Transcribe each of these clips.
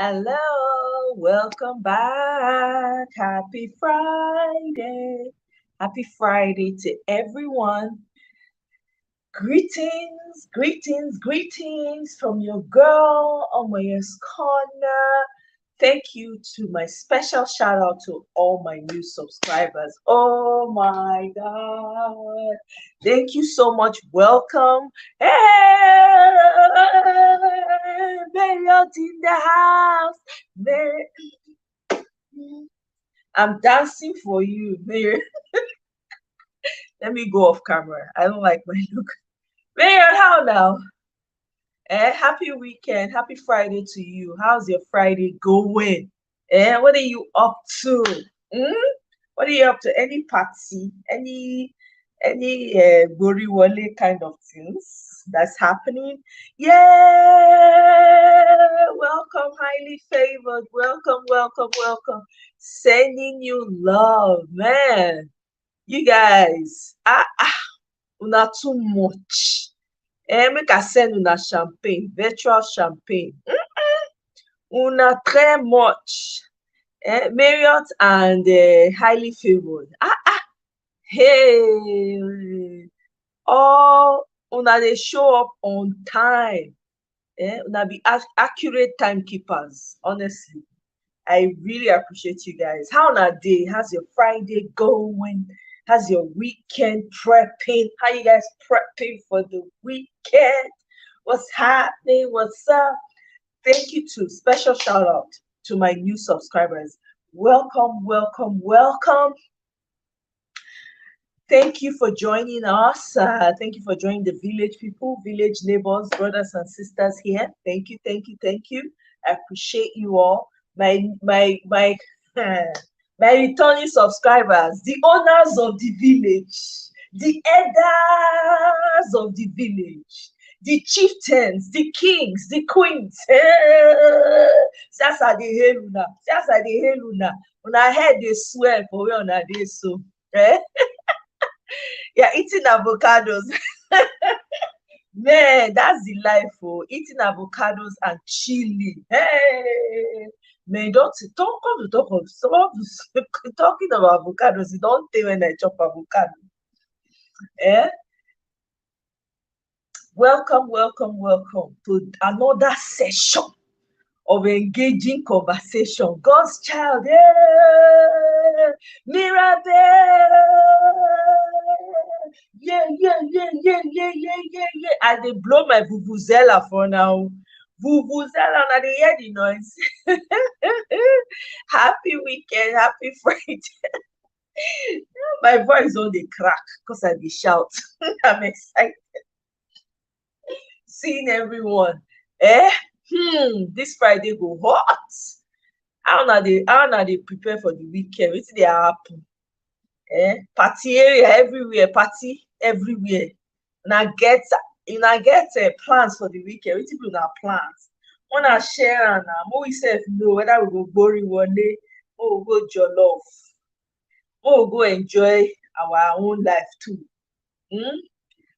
Hello, welcome back. Happy Friday. Happy Friday to everyone. Greetings, greetings, greetings from your girl on my corner. Thank you to my special shout out to all my new subscribers. Oh my God. Thank you so much. Welcome. Hey, Marriott in the house. I'm dancing for you, Mary. Let me go off camera. I don't like my look. Mary, how now? Happy weekend. Happy Friday to you. How's your Friday going? What are you up to? Hmm? What are you up to? Any party? Any Gori Wale kind of things that's happening? Yeah! Welcome, highly favored. Welcome, welcome, welcome. Sending you love, man. You guys, una too much. Make I send una champagne, virtual champagne. Una très much. Marriott and highly favored. Hey, all una dey show up on time. Una be accurate timekeepers. Honestly, I really appreciate you guys. How una day? How's your Friday going? How's your weekend prepping? How you guys prepping for the weekend? What's happening? What's up? Thank you to special shout out to my new subscribers. Welcome, welcome, welcome. Thank you for joining us. Thank you for joining the village people, village neighbors, brothers and sisters here. Thank you, thank you, thank you. I appreciate you all. My my returning subscribers, the owners of the village, the elders of the village, the chieftains, the kings, the queens. That's how they hail una. That's how they hail una. Una head they swear for where una dey so. Eh? You're eating avocados. Man, that's the life for eating avocados and chili. Hey, man, don't come to talk of some of talking about avocados. You don't think when I chop avocado. Eh? Welcome, welcome, welcome to another session of engaging conversation. God's child, Mirabel. Yeah. I dey blow my vuvuzela for now. Vuvuzela, na dey hear the noise. Happy weekend, happy Friday. My voice don dey crack because I dey shout. I'm excited. Seeing everyone. This Friday go hot. How na dey prepare for the weekend? Wetin dey happen? Party area everywhere, party everywhere. Una get plans for the weekend. Wetin be una plans? Una share am na. Make we sef know whether we go gbori wole, make we go jollof, make we go enjoy our own life too.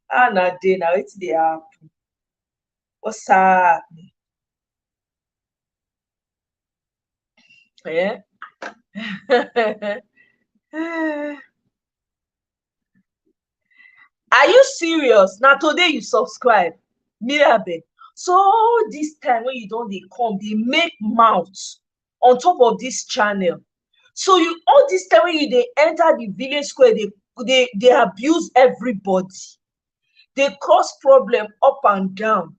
How una dey na? Wetin dey happen? What's happening? Are you serious? Na today you subscribe, Mirabel. So all this time when you don dey come, dey make mouth on top of this channel. So you all this time when you dey enter the village square, they abuse everybody. They cause problem up and down.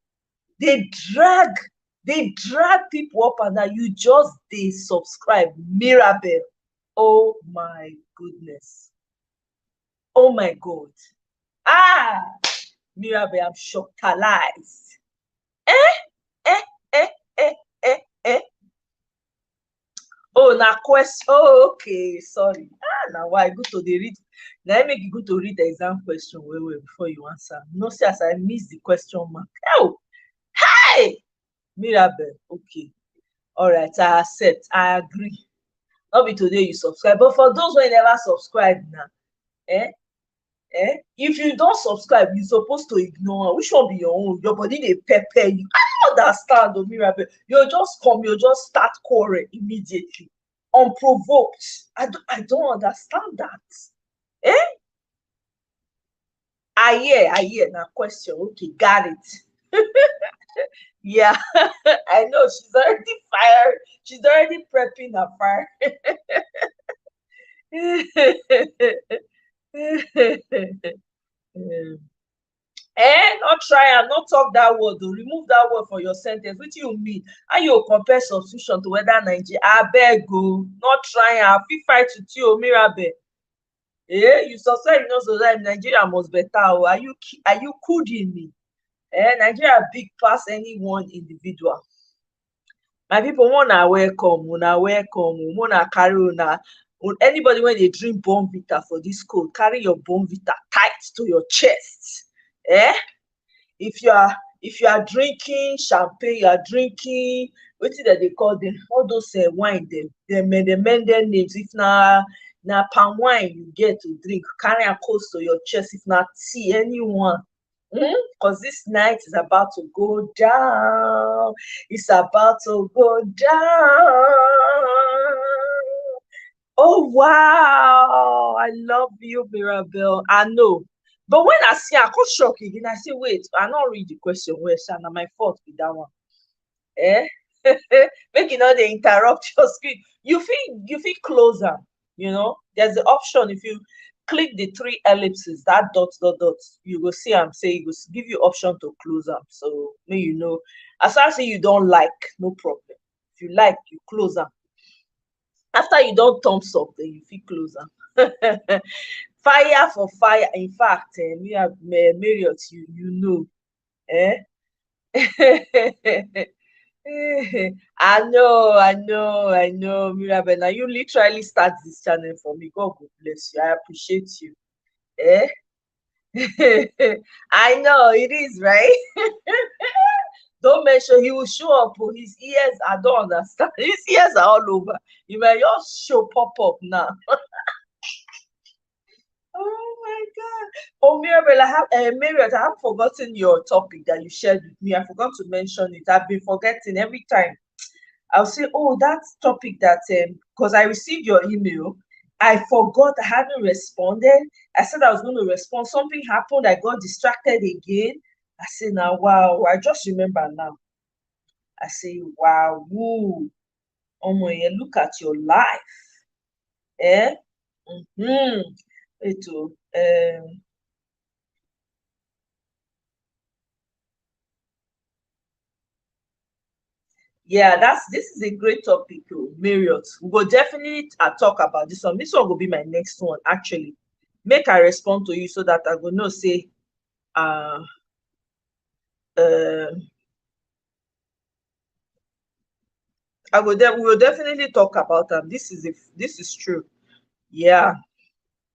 They drag people up and down. You just dey subscribe, Mirabel. Oh my goodness. Oh my God. Mirabel, I'm shocked alive. Oh, na question. Oh, okay, sorry. Now why good to the read? Now make you good to read the exam question well before you answer. No, see as I miss the question mark. Oh, hey, Mirabel. Okay, all right. I accept. I agree. Not be today you subscribe, but for those who never subscribe now, if you don't subscribe, you supposed to ignore. Which one be your own? Your body dey pepper you. I understand, Mirabel. You just come, you just start quarrel immediately, unprovoked. I don't understand that. Eh? I hear now question. Okay, got it. Yeah, I know she's already fired. She's already prepping her fire. Not try and not talk that word though. Remove that word for your sentence. What you mean? How you compare substitution to whether Nigeria? I beg go. Not try and fit fight with you, Mirabe. You suspect you know so that Nigeria must better. Oh. Are you kidding me? Nigeria big pass any one individual. My people, una welcome, una carry una. Anybody when they drink Bonvita for this cold, carry your Bonvita tight to your chest. Eh? If you are drinking champagne, you are drinking wetin dem dey call them, all those wine dem dey mend their names. If na palm wine you get to drink, carry am close to your chest. If na tea, anyone. Because this night is about to go down. It's about to go down. Oh wow, I love you, Mirabel. I know. But when I see I got shock again, I say, wait, I not read the question well, sha. Na my fault with that one. Eh? Make you know they interrupt your screen. You feel closer, There's the option if you click the three ellipses, that dot, you go see I'm saying it will give you option to close them. So may you know. As I say you don't like, no problem. If you like, you close them. After you don't thumbs up, then you feel closer. Fire for fire. In fact, Marriott, you know. Eh? I know, Mirabel. Now you literally start this channel for me. God bless you. I appreciate you. Eh? I know it is, right? Don't mention he will show up. His ears, I don't understand. His ears are all over. You may just show pop up now. Oh my God. Oh, Mirabel, Marriott, I have forgotten your topic that you shared with me. I forgot to mention it. I've been forgetting every time. I'll say, oh, that topic that, because I received your email. I forgot, I hadn't responded. I said I was going to respond. Something happened. I got distracted again. I said, now, wow, I just remember now. I say, wow, woo. Oh my, look at your life. Eh? Eto, yeah, this is a great topic, Marriott. We will definitely talk about this one. This one will be my next one, actually. Make I respond to you so that I will know say uh uh we will definitely talk about them. This is true. Yeah,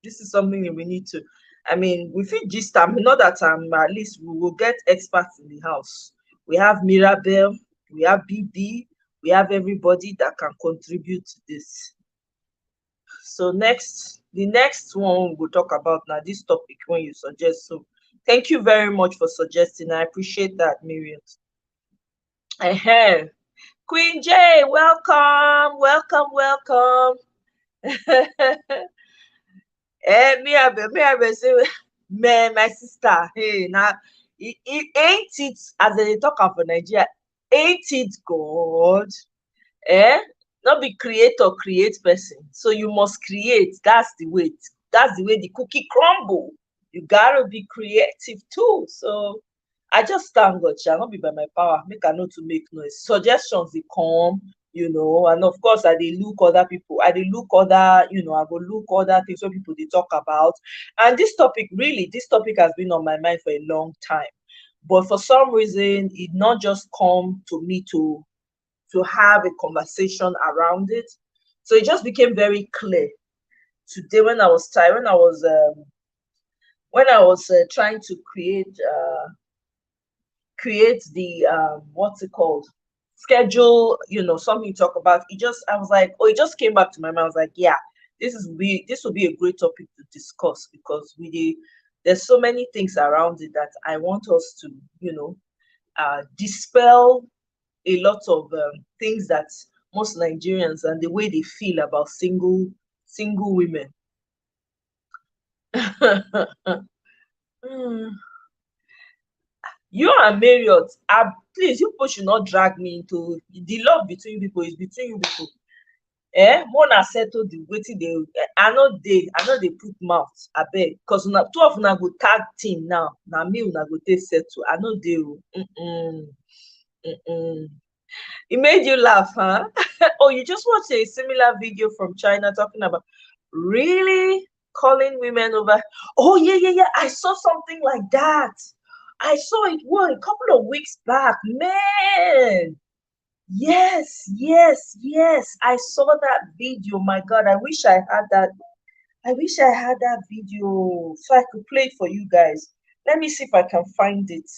this is something that we need to. I mean, we feel gist am, not that at least we will get experts in the house. We have Mirabel, we have BB, we have everybody that can contribute to this. So the next one we'll talk about now, this topic when you suggest. So thank you very much for suggesting. I appreciate that, Miriam. Queen J, welcome. Me, say, man, my sister. Hey, now it ain't it as they talk about for Nigeria, ain't it God? Eh? Not be create person. So you must create. That's the way. That's the way the cookie crumble. You gotta be creative too. So I just thank God, shall not be by my power. Make I know to make noise. Suggestions they come, and of course I dey look other people. I dey look other, I go look other things what people they talk about. And this topic has been on my mind for a long time. But for some reason, it not just come to me to have a conversation around it. So it just became very clear today when I was tired, when I was trying to create the what's it called, schedule, something to talk about. I was like, oh, it just came back to my mind. I was like, yeah, this will be a great topic to discuss because there's so many things around it that I want us to, dispel a lot of things that most Nigerians and the way they feel about single women. Hmm. You and Marriott, please, you people should not drag me into the love between people is between you people. Mona settle the wetin dey. I know they put mouth abeg, cause two of una go tag team now. Na me una go take settle. I know dey o. It made you laugh, huh? Oh, you just watched a similar video from China talking about really calling women over. Oh, yeah. I saw something like that. I saw it a couple of weeks back. Man. Yes. I saw that video. My God, I wish I had that. I wish I had that video so I could play it for you guys. Let me see if I can find it.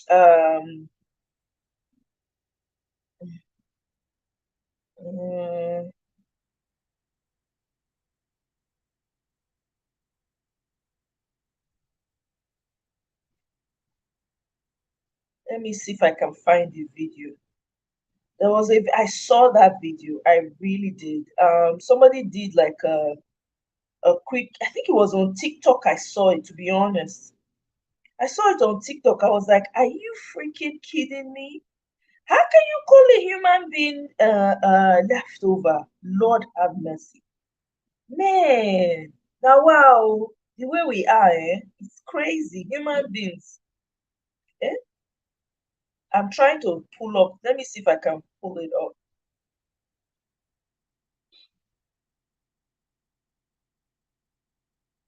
Um, mm, let me see if I can find the video. I saw that video. I really did. Somebody did like a quick. I think it was on TikTok. I saw it. To be honest, I saw it on TikTok. I was like, "Are you freaking kidding me? How can you call a human being leftover? Lord have mercy, man. Now, wow, the way we are, it's crazy. Human beings. Eh? I'm trying to pull up. Let me see if I can pull it up.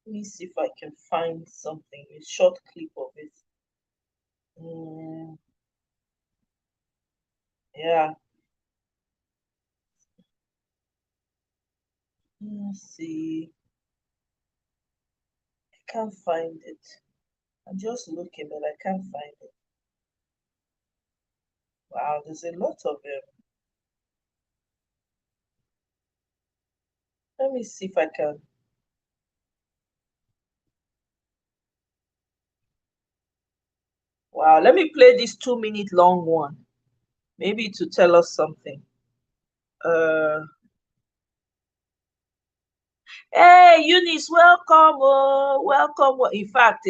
Let me see if I can find something, a short clip of it. Mm, yeah, let's see. I can't find it. I'm just looking, but I can't find it. Wow, there's a lot of them. Let me see if I can. Wow, let me play this 2 minute long one. Maybe to tell us something. Uh, hey, Eunice, welcome. Oh, welcome. Oh. In fact,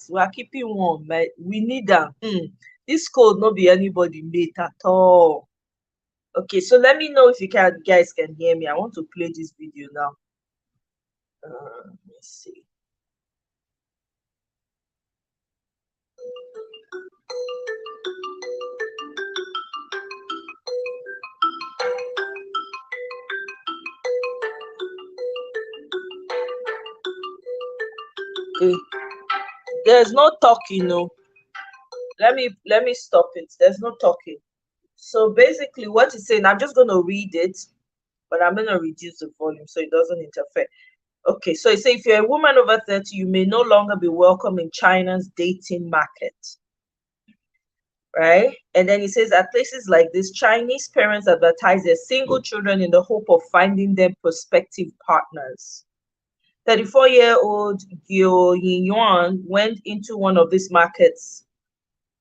we are keeping warm. But we need them. This cold not be anybody mate at all. Okay, so let me know if guys can hear me. I want to play this video now. Let me see. Okay. There's no talking, no. Let me stop it. There's no talking. So basically, what it's saying, I'm just gonna read it, but I'm gonna reduce the volume so it doesn't interfere. Okay, so it says if you're a woman over 30, you may no longer be welcome in China's dating market. Right? And then it says at places like this, Chinese parents advertise their single children in the hope of finding them prospective partners. 34-year-old Gyo Yuan went into one of these markets.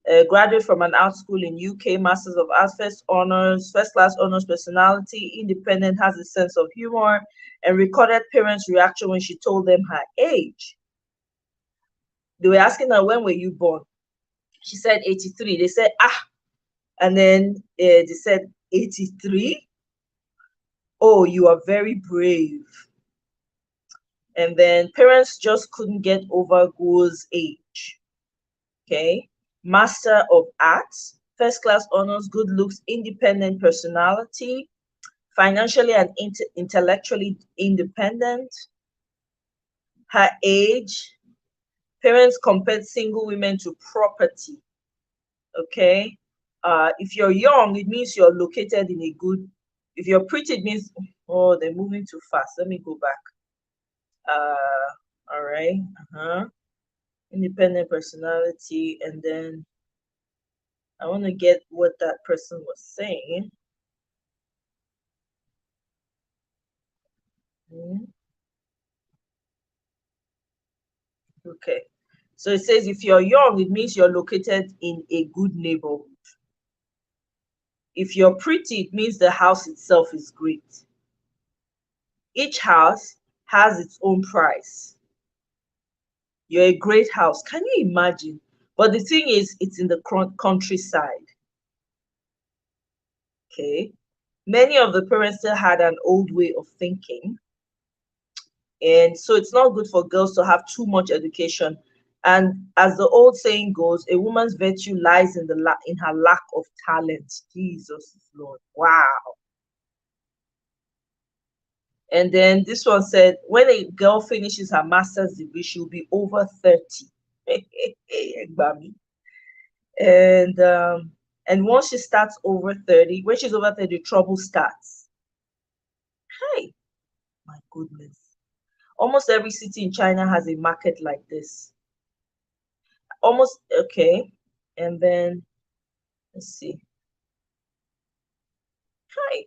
A graduate from an art school in UK, Masters of Arts, first class honors, personality, independent, has a sense of humor, and recorded parents' reaction when she told them her age. They were asking her, when were you born? She said 83. They said, and then they said 83. Oh, you are very brave. And then parents just couldn't get over Guo's age. Okay. Master of Arts, first class honors, good looks, independent personality, financially and intellectually independent. Her age, parents compared single women to property. Okay. If you're young, it means you're located in a good. If you're pretty, it means they're moving too fast. Let me go back. All right. Independent personality, and then I want to get what that person was saying. Okay. So it says if you're young, it means you're located in a good neighborhood. If you're pretty, it means the house itself is great. Each house has its own price. You're a great house. Can you imagine? But the thing is, it's in the countryside. Okay. Many of the parents still had an old way of thinking. And so it's not good for girls to have too much education. And as the old saying goes, a woman's virtue lies in in her lack of talent. Jesus Lord. Wow. And then this one said, when a girl finishes her master's degree, she'll be over 30. and and once she starts over 30, when she's over 30, trouble starts. Hey, my goodness. Almost every city in China has a market like this. Almost okay. And then let's see. Hi.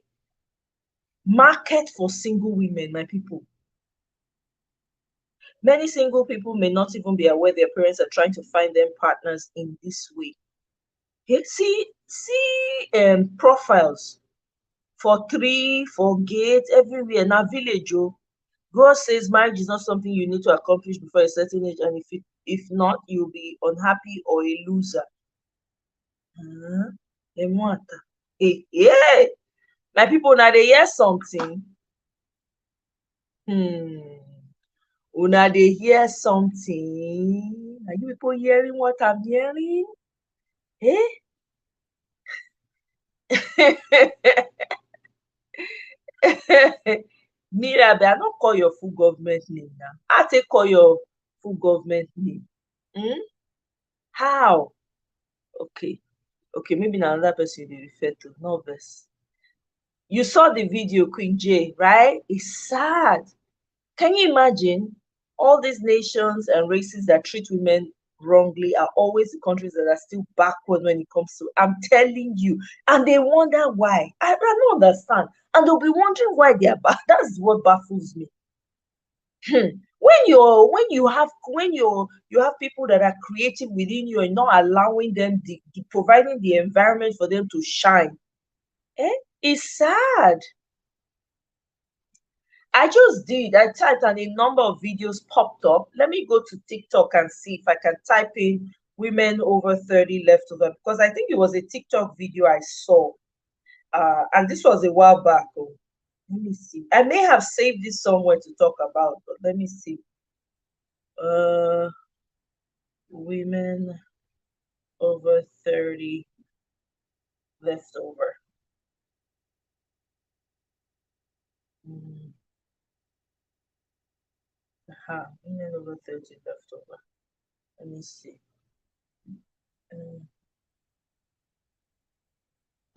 Market for single women, my people. Many single people may not even be aware their parents are trying to find them partners in this way. Hey, see profiles for three, for gates, everywhere. Now village, oh. God says marriage is not something you need to accomplish before a certain age, and if not, you'll be unhappy or a loser. Hey, yeah. My people, now they hear something. Una they hear something. Are you people hearing what I'm hearing? Eh? Mira, I don't call your full government name now. I take call your full government name. Hmm? How? Okay. Okay, maybe now another person you refer to. No verse. You saw the video, Queen J, right? It's sad. Can you imagine? All these nations and races that treat women wrongly are always the countries that are still backward when it comes to, I'm telling you. And they wonder why. I don't understand. And they'll be wondering why they are bad. That's what baffles me. When you have people that are creative within you and not allowing them providing the environment for them to shine, it's sad. I just did. I typed and a number of videos popped up. Let me go to TikTok and see if I can type in women over 30 leftover, because I think it was a TikTok video I saw. And this was a while back. Oh, let me see. I may have saved this somewhere to talk about, but let me see. Women over 30 leftover. Mm, women over 30 leftover. Let me see.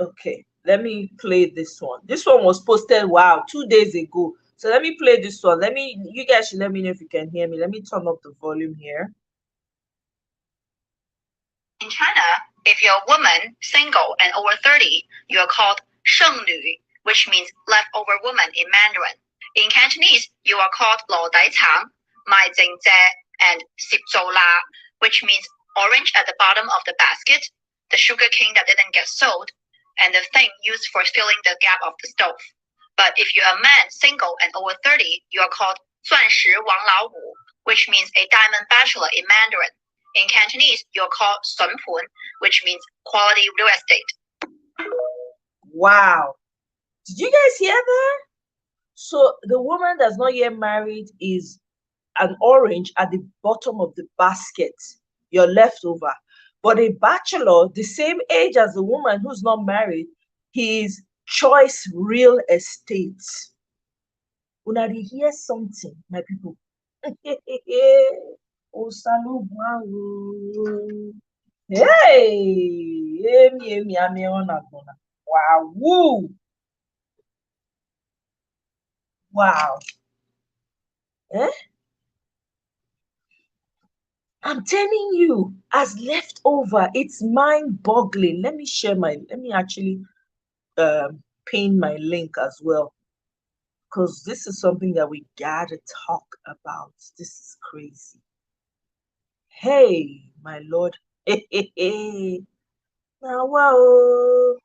Okay, let me play this one. This one was posted, wow, 2 days ago. So let me play this one. You guys should let me know if you can hear me. Let me turn up the volume here. In China, if you're a woman, single, and over 30, you are called 剩女, which means leftover woman in Mandarin. In Cantonese, you are called 老底橙, 卖剩蔗, and 蝕做辣, which means orange at the bottom of the basket, the sugar cane that didn't get sold, and the thing used for filling the gap of the stove. But if you're a man, single, and over 30, you are called 钻石王老五, which means a diamond bachelor in Mandarin. In Cantonese, you're called 笋盘, which means quality real estate. Wow. Did you guys hear that? So the woman that's not yet married is an orange at the bottom of the basket, your leftover. But a bachelor, the same age as the woman who's not married, he's choice real estate. Una dey hear something, my people. Hey, wow, woo, wow. Eh? I'm telling you, as leftover, it's mind-boggling. Let me actually pin my link as well, because this is something that we gotta talk about. This is crazy. Hey, my lord. Now, wow.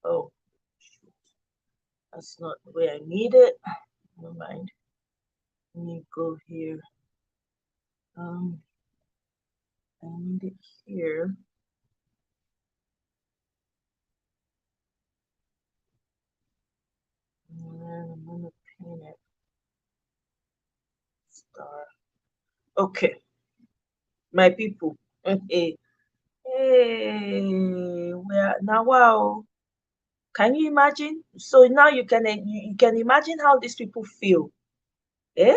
Oh, shoot. That's not the way I need it. Never mind. Let me go here. Um, I need it here. And I'm gonna pin it. Star. Okay, my people. Hey, hey, where now? Wow. Can you imagine? So now you can imagine how these people feel. Eh?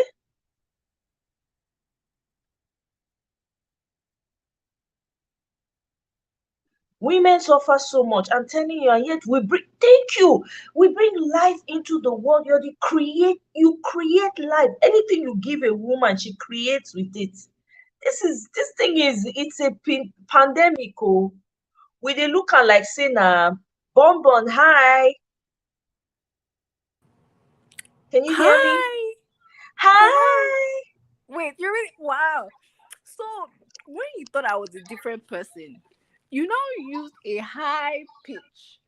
Women suffer so much. I'm telling you, and yet we bring thank you. We bring life into the world. You create life. Anything you give a woman, she creates with it. This thing is it's a pandemic. Oh, we dey look am like say na bonbon. Hi, can you hear me? Hi. Hi. Wait, you're really wow. So when you thought I was a different person, you now used a high pitch.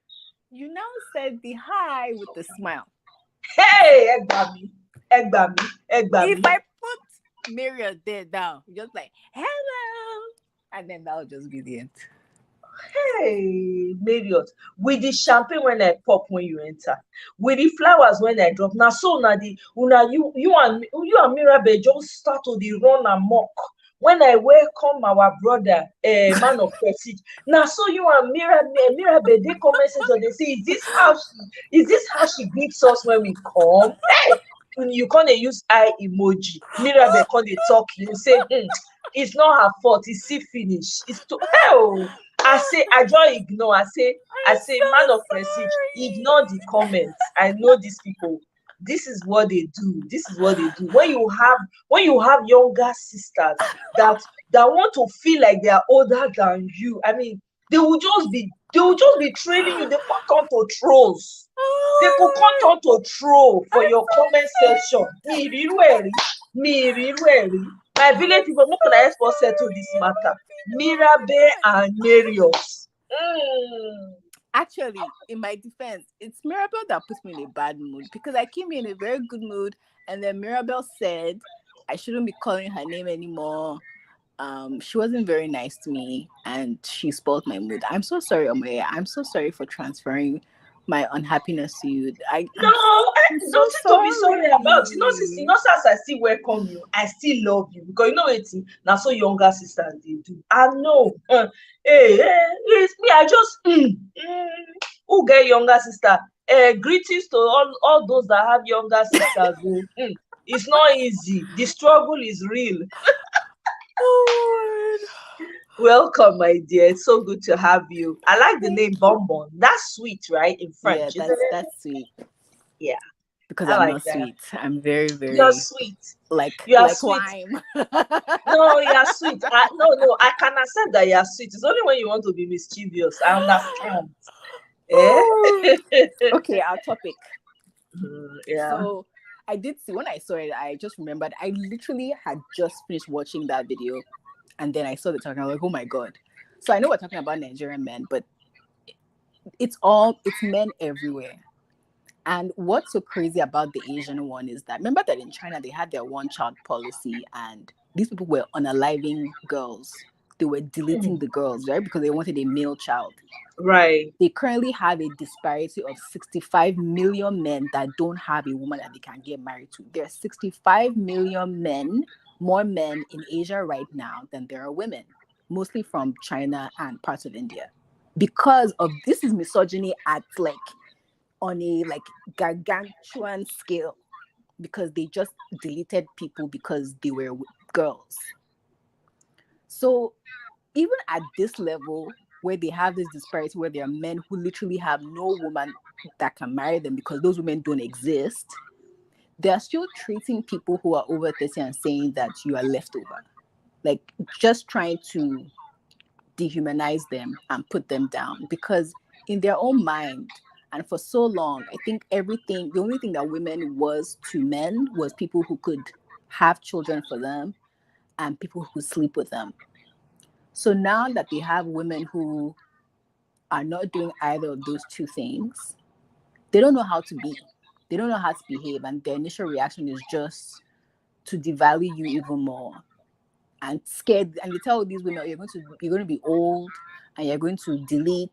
You now said the high with the smile. Hey, ẹ gbà mí, If I put Marion there down, just like hello, and then that would just be the end. Hey, Marriott, with the champagne when I pop when you enter, with the flowers when I drop. Now so now the you and Mirabel just start to the run amok. When I welcome our brother, man of prestige. Now so you and Mirabel they comment section they say, is this how she greets us when we come? Hey, when you can't use eye emoji. Mirabel can't talk you say, it's not her fault. It's still finish. It's too hell. I say, I just ignore. I I'm say, so man of prestige, sorry. ignore the comments. I know these people. This is what they do. This is what they do. When you have younger sisters that want to feel like they are older than you, I mean, they will just be training you. They can't turn to trolls. They could come turn to troll for I'm your so comment section. sorry. Me really. My village people, not gonna export settle this matter. Mirabe and Marius. Actually, in my defense, it's Mirabelle that put me in a bad mood because I came in a very good mood, and then Mirabelle said I shouldn't be calling her name anymore. She wasn't very nice to me, and she spoiled my mood. I'm so sorry, Omoye. I'm so sorry for transferring my unhappiness to you. No, I'm so nothing to be sorry about. sorry. As I still welcome you, I still love you because you know wetin na so younger sisters dey do. I know. It's me. I just who get younger sister? Greetings to all those that have younger sisters. It's not easy. The struggle is real. Oh, Welcome, my dear. It's so good to have you. I like the name Bonbon. That's sweet, right? In yeah, French, isn't it? that's sweet Yeah, because I I'm like not that. sweet. I'm very, You're very sweet. like You are like sweet. lime. No, you're sweet. No, I can accept that you're sweet. It's only when you want to be mischievous. I understand. Eh? Okay, our topic. Yeah. So I did see when I saw it, I just remembered I literally had just finished watching that video, and then I saw the talking. I was like, oh my god. So I know we're talking about Nigerian men, but it's men everywhere. And what's so crazy about the Asian one is that remember that in China they had their one child policy, and these people were unaliving girls. They were deleting the girls, right? Because they wanted a male child. Right. They currently have a disparity of 65 million men that don't have a woman that they can get married to. There are 65 million men, more men in Asia right now than there are women, mostly from China and parts of India. Because of this is misogyny at like on a like gargantuan scale, because they just deleted people because they were girls. So even at this level where they have this disparity where there are men who literally have no woman that can marry them because those women don't exist, they are still treating people who are over 30 and saying that you are leftover, like just trying to dehumanize them and put them down, because in their own mind and for so long I think everything the only thing that women was to men was people who could have children for them and people who could sleep with them. So now that they have women who are not doing either of those two things, they don't know how to be. They don't know how to behave, and their initial reaction is just to devalue you even more and scared. And they tell these women, you're going to be old, and you're going to delete,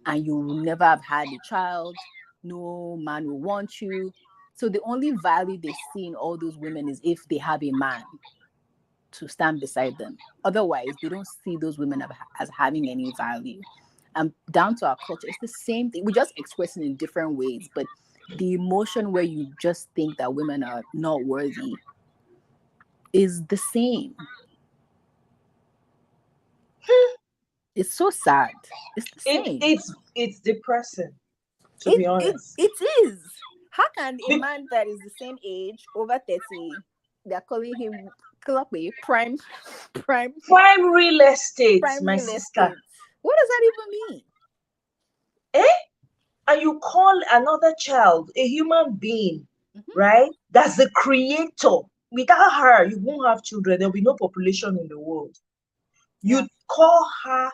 and you will never have had a child. No man will want you. So the only value they see in all those women is if they have a man to stand beside them. Otherwise, they don't see those women as having any value. And down to our culture, it's the same thing. We just express it in different ways, but the emotion where you just think that women are not worthy is the same. It's so sad. It's the same. It's depressing, to be honest. It is. How can a man that is the same age, over 30, they're calling him prime real estate, my real sister. estate. What does that even mean? And you call another child a human being, right? That's the creator. Without her, you won't have children. There'll be no population in the world. You call her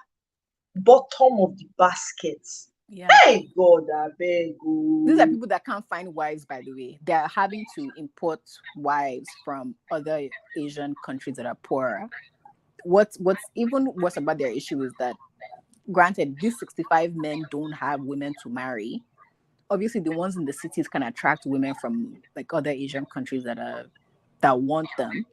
bottom of the basket. Yeah. Hey, God, I beg you. These are people that can't find wives, by the way. They're having to import wives from other Asian countries that are poorer. What's even worse about their issue is that, granted, these 65 men don't have women to marry. Obviously, the ones in the cities can attract women from like other Asian countries that want them.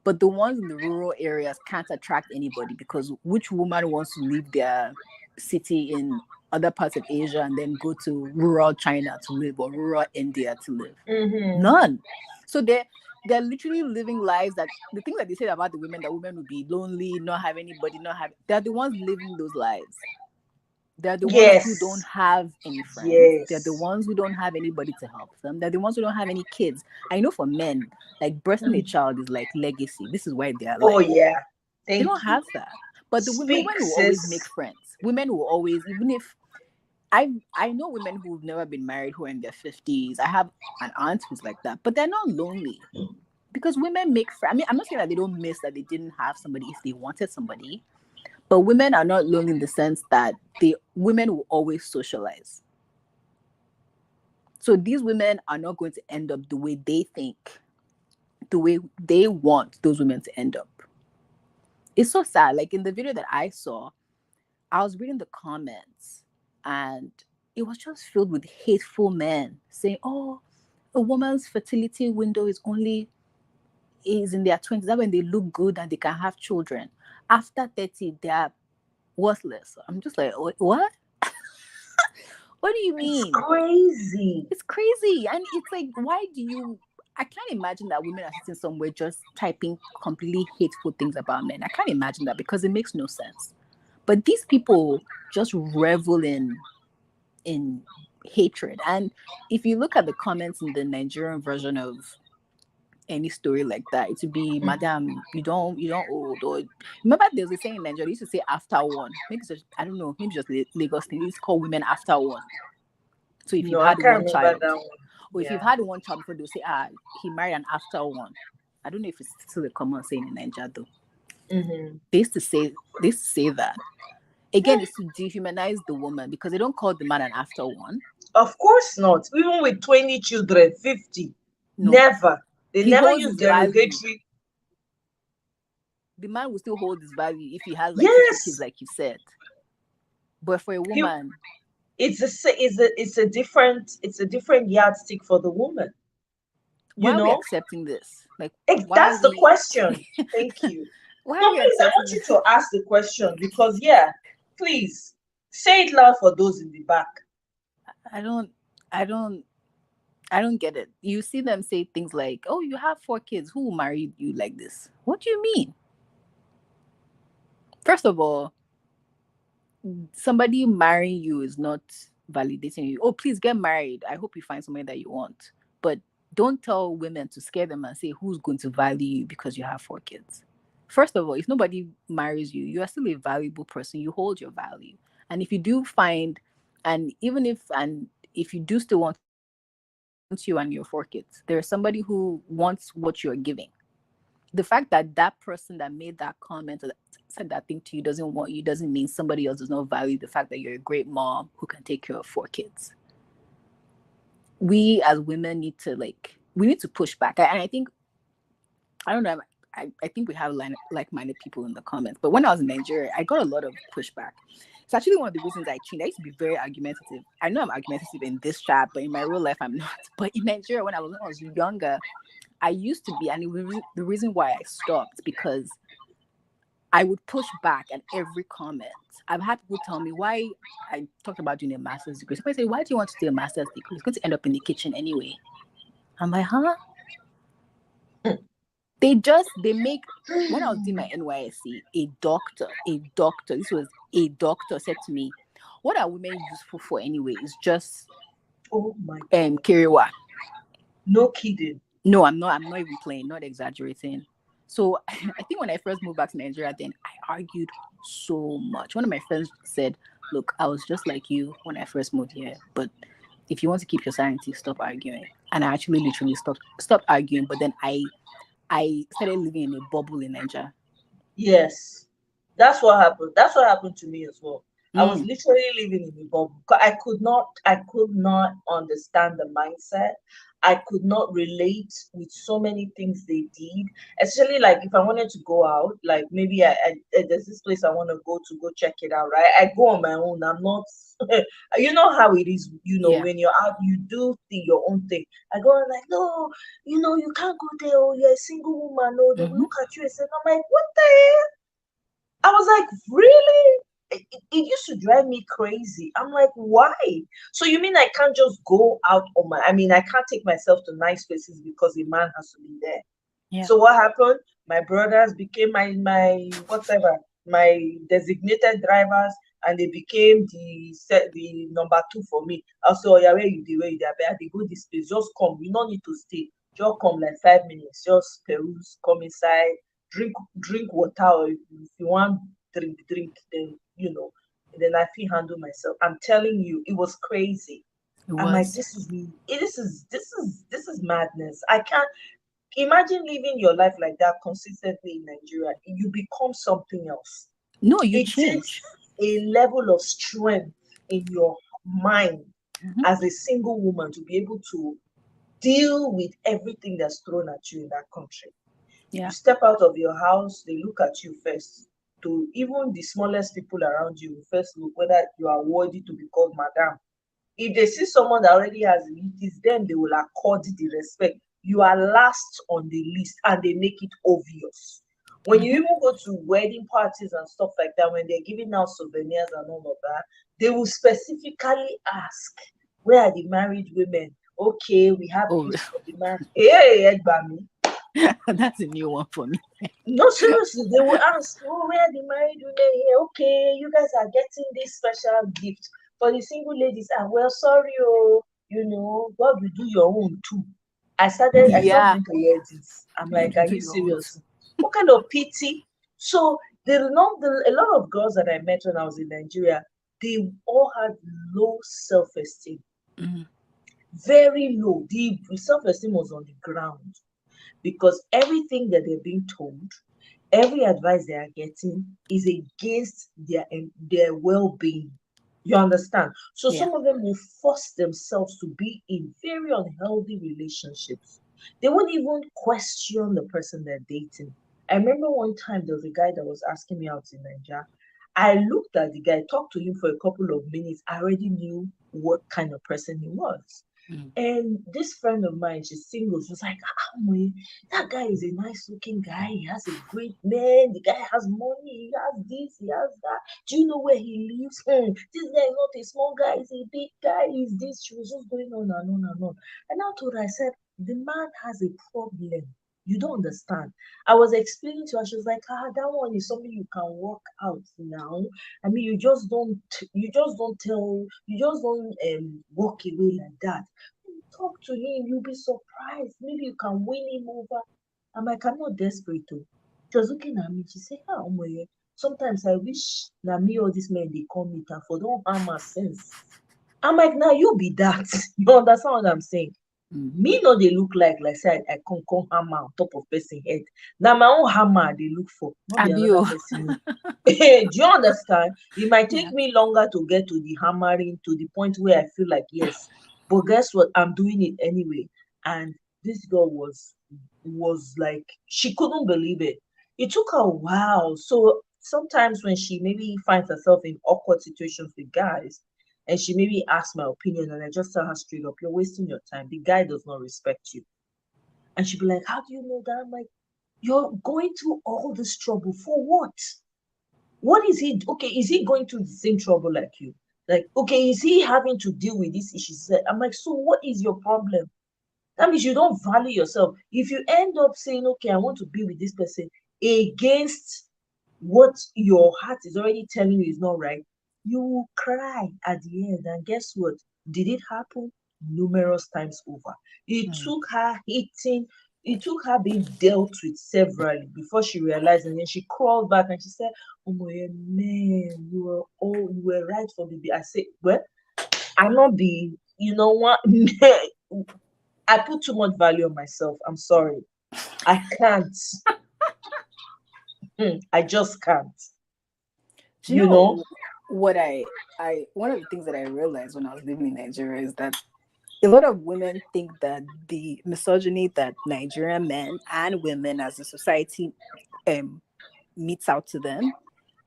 But the ones in the rural areas can't attract anybody, because which woman wants to leave their city in other parts of Asia and then go to rural China to live, or rural India to live? None. So they're literally living lives that, the things that they said about the women, that women would be lonely, not have anybody, they're the ones living those lives. They're the ones who don't have any friends. They're the ones who don't have anybody to help them. They're the ones who don't have any kids. I know for men, like birthing a child is like legacy. This is why they're like, they don't have that. But the women will always make friends. Women will always, even if I know women who've never been married who are in their 50s. I have an aunt who's like that, but they're not lonely because women make friends. I mean, I'm not saying that they don't miss that they didn't have somebody if they wanted somebody, but women are not lonely in the sense that women will always socialize. So these women are not going to end up the way they think, the way they want those women to end up. It's so sad. Like in the video that I saw, I was reading the comments and it was just filled with hateful men saying, oh, a woman's fertility window is in their 20s. That's when they look good and they can have children. After 30, they are worthless. I'm just like, what? What do you mean? It's crazy. And it's like, I can't imagine that women are sitting somewhere just typing completely hateful things about men. I can't imagine that because it makes no sense. But these people just revel in hatred. And if you look at the comments in the Nigerian version of any story like that, it would be, Madam, you don't old. Or remember there was a saying in Nigeria, they used to say after one. Maybe just, I don't know, maybe just Lagos thing. They used to call women after one. So if you've had one child, or if you've had one child before, they'll say, he married an after one. I don't know if it's still a common saying in Nigeria though. They used to say that. Again, it's to dehumanize the woman because they don't call the man an after one. Of course not. Even with 20 children, 50. No. Never. They never use derogatory. The man will still hold his value if he has like 50 kids, like you said. But for a woman, it's a different yardstick for the woman. Why are we accepting this? Like that's the question. Thank you. Why are we accepting I want you to ask the question because please say it loud for those in the back. I don't get it. You see them say things like, oh, you have 4 kids. Who married you like this? What do you mean? First of all, somebody marrying you is not validating you. Oh, please get married. I hope you find somebody that you want. But don't tell women to scare them and say who's going to value you because you have 4 kids. First of all, if nobody marries you, you are still a valuable person. You hold your value. And if you do find, if you do still want you and your 4 kids, there's somebody who wants what you're giving. the fact that that person that made that comment or that said that thing to you doesn't want you doesn't mean somebody else does not value the fact that you're a great mom who can take care of 4 kids. We as women need to push back. And I think, I don't know, I think we have like-minded people in the comments. But when I was in Nigeria, I got a lot of pushback. It's actually one of the reasons I changed. I used to be very argumentative. I know I'm argumentative in this chat, but in my real life, I'm not. But in Nigeria, when I was younger, I used to be, and the reason why I stopped, because I would push back at every comment. I've had people tell me why I talked about doing a master's degree. Somebody say, why do you want to do a master's degree? It's going to end up in the kitchen anyway. I'm like, huh? They make, when I was doing my NYSC, a doctor, this was a doctor, said to me, what are women useful for anyway? It's just Kiriwa. No kidding. No, I'm not even playing, not exaggerating. So I think when I first moved back to Nigeria, then I argued so much. One of my friends said, look, I was just like you when I first moved here, but if you want to keep your sanity, stop arguing. And I actually literally stopped arguing, but then I started living in a bubble in Nigeria. Yes, that's what happened. That's what happened to me as well. I was literally living in a bubble. I could not understand the mindset. I could not relate with so many things they did, especially like if I wanted to go out, like maybe there's this place I want to go check it out, right? I go on my own. I'm not, you know how it is, when you're out, you do your own thing. I go and like, no, you can't go there. Oh, you're a single woman. Oh, they will look at you and say, I'm like, what the hell? I was like, really? It used to drive me crazy. I'm like, why? So you mean I can't just go out on my, I can't take myself to nice places because a man has to be there. Yeah. So what happened? My brothers became my whatever, my designated drivers, and they became the number 2 for me. Also, yeah, where you there? They go this place, just come. You don't need to stay. Just come like 5 minutes. Just peruse, come inside, drink water, or if you want drink, then then I feel handle myself. I'm telling you, it was crazy. I'm like, this is madness. I can't imagine living your life like that consistently in Nigeria. You become something else. No, you change. A level of strength in your mind as a single woman to be able to deal with everything that's thrown at you in that country. Yeah. You step out of your house, they look at you first. To even the smallest people around you, first look whether you are worthy to be called madam. If they see someone that already has it, it's them they will accord the respect. You are last on the list, and they make it obvious. When you even go to wedding parties and stuff like that, when they're giving out souvenirs and all of that, they will specifically ask, where are the married women? Okay, we have this for the man. Hey, Egbami. That's a new one for me. No, seriously, they will ask, where are the married women here? Okay, you guys are getting this special gift. For the single ladies, well, sorry, God will do your own too. I stopped to hear this. I'm like, are you serious? What kind of pity? So a lot of girls that I met when I was in Nigeria, they all had low self-esteem. Very low. The self-esteem was on the ground. Because everything that they're being told, every advice they are getting is against their well-being. You understand? So some of them will force themselves to be in very unhealthy relationships. They won't even question the person they're dating. I remember one time there was a guy that was asking me out in Nigeria. I looked at the guy, talked to him for a couple of minutes. I already knew what kind of person he was. And this friend of mine, she's single, she was like, that guy is a nice looking guy. He has a great man. The guy has money. He has this, he has that. Do you know where he lives? This guy is not a small guy. He's a big guy. He's this. She was just going on and on and on. And I told her, I said, the man has a problem. You don't understand. I was explaining to her. She was like, that one is something you can work out now. You just don't walk away like that. Talk to him, you'll be surprised. Maybe you can win him over. I'm like, I'm not desperate though. She was looking at me. She said, sometimes I wish that me or this man they come meet her for don't harm her sense. I'm like, now you be that. You understand what I'm saying? Me no they look like say I come hammer on top of person head. Now my own hammer they look for, not be another Abio. person. Do you understand? It might take Yeah. me longer to get to the hammering to the point where I feel like yes, but guess what? I'm doing it anyway. And this girl was like she couldn't believe it. It took her a while. So sometimes when she maybe finds herself in awkward situations with guys, and she maybe asks my opinion, and I just tell her straight up, "You're wasting your time. The guy does not respect you." And she'd be like, "How do you know that?" I'm like, "You're going through all this trouble for what? What is he? Okay, is he going through the same trouble like you? Like, okay, is he having to deal with these issues?" I'm like, "So what is your problem?" That means you don't value yourself. If you end up saying, "Okay, I want to be with this person," against what your heart is already telling you is not right, you will cry at the end. And guess what? Did it happen? Numerous times over. It Mm. took her hitting, it took her being dealt with severally before she realized. And then she crawled back and she said, "Oh my man, you were right from the beginning." I said, "Well, I'm not being, you know what?" I put too much value on myself. I'm sorry. I can't. I just can't. Do you You know? know what I one of the things that I realized when I was living in Nigeria is that a lot of women think that the misogyny that Nigerian men and women as a society um meets out to them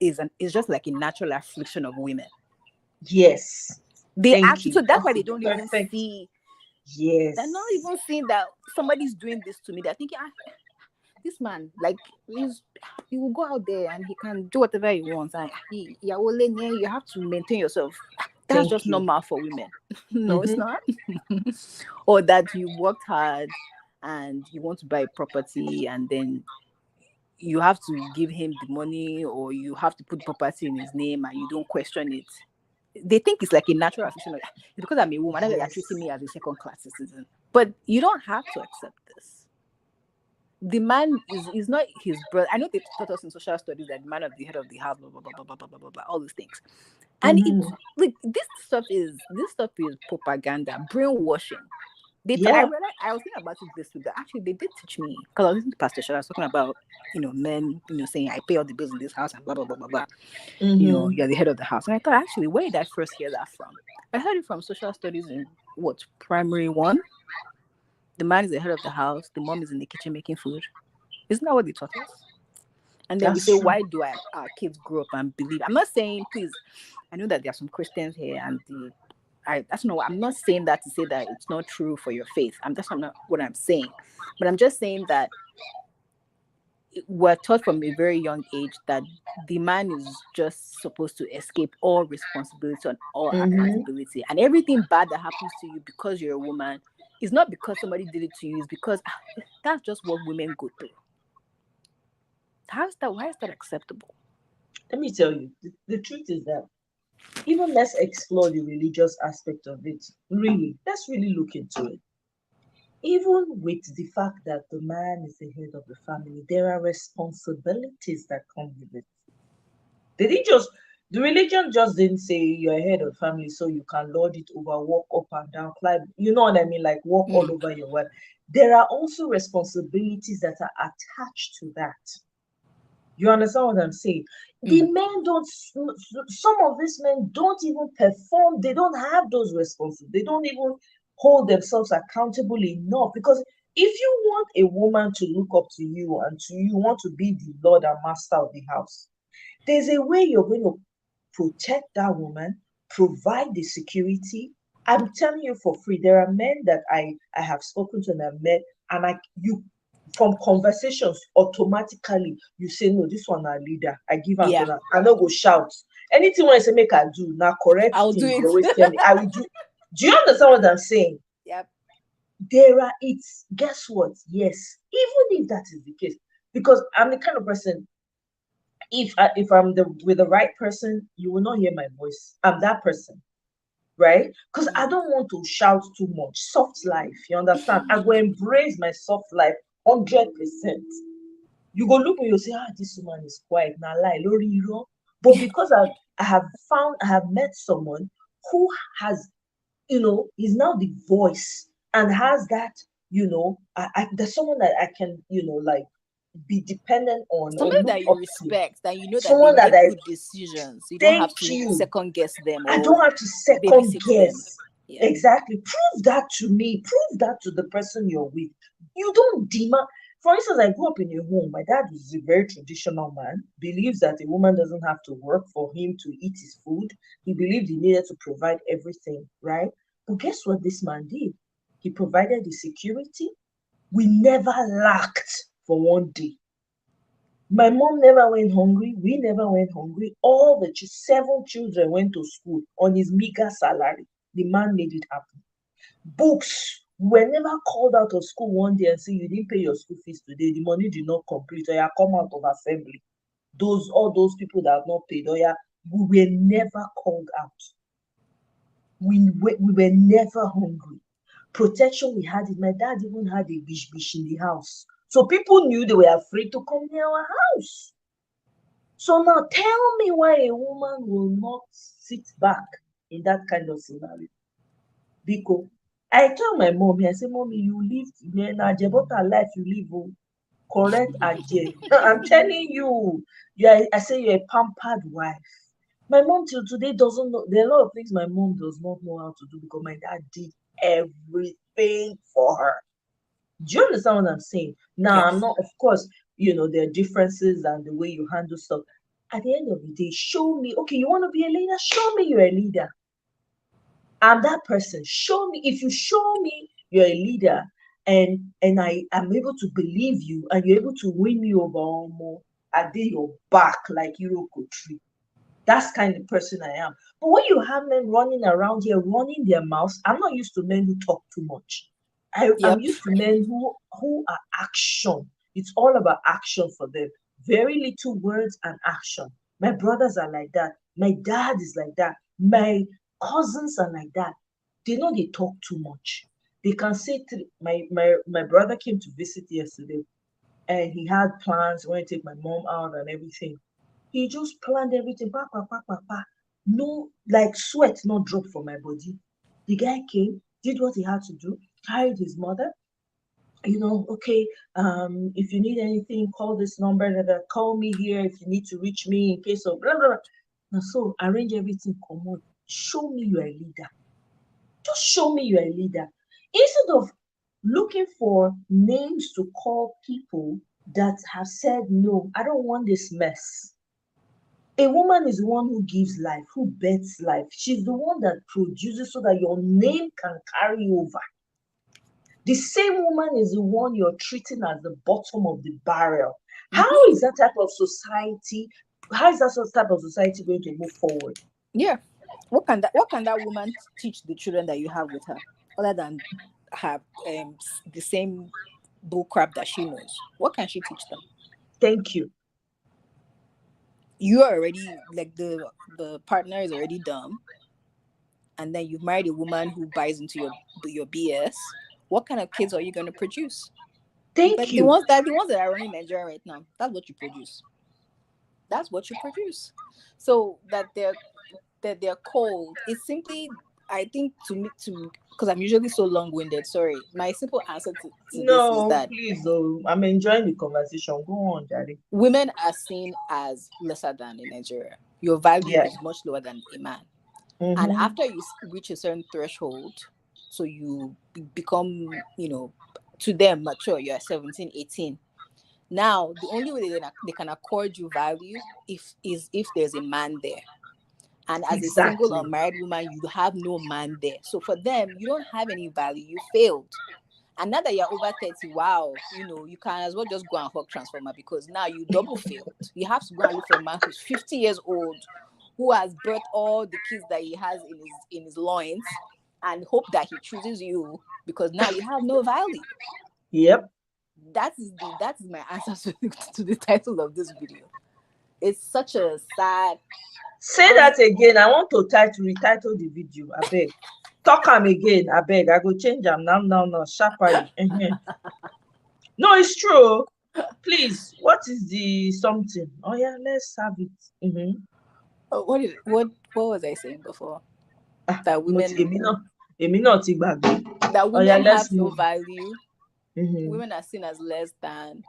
is just like a natural affliction of women. Yes. They Thank actually, so you. that's That's why a they don't even perfect. see, they're not Yes. even seeing that somebody's doing this to me. They're thinking, this man, like, he will go out there and he can do whatever he wants. And you have to maintain yourself. That's Thank just you. normal for women. No, it's Mm-hmm. not. Or that you worked hard and you want to buy a property and then you have to give him the money or you have to put the property in his name and you don't question it. They think it's like a natural affection. It's because I'm a woman, they're Yes. treating me as a second class citizen. But you don't have to accept this. The man is not his brother. I know they taught us in social studies that the man of the head of the house, blah blah blah blah blah blah blah blah, all these things. And it's Mm-hmm. like this stuff is propaganda, brainwashing. I Yeah. realized I was thinking about it this week that actually they did teach me because I was listening to Pastor Shah. I was talking about men saying I pay all the bills in this house and blah blah blah blah blah. Mm-hmm. You're the head of the house. And I thought actually where did I first hear that from? I heard it from social studies in what primary one. The man is the head of the house. The mom is in the kitchen making food. Isn't that what they taught us? And then we That's say, true. why do our kids grow up and believe? I'm not saying, please, I know that there are some Christians here and that's not what I'm not saying that to say that it's not true for your faith. That's not what I'm saying. But I'm just saying that we're taught from a very young age that the man is just supposed to escape all responsibility and all Mm-hmm. accountability. And everything bad that happens to you because you're a woman is not because somebody did it to you, it's because that's just what women go through. Why is that acceptable? Let me tell you, the truth is that even let's explore the religious aspect of it. Really, let's really look into it. Even with the fact that the man is the head of the family, there are responsibilities that come with it. They didn't just the religion just didn't say you're head of family so you can lord it over, walk up and down, climb. You know what I mean? Like walk all Mm, over your wife. There are also responsibilities that are attached to that. You understand what I'm saying? The mm, men don't. Some of these men don't even perform. They don't have those responsibilities. They don't even hold themselves accountable enough. Because if you want a woman to look up to you and you want to be the lord and master of the house, there's a way you're going to protect that woman, provide the security. I'm telling you for free. There are men that I have spoken to and I've met, and you from conversations automatically you say no, this one a leader. I give am yeah, to am. I no go shout. Anything when I say make I do now correct I'll do thing. They it. always tell me I will do. Do you understand what I'm saying? Yep. There are it's guess what? Yes, even if that is the case, because I'm the kind of person if I'm with the right person, you will not hear my voice. I'm that person, right? Because I don't want to shout too much. Soft life, you understand? I will embrace my soft life 100%. You go look me, you say, this woman is quiet. Now lie, lori iro. But because I have met someone who has, is now the voice and has that, there's someone that I can, like, be dependent on or Somebody look that you up to. respect, that you know that they Someone that make I good decisions. You don't thank have to you. second guess them I or don't have to second babysit them. guess. Yeah. Exactly. Prove that to me. Prove that to the person you're with. You don't demand. For instance, I grew up in a home. My dad was a very traditional man, believes that a woman doesn't have to work for him to eat his food. He believed he needed to provide everything, right? But guess what this man did? He provided the security. We never lacked for one day. My mom never went hungry. We never went hungry. All the 7 children went to school on his meager salary. The man made it happen. Books. We were never called out of school one day and say, you didn't pay your school fees today. The money did not complete. Or you come out of assembly. All those people that have not paid. Or we were never called out. We were never hungry. Protection we had it. My dad even had a bish in the house. So people knew they were afraid to come near our house. So now tell me why a woman will not sit back in that kind of scenario. Because I tell my mommy, I say, Mommy, you live in a Jebota life, you live correct Aje. I'm telling you, I say you're a pampered wife. My mom till today doesn't know. There are a lot of things my mom does not know how to do because my dad did everything for her. Do you understand what I'm saying? Now, Yes. I'm not, of course, there are differences and the way you handle stuff. At the end of the day, show me, okay, you want to be a leader? Show me you're a leader. I'm that person. Show me, if you show me you're a leader and I am able to believe you and you're able to win me over more, I did your back like Iroko tree. That's kind of person I am. But when you have men running around here, running their mouths, I'm not used to men who talk too much. I'm used to men who are action. It's all about action for them. Very little words and action. My brothers are like that. My dad is like that. My cousins are like that. They know they talk too much. They can say my brother came to visit yesterday and he had plans, going to take my mom out and everything. He just planned everything. Pa, pa, pa, pa, pa. No, like sweat not drop from my body. The guy came, did what he had to do, carried his mother. Okay, if you need anything, call this number. Call me here if you need to reach me in case of blah, blah, blah. Now, so arrange everything, come on. Show me you're a leader. Just show me you're a leader. Instead of looking for names to call people that have said, no, I don't want this mess. A woman is the one who gives life, who births life. She's the one that produces so that your name can carry over. The same woman is the one you're treating as the bottom of the barrel. How is that type of society? How is that type of society going to move forward? Yeah. What can that woman teach the children that you have with her, other than have the same bull crap that she knows? What can she teach them? Thank you. You are already like the partner is already dumb, and then you've married a woman who buys into your BS. What kind of kids are you going to produce? Thank you. The ones that are running Nigeria right now, that's what you produce. That's what you produce. So that they're cold. It's simply, I think, because I'm usually so long-winded. Sorry, my simple answer to this is that please, I'm enjoying the conversation. Go on, Daddy. Women are seen as lesser than in Nigeria. Your value is much lower than a man. Mm-hmm. And after you reach a certain threshold, so you become, to them mature, you're 17, 18. Now, the only way they can accord you value if there's a man there. And as a single unmarried woman, you have no man there. So for them, you don't have any value. You failed. And now that you're over 30, wow, you can as well just go and hug Transformer, because now you double failed. You have to go and look for a man who's 50 years old, who has birthed all the kids that he has in his loins, and hope that he chooses you, because now you have no value. Yep. That is my answer to the title of this video. It's such a sad. Say that again. I want to retitle the video. I beg. Talk am again. I beg. I go change them now. Sharply. No, it's true. Please. What is the something? Oh yeah, let's have it. Mm-hmm. What was I saying before? That women. Èmi náà ti gbàgbé. that Oh yeah, women let's have no move. value. Mhm. Women are seen as less than.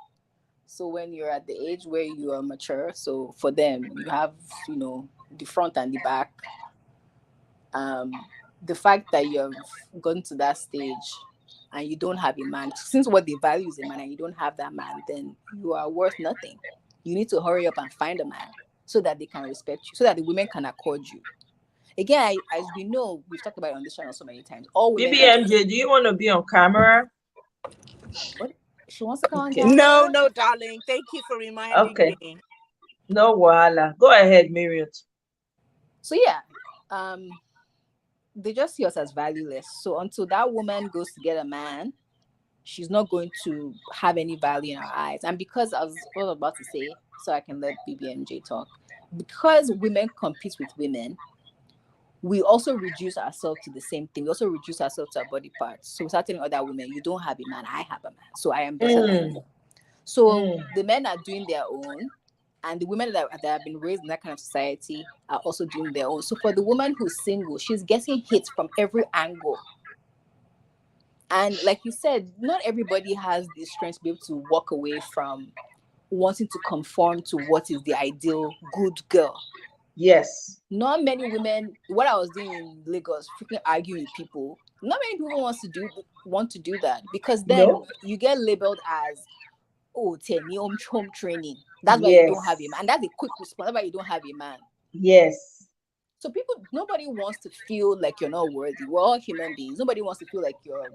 So when you're at the age where you are mature, so for them, you have, the front and the back. The fact that you've gotten to that stage and you don't have a man, since what they value is a man and you don't have that man, then you are worth nothing. You need to hurry up and find a man so that they can respect you, so that the women can accord you. Again, as we know, we've talked about it on this channel so many times. All women that BBMJ, do you want to be on camera? what she wants to come on Okay. camera. No, darling. Thank you for reminding Okay. me. No wahala. Go ahead, Marriott. So yeah, they just see us as valueless. So until that woman goes to get a man, she's not going to have any value in our eyes. And because I was about to say, so I can let BBMJ talk, because women compete with women, we also reduce ourselves to the same thing. We also reduce ourselves to our body parts. So we start telling other women, you don't have a man, I have a man. So I am better than you. So the men are doing their own, and the women that have been raised in that kind of society are also doing their own. So for the woman who's single, she's getting hit from every angle. And like you said, not everybody has the strength to be able to walk away from wanting to conform to what is the ideal good girl. Yes. Not many women, what I was doing in Lagos, freaking arguing with people, not many people want to do that, because then No. you get labeled as, oh, Tenny home training. That's why you Yes. don't have a man. And that's a quick response. That's why you don't have a man. Yes. So nobody wants to feel like you're not worthy. We're all human beings. Nobody wants to feel like you're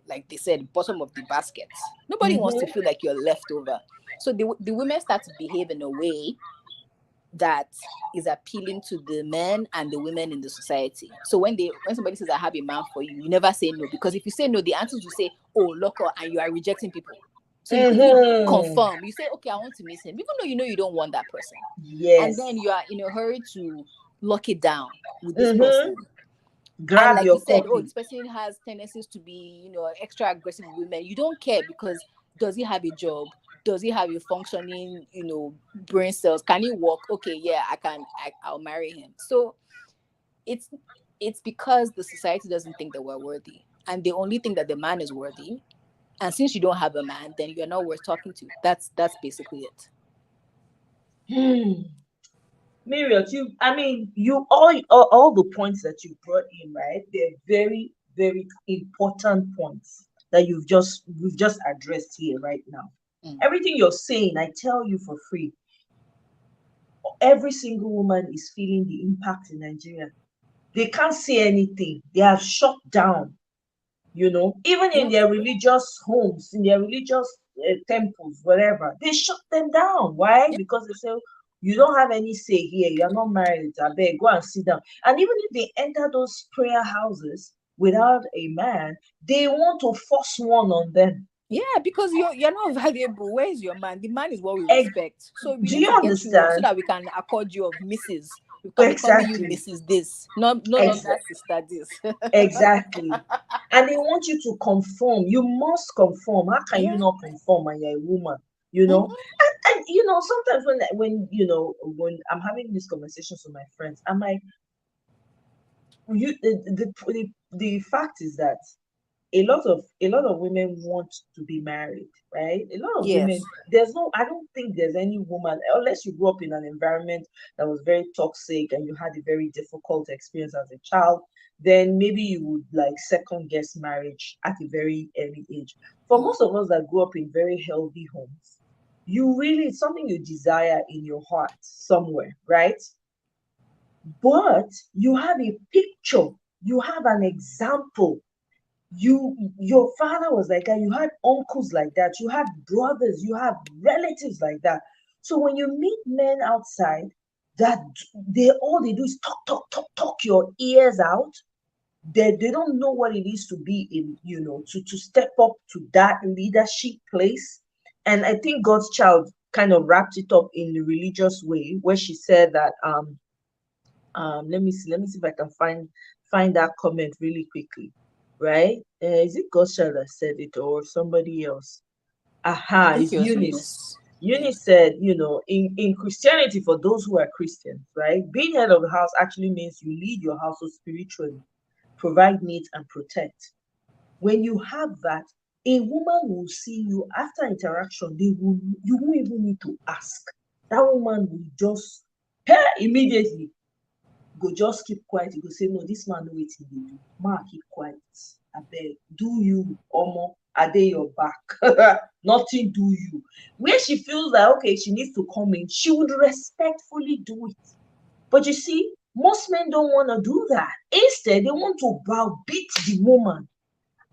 like they said, bottom of the basket. Nobody wants to feel like you're left over. So the women start to behave in a way that is appealing to the men and the women in the society. So when somebody says I have a man for you, you never say no, because if you say no, the answers will say, oh, local, and you are rejecting people. So you quickly confirm. You say, okay, I want to miss him, even though you know you don't want that person. Yes. And then you are in a hurry to lock it down with this person. Grab and like your you said, copy. this person has tendencies to be, extra aggressive with women. You don't care, because does he have a job? Does he have a functioning, brain cells? Can he walk? Okay, yeah, I'll marry him. So it's because the society doesn't think that we're worthy, and they only think that the man is worthy. And since you don't have a man, then you're not worth talking to. That's basically it. Marriott, all the points that you brought in, right? They're very, very important points that we've just addressed here right now. Everything you're saying, I tell you for free, every single woman is feeling the impact in Nigeria. They can't say anything. They are shut down. Even in their religious homes, in their religious temples, whatever, they shut them down. Why? Because they say, you don't have any say here. You're not married. I beg, go and sit down. And even if they enter those prayer houses without a man, they want to force one on them. Yeah, because you're not valuable. Where is your man? The man is what we respect. So we Do need you to get you so understand? that we can accord you of Mrs. We can be calling you Mrs. This, not no longer Sister This. Exactly. And they want you to conform. You must conform. How can you not conform when you're a woman? And sometimes when I'm having these conversations with my friends, I'm like, the fact is that a lot of women want to be married, right? A lot of women, I don't think there's any woman, unless you grew up in an environment that was very toxic and you had a very difficult experience as a child, then maybe you would like second guess marriage at a very early age. For most of us that grew up in very healthy homes, it's something you desire in your heart somewhere, right? But you have a picture, you have an example. Your father was like that, you had uncles like that, you had brothers, you have relatives like that. So when you meet men outside that all they do is talk your ears out, they don't know what it is to be in, to step up to that leadership place. And I think God's child kind of wrapped it up in the religious way, where she said that let me see if I can find that comment really quickly. Right? Is it God's child that said it or somebody else? I think It's it was Eunice. Eunice said, in Christianity, for those who are Christians, right, being head of the house actually means you lead your household spiritually, provide needs, and protect. When you have that, a woman will see you after interaction. You won't even need to ask. That woman will just immediately go just keep quiet. You go say, no, this man know wetin dey do. Ma, keep quiet. Abeg, do you, omo? Are they your back? Nothing do you. Where she feels that okay, she needs to come in, she would respectfully do it. But you see, most men don't want to do that. Instead, they want to browbeat the woman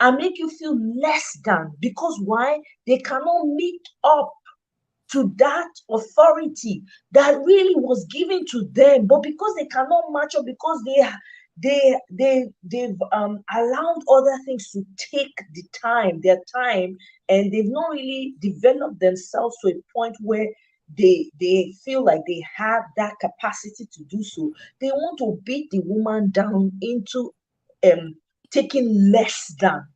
and make you feel less than, because why? They cannot meet up to that authority that really was given to them, but because they cannot match up, because they've allowed other things to take their time, and they've not really developed themselves to a point where they feel like they have that capacity to do so. They want to beat the woman down into taking less than.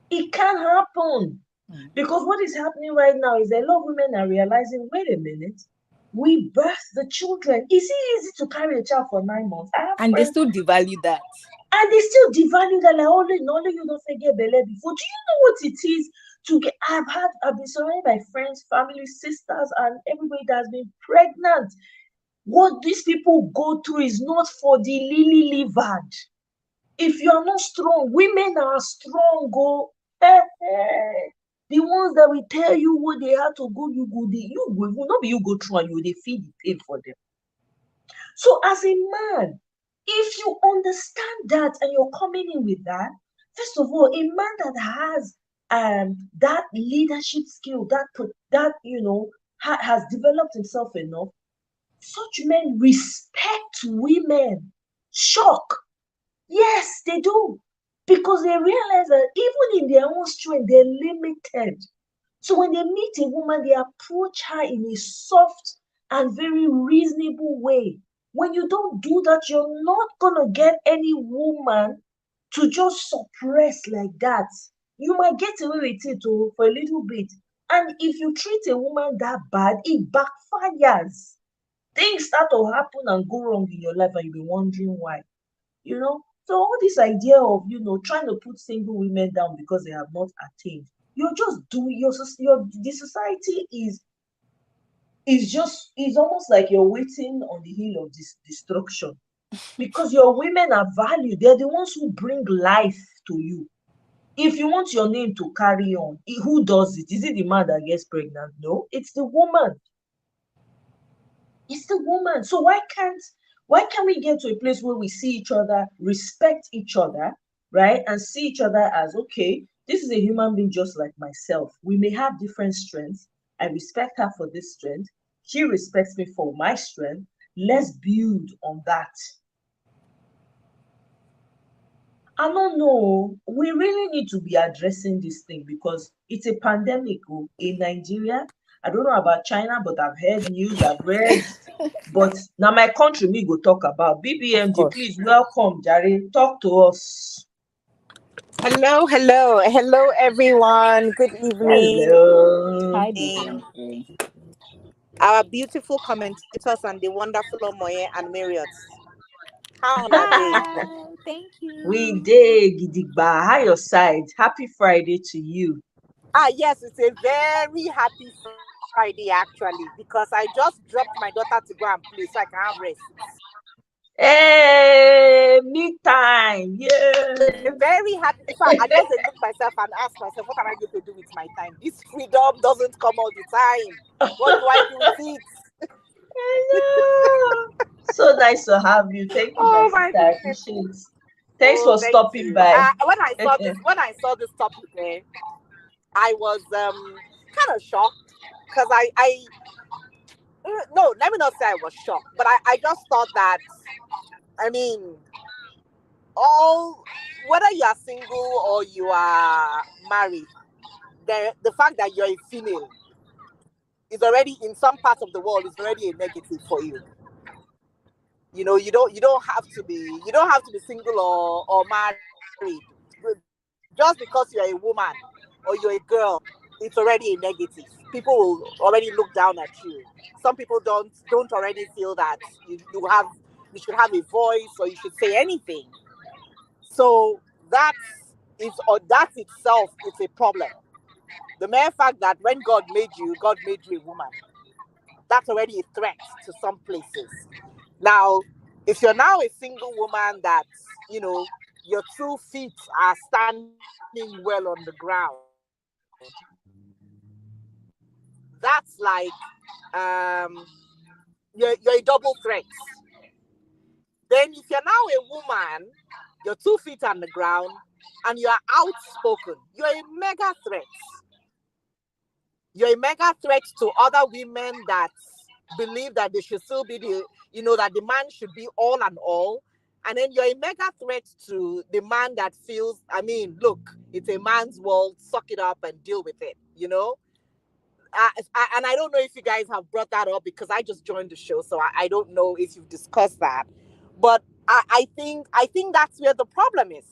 It can happen. Because what is happening right now is a lot of women are realizing, wait a minute, we birth the children. Is it easy to carry a child for 9 months? And they still devalue that. And they still devalue that, like, only you don't forget belly before. Do you know what it is to get? I've been surrounded by friends, family, sisters, and everybody that's been pregnant. What these people go through is not for the lily livered. If you are not strong, women are strong. Go. The ones that will tell you what they have to go, you go, not be you go through and you they feel the pain for them. So as a man, if you understand that and you're coming in with that, first of all, a man that has that leadership skill, that has developed himself enough, such men respect women. Shock. Yes, they do. Because they realize that even in their own strength, they're limited. So when they meet a woman, they approach her in a soft and very reasonable way. When you don't do that, you're not going to get any woman to just suppress like that. You might get away with it for a little bit. And if you treat a woman that bad, it backfires. Things start to happen and go wrong in your life, and you'll be wondering why. So all this idea of trying to put single women down because they have not attained, you're just doing the society is almost like you're waiting on the hill of this destruction, because your women are valued. They're the ones who bring life to you. If you want your name to carry on, who does it? Is it the man that gets pregnant? No, it's the woman. It's the woman. So why can't we get to a place where we see each other, respect each other, right? And see each other as, okay, this is a human being just like myself. We may have different strengths. I respect her for this strength. She respects me for my strength. Let's build on that. I don't know. We really need to be addressing this thing because it's a pandemic in Nigeria. I don't know about China, but I've heard news, I've read. But now my country, we go talk about. BBMG, please welcome, Jare. Talk to us. Hello, everyone. Good evening. Hello. Hi, BBMG. Our beautiful commentators and the wonderful Omoye and Marriott. How are they? Thank you. We did, Gidigba. How your side? Happy Friday to you. Yes, it's a very happy Friday actually, because I just dropped my daughter to go and play so I can have rest. Hey, me time. Yeah. Very happy. In fact, I just look myself and ask myself, what am I going to do with my time? This freedom doesn't come all the time. What do I do with it? Hello. So nice to have you. Thank you, my sister. I appreciate it. Thanks for stopping by. When I saw this topic there, I was kind of shocked because no, let me not say I was shocked, but I just thought that, I mean, whether you are single or you are married, the fact that you're a female is already, in some parts of the world, is already a negative for you. You don't have to be single or married. Just because you're a woman or you're a girl, it's already a negative. People will already look down at you. Some people don't already feel that you should have a voice or you should say anything. So that is, or that itself is a problem. The mere fact that when God made you a woman, that's already a threat to some places. Now, if you're now a single woman that's, your 2 feet are standing well on the ground, that's like, you're a double threat. Then if you're now a woman, your 2 feet on the ground, and you are outspoken, you're a mega threat. You're a mega threat to other women that believe that they should still be that the man should be all and all. And then you're a mega threat to the man that feels, look, it's a man's world, suck it up and deal with it, and I don't know if you guys have brought that up because I just joined the show, so I don't know if you've discussed that. But I think that's where the problem is.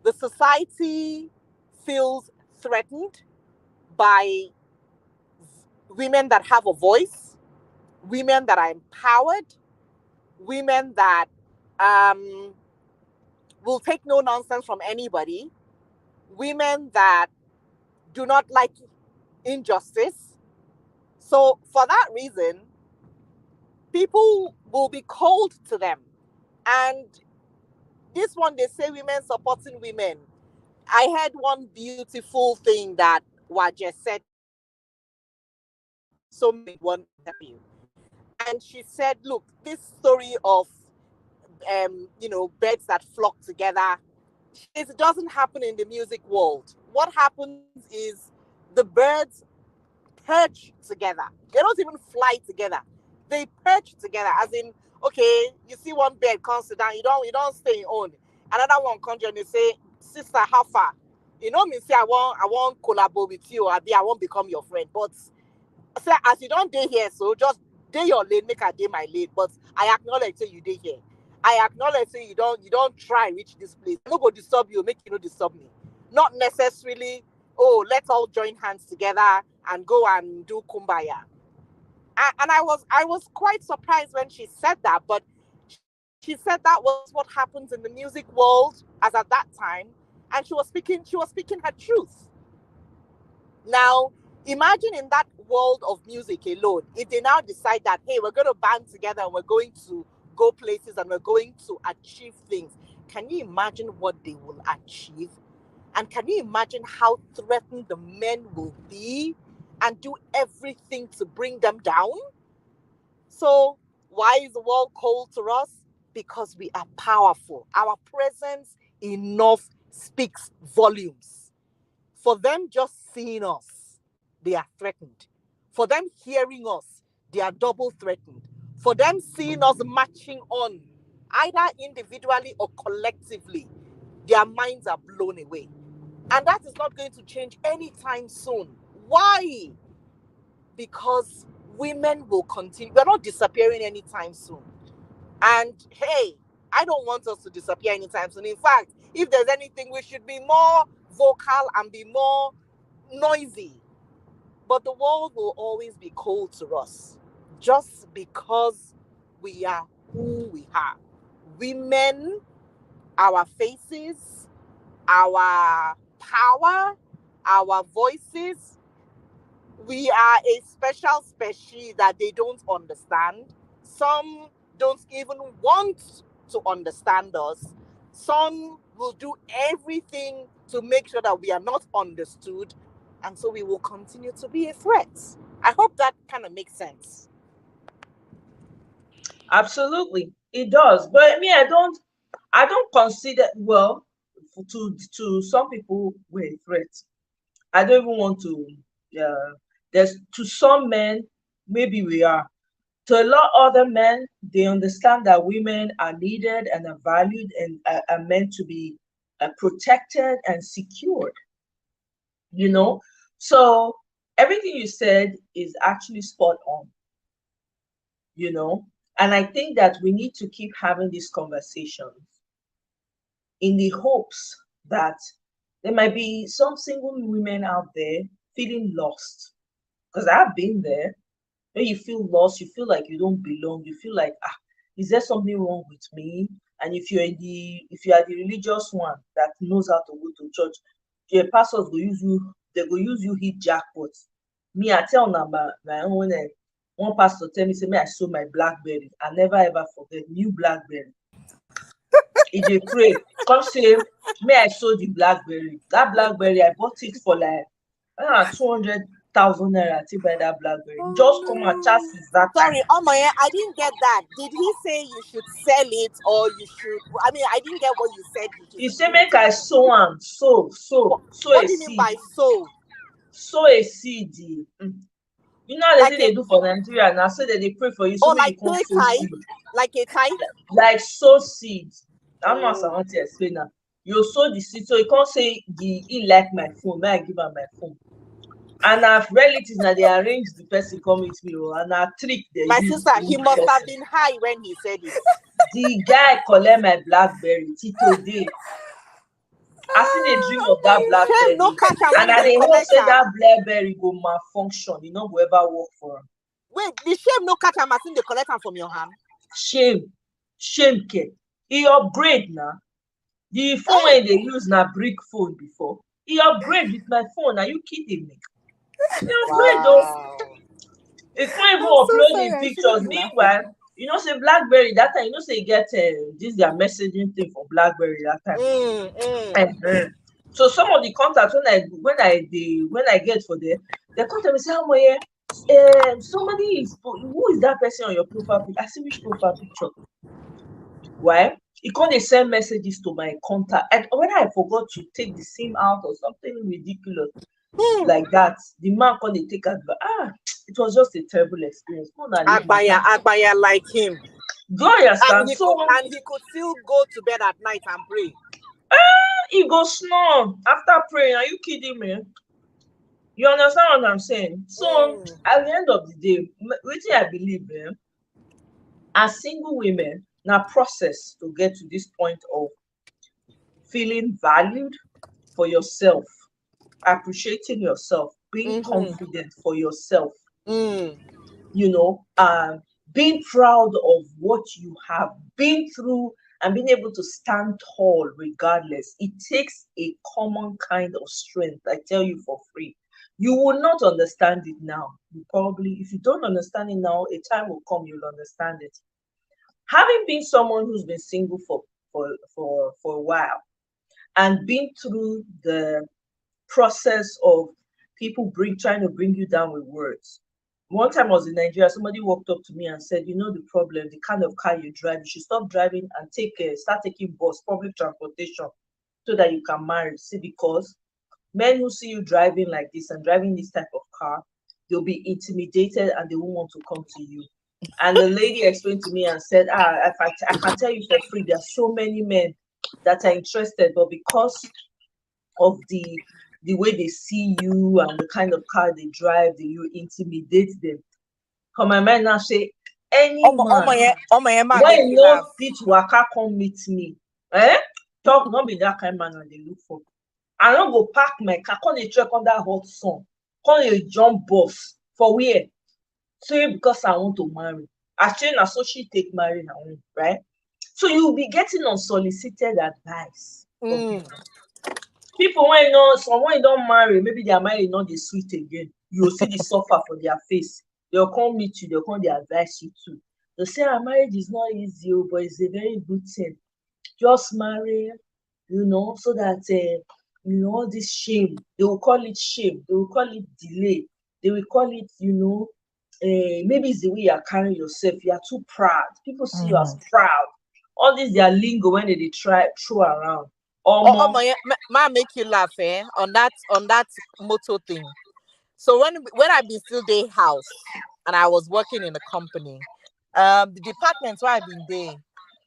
The society feels threatened by women that have a voice, women that are empowered, women that will take no nonsense from anybody, women that do not like injustice. So for that reason, people will be cold to them. And this one, they say women supporting women. I heard one beautiful thing that Waje said so many one interview. And she said, look, this story of birds that flock together, it doesn't happen in the music world. What happens is the birds perch together. They don't even fly together. They perch together, as in, okay, you see one bird comes down, you don't stay on. Another one comes and they say, sister, how far? Me say I want collaborate with you, or I won't become your friend. But say as you don't day here, so just day your lane, make a day my lane. But I acknowledge say you day here. I acknowledge say you don't try reach this place. I'm not go disturb you, make you no disturb me. Not necessarily, oh, let's all join hands together and go and do kumbaya. And I was quite surprised when she said that, but she said that was what happens in the music world as at that time, and she was speaking her truth. Now, imagine in that world of music alone, if they now decide that, hey, we're going to band together and we're going to go places and we're going to achieve things, can you imagine what they will achieve? And can you imagine how threatened the men will be and do everything to bring them down? So, why is the world cold to us? Because we are powerful. Our presence enough speaks volumes. For them just seeing us, they are threatened. For them hearing us, they are double threatened. For them seeing us marching on, either individually or collectively, their minds are blown away. And that is not going to change anytime soon. Why? Because women will continue. We're not disappearing anytime soon. And hey, I don't want us to disappear anytime soon. In fact, if there's anything, we should be more vocal and be more noisy. But the world will always be cold to us just because we are who we are. Women, our faces, our power, our voices, we are a special species that they don't understand. Some don't even want to understand us. Some will do everything to make sure that we are not understood. And so we will continue to be a threat. I hope that kind of makes sense. Absolutely, it does. But I mean, I don't consider, well, to some people we're a threat. I don't even want to. There's to some men, maybe we are. To a lot other men, they understand that women are needed and are valued and are meant to be protected and secured. You know, so everything you said is actually spot on. You know, and I think that we need to keep having these conversations in the hopes that there might be some single women out there feeling lost. Because I've been there. When you feel lost, you feel like you don't belong, you feel like, is there something wrong with me? And if you are the religious one that knows how to go to church, your pastors go use you, they go use you hit jackpot. Me, I tell na my own one pastor tell me, say me I sow my blackberry. I never ever forget new blackberry. He dey pray, come say me I sow the blackberry. That blackberry I bought it for like 200,000 naira. I take buy that blackberry. Just come and chassis that time. Sorry, Omoye, I didn't get that. Did he say you should sell it or you should? I mean, I didn't get what you said. He say make I sow am, sow What a do you mean seed. by sow? Sow a seed. You know how Like they say they do for Nigeria now, so that they pray for you. So or make like you come pay sow tithe, seed. like a tithe. Like sow seed. I don't know how I Oh. want to explain now. You sow the seed, so you can't say he like my phone, may I give am my phone. And our relatives now they arrange the person come with me, and our trick they My use. sister, he must have been high when he said it. The guy collect my blackberry till today. I still dey dream of that blackberry. Shame no catch am And when I they dey hope collect say am. that blackberry go malfunction. You no go ever work for am. Wait, the shame no catch am as in they collect am from your hand. Shame ke. He upgrade now. The phone wey they use na brick phone before. He upgrade with my phone. Are you kidding me? He upgrade though. He can't even upload the pictures. Meanwhile, you know say BlackBerry that time. You know say you get this their messaging thing for BlackBerry that time. So some of the contacts when I get for there, they contact me say, somebody is who is that person on your profile picture? I see which profile picture. Why? He can't send messages to my contact. And when I forgot to take the SIM out or something ridiculous like that, the man can't take advantage. It was just a terrible experience. Agbaya like him. Do you understand? And he could still go to bed at night and pray. He go snore after praying. Are you kidding me? You understand what I'm saying? So at the end of the day, wetin I believe, as single women, na process to get to this point of feeling valued for yourself, appreciating yourself, being confident for yourself. You know, being proud of what you have been through and being able to stand tall regardless. It takes a common kind of strength, I tell you for free. You will not understand it now. You probably, if you don't understand it now, a time will come you'll understand it. Having been someone who's been single for a while and been through the process of people trying to bring you down with words. One time I was in Nigeria, somebody walked up to me and said, you know the problem, the kind of car you drive, you should stop driving and start taking bus, public transportation, so that you can marry. See, because men who see you driving like this and driving this type of car, they'll be intimidated and they won't want to come to you. And the lady explained to me and said, I can tell you for free, there are so many men that are interested, but because of the way they see you and the kind of car they drive, you intimidate them. For my mind now say, any man, when you no fit waka come meet me, talk not be that kind of man they look for. I don't go park my car, come dey trek under hot sun, come dey jump bus for where? So because I want to marry. Actually, na so she take marry her own, right? So you'll be getting unsolicited advice. People when someone don't marry, maybe their marriage not the sweet again. You'll see the suffer for their face. They'll come meet you, they'll come they advise you too. They say our marriage is not easy, but it's a very good thing. Just marry, so that all this shame, they will call it shame, they will call it delay, they will call it, maybe it's the way you're carrying yourself, you are too proud. People see you as proud. All this their lingo when they try throw around. Ma make you laugh, on that motto thing. So when I been still day house and I was working in a company, the departments where I've been there,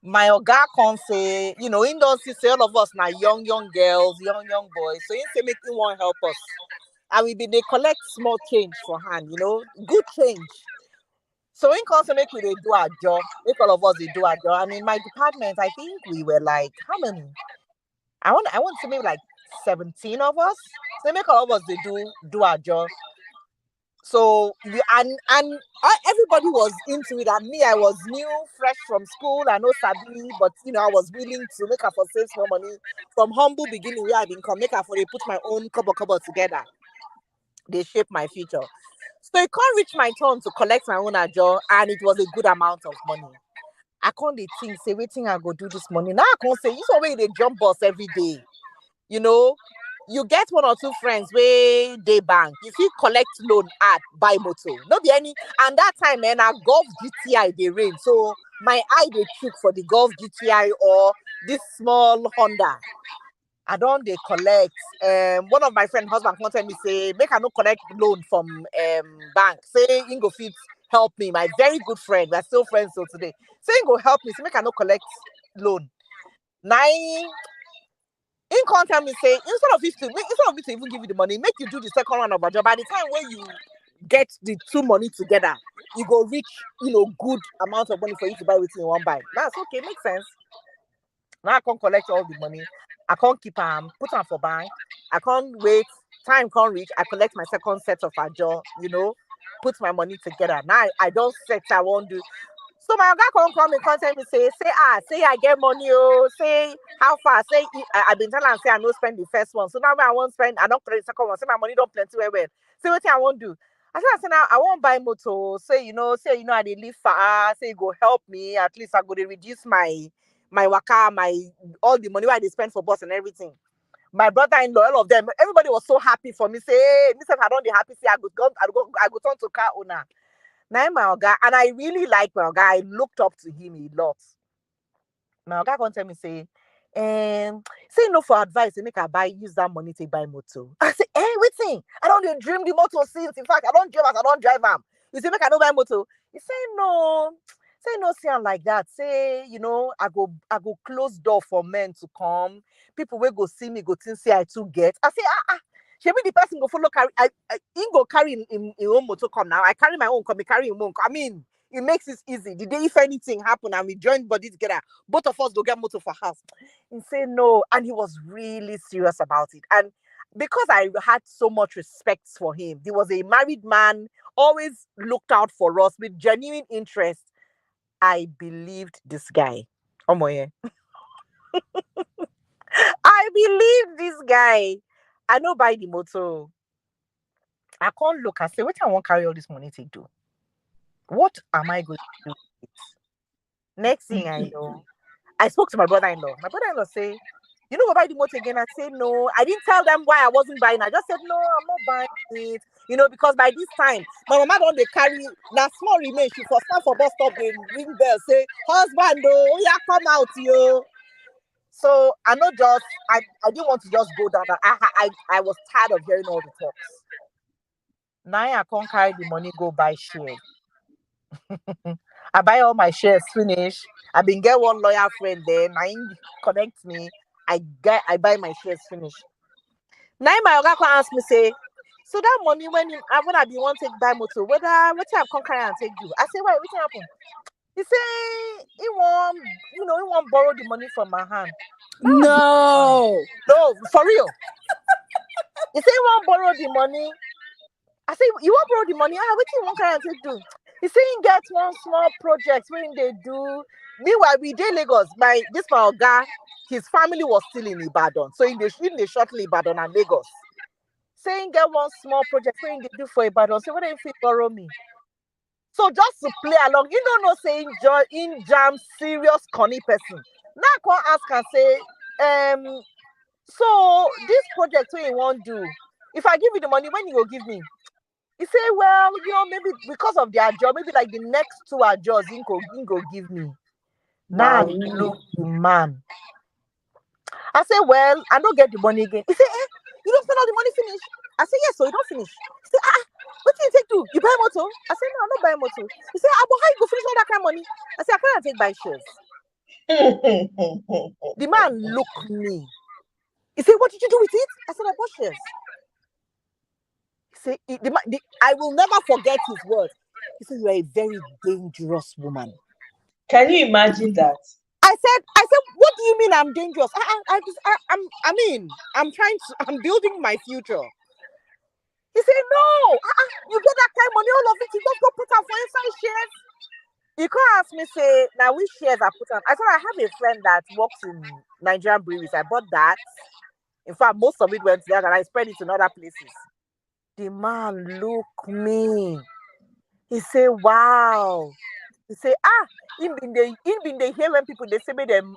my oga can't say, in don't see all of us now young girls, young boys. So he say make him want help us. And they collect small change for hand, good change. So in can't say make we they do our job, make all of us they do our job. And in my department, I think we were like how many? I want to say maybe like 17 of us. So make all of us they do our job. So everybody was into it, and me, I was new, fresh from school. I know Sabi, but I was willing to make her for save small money from humble beginning where I been come make her for they put my own couple together. They shape my future. So it can't reach my turn to collect my own ajo, and it was a good amount of money. I can't dey think, say, waiting I go do this money. Now I can't say, it's always they jump bus every day. You get one or two friends where they bank. If you collect loan at buy motor, no be any. And that time, man, I Golf GTI they reign. So my eye they chook for the Golf GTI or this small Honda. I don't they collect. One of my friend husband wanted me say, make I no collect loan from bank. Say Ingo fit help me. My very good friend, we're still friends till today. Say Ingo help me. Say make I no collect loan. Nine. In contact me say instead of me to even give you the money, make you do the second round of a job. By the time when you get the two money together, you go reach good amount of money for you to buy within one buy. That's okay, makes sense. Now I can't collect all the money. I can't keep put them for bank. I can't wait. Time can't reach. I collect my second set of a job. Put my money together. Now I don't set. I won't do. So my guy can't come and contact me say I get money, say how far, say I've been telling him say I don't spend the first one. So now I won't spend, I don't collect the second one. Say my money don't plenty well. Say what I won't do. I say now I won't buy motor. Say I they live far. Say it go help me. At least I go to reduce my waka, all the money I they spend for bus and everything. My brother-in-law, all of them, everybody was so happy for me. Say, hey, myself, I don't be happy. Say I go turn to car owner. Now my oga, and I really like my oga. I looked up to him a lot. My oga come tell me say no for advice, say make I use that money to buy motor. I say, waiting. I don't dream the motor since. In fact, I don't drive am. You say make I no buy motor. He say no. Say no, see am like that. Say, I go close door for men to come. People will go see me, go think say I too get. I say, shebi the person go follow carry. He go carry in own motor come now. I carry my own come, he carry him own. I mean, it makes it easy. The day if anything happen and we join body together, both of us go get motor for house. He say no, and he was really serious about it. And because I had so much respect for him, he was a married man, always looked out for us with genuine interest. I believed this guy. Oh my. I believed this guy. I know buy the motor. I can't look and say, what I want to carry all this money to do? What am I going to do with it? Next thing I know, I spoke to my brother-in-law. My brother-in-law say, you know, go buy the motor again. I said, no. I didn't tell them why I wasn't buying. I just said, no, I'm not buying it. Because by this time, my mama don't they carry, now small remain, she for stand for bus stop, they ring bell, say, husband, oh, yeah, come out, yo. So I didn't want to just go down. I was tired of hearing all the talks. Now I can't carry the money, go buy shares. I buy all my shares, finish. I been get one lawyer friend there. Now he connect me. I buy my shares, finish. Now my oga can ask me say, so that money when I be want to take buy motor, what I can't carry and take do? I say, why? What happen? He say he won't borrow the money from my hand. No, for real. He say he won't borrow the money. I say, you won't borrow the money? What you want carry and take do? He say he get one small project when they do. Meanwhile, we did Lagos. My oga, his family was still in Ibadan. So in the shortly Ibadan and Lagos. Saying get one small project when they do for Ibadan. So what if you borrow me? So just to play along, you don't know saying in jam serious conny person. Now I can ask and say, so this project what you want to do, if I give you the money, when you go give me? He say, well, maybe because of their job, maybe like the next 2 are jobs, he go give me. Now I look the man. I say, well, I don't get the money again. He say, you don't spend all the money finish? I say, yes, so you don't finish. He say, what do you take to? You buy motor? I say, no, I'm not buying motor. He say, but how you go finish all that kind of money? I say, I can't take buy shares. The man looked me. He said, what did you do with it? I said, I bought shares. He said, I will never forget his words. He said, you are a very dangerous woman. Can you imagine that? I said, what do you mean I'm dangerous? I'm building my future. He said, no, you get that kind of money, all of it, you just go put her for inside shares. You can't ask me, say, now which shares I put on. I thought I have a friend that works in Nigerian breweries. I bought that. In fact, most of it went there and I spread it in other places. The man look me. He say, wow. He say, in been they hear when people they say make them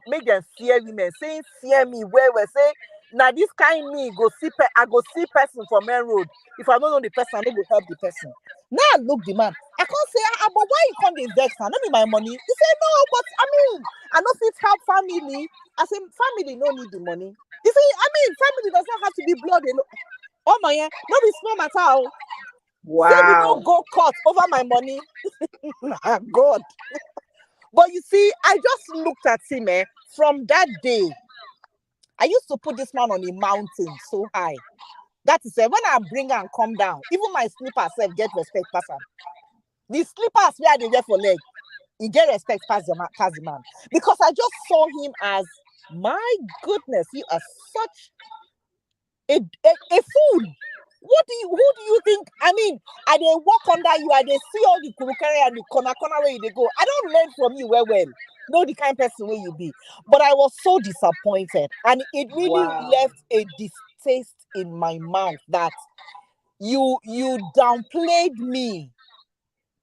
fear women, saying fear me where we say now this kind me I go see person from main road. If I don't know the person, I don't go help the person. Now look the man. I can't say, but why you can't invest? I don't need my money. He say, no, but I mean, I don't fit help family. I say, family don't need the money. He say, I mean, family does not have to be blood. Oh my, no be small matter. Say we don't go court over my money. God. But you see, I just looked at him from that day. I used to put this man on a mountain so high. That is when I bring and come down, even my slippers self get respect pass him. The slippers where they wear for leg, he get respect pass the man. Because I just saw him as, my goodness, you are such a fool. Who do you think? I mean, I they walk under you, I they see all the kurukere and the corner where they go. I don't learn from you well. Know the kind of person where you be. But I was so disappointed, and it really left a distaste in my mouth that you downplayed me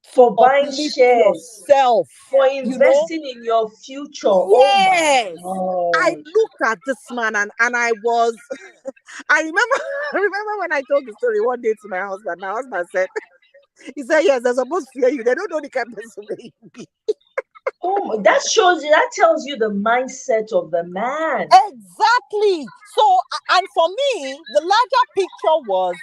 for buying uplift shares, yourself, for investing in your future. Yes. Oh I my God. looked at this man and I was I remember when I told the story one day to my husband. My husband said, he said, yes, they're supposed to fear you. They don't know the kind of person that you be. Oh, that tells you the mindset of the man. Exactly. So, and for me, the larger picture was,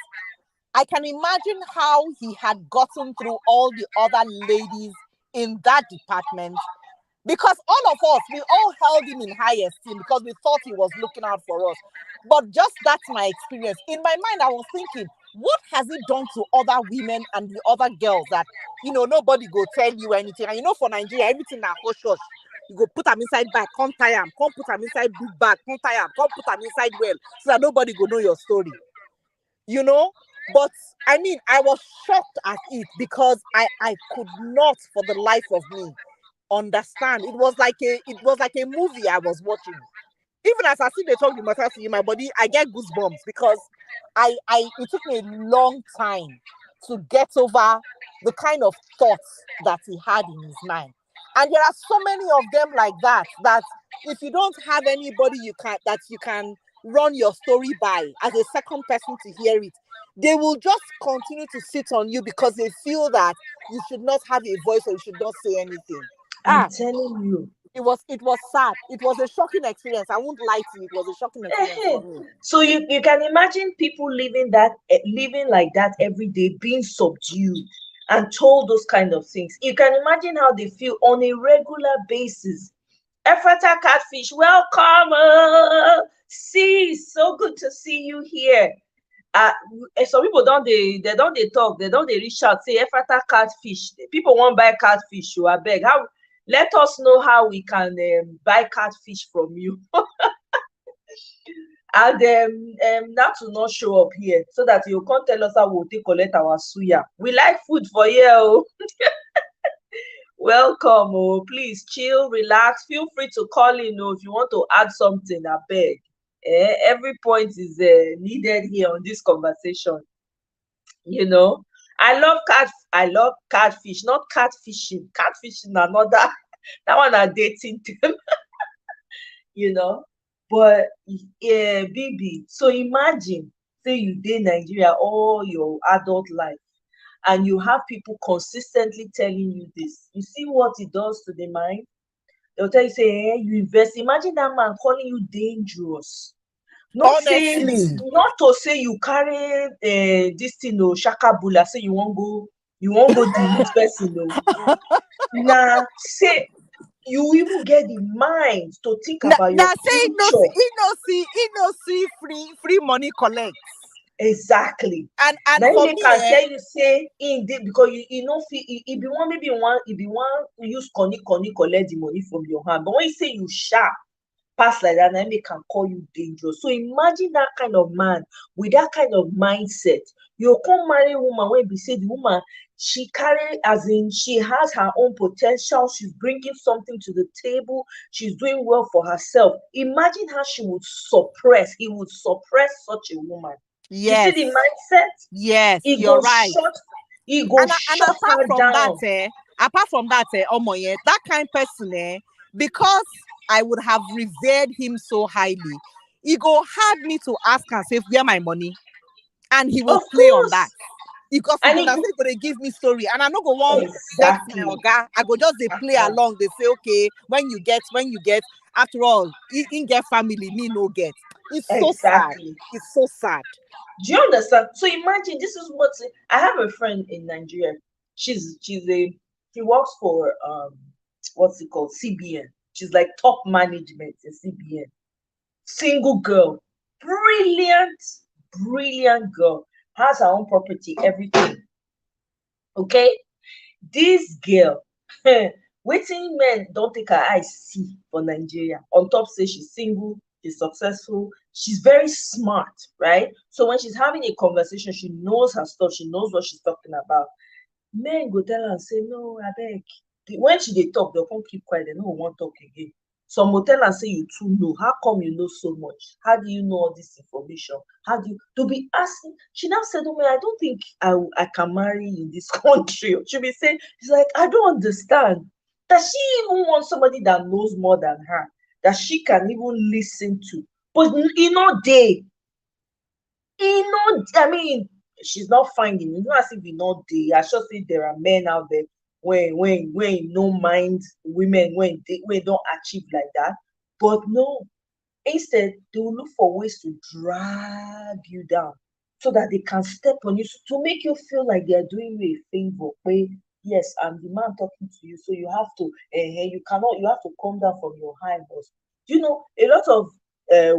I can imagine how he had gotten through all the other ladies in that department, because all of us, we all held him in high esteem because we thought he was looking out for us. But just that's my experience. In my mind, I was thinking, what has he done to other women and the other girls that, nobody go tell you anything? And for Nigeria, everything na hush hush. You go put them inside bag, come tie them, come put them inside big bag, come tie them, come put them inside well, so that nobody go know your story. But I mean, I was shocked at it because I could not for the life of me understand. It was like a movie I was watching. Even as I see they talk the matter in my body, I get goosebumps because it took me a long time to get over the kind of thoughts that he had in his mind. And there are so many of them like that if you don't have anybody you can run your story by as a second person to hear it, they will just continue to sit on you because they feel that you should not have a voice or you should not say anything. I'm telling you. It was sad. It was a shocking experience. I won't lie to you. It was a shocking experience for me. So you can imagine people living like that every day, being subdued and told those kind of things. You can imagine how they feel on a regular basis. Ephrata Catfish, welcome. So good to see you here. Some people don't talk, they don't reach out, say Ephrata Catfish. People want buy catfish, I beg. Let us know how we can buy catfish from you. And that will not show up here so that you can't tell us how we'll take collect our suya. We like food for you. Welcome. Please chill, relax. Feel free to call in if you want to add something, I beg. Every point is needed here on this conversation. I love catfish, not catfishing. Catfishing another that one are dating them. But Bibi, so imagine say you dey Nigeria all your adult life and you have people consistently telling you this. You see what it does to the mind? They'll tell you, say, you invest. Imagine that man calling you dangerous. Not to say you carry this thing or shakabula, say you won't go delete person. Nah, say you even get the mind to think about your future. He no see free money collect. Exactly. And then for they me, can tell you say because you know if you want use conny collect the money from your hand, but when you say you sharp, pass like that, and they can call you dangerous. So imagine that kind of man with that kind of mindset. You come marry a woman when you say the woman, she carry, as in she has her own potential, she's bringing something to the table, she's doing well for herself. Imagine how he would suppress such a woman. You see Yes. the mindset? Yes, He you're go right. shut, he go And shut apart her from that, down. that kind person, because I would have revered him so highly, he go hard me to ask and say, where my money? And he will Of play on that. course. Because he And go he now say, go they give me story. And I no go want vex my exactly. oga. I go just they play along. They say, okay, when you get, after all, in get family, me no get. It's so sad. Exactly. It's so sad. Do you understand? So imagine, this is what I have a friend in Nigeria. She works for what's it called? CBN. She's like top management in CBN. Single girl, brilliant, brilliant girl, has her own property, everything. Okay, this girl, waiting men don't take her eyes see for Nigeria. On top, say she's single, she's successful, she's very smart, right? So when she's having a conversation, she knows her stuff, she knows what she's talking about. Men go tell her and say, no, I beg. When she dey talk, they'll come keep quiet, they no want talk again. Some will tell her say, you too know. How come you know so much? How do you know all this information? How do you to be asking? She now said, oh man, I don't think I can marry in this country. She'll be saying, she's like, I don't understand. Does she even want somebody that knows more than her? That she can even listen to? But you know, I mean, she's not finding. It's not as if we not there. I should say there are men out there when no mind women when don't achieve like that. But no, instead they will look for ways to drag you down so that they can step on you to make you feel like they are doing you a favor. Where yes, I'm the man talking to you, so you have to you cannot you have to come down from your high horse. You know, a lot of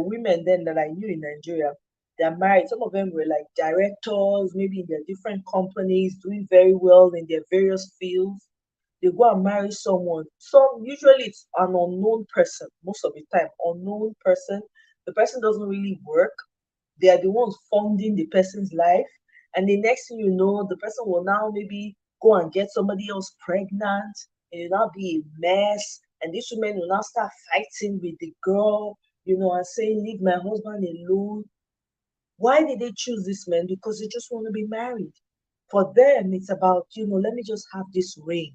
women then that I knew in Nigeria, they're married. Some of them were like directors, maybe in their different companies, doing very well in their various fields. They go and marry someone. Some usually it's an unknown person, most of the time, unknown person. The person doesn't really work. They are the ones funding the person's life. And the next thing you know, the person will now maybe go and get somebody else pregnant, and it'll now be a mess. And these women will now start fighting with the girl, and saying, leave my husband alone. Why did they choose this man? Because they just want to be married. For them, it's about, let me just have this ring.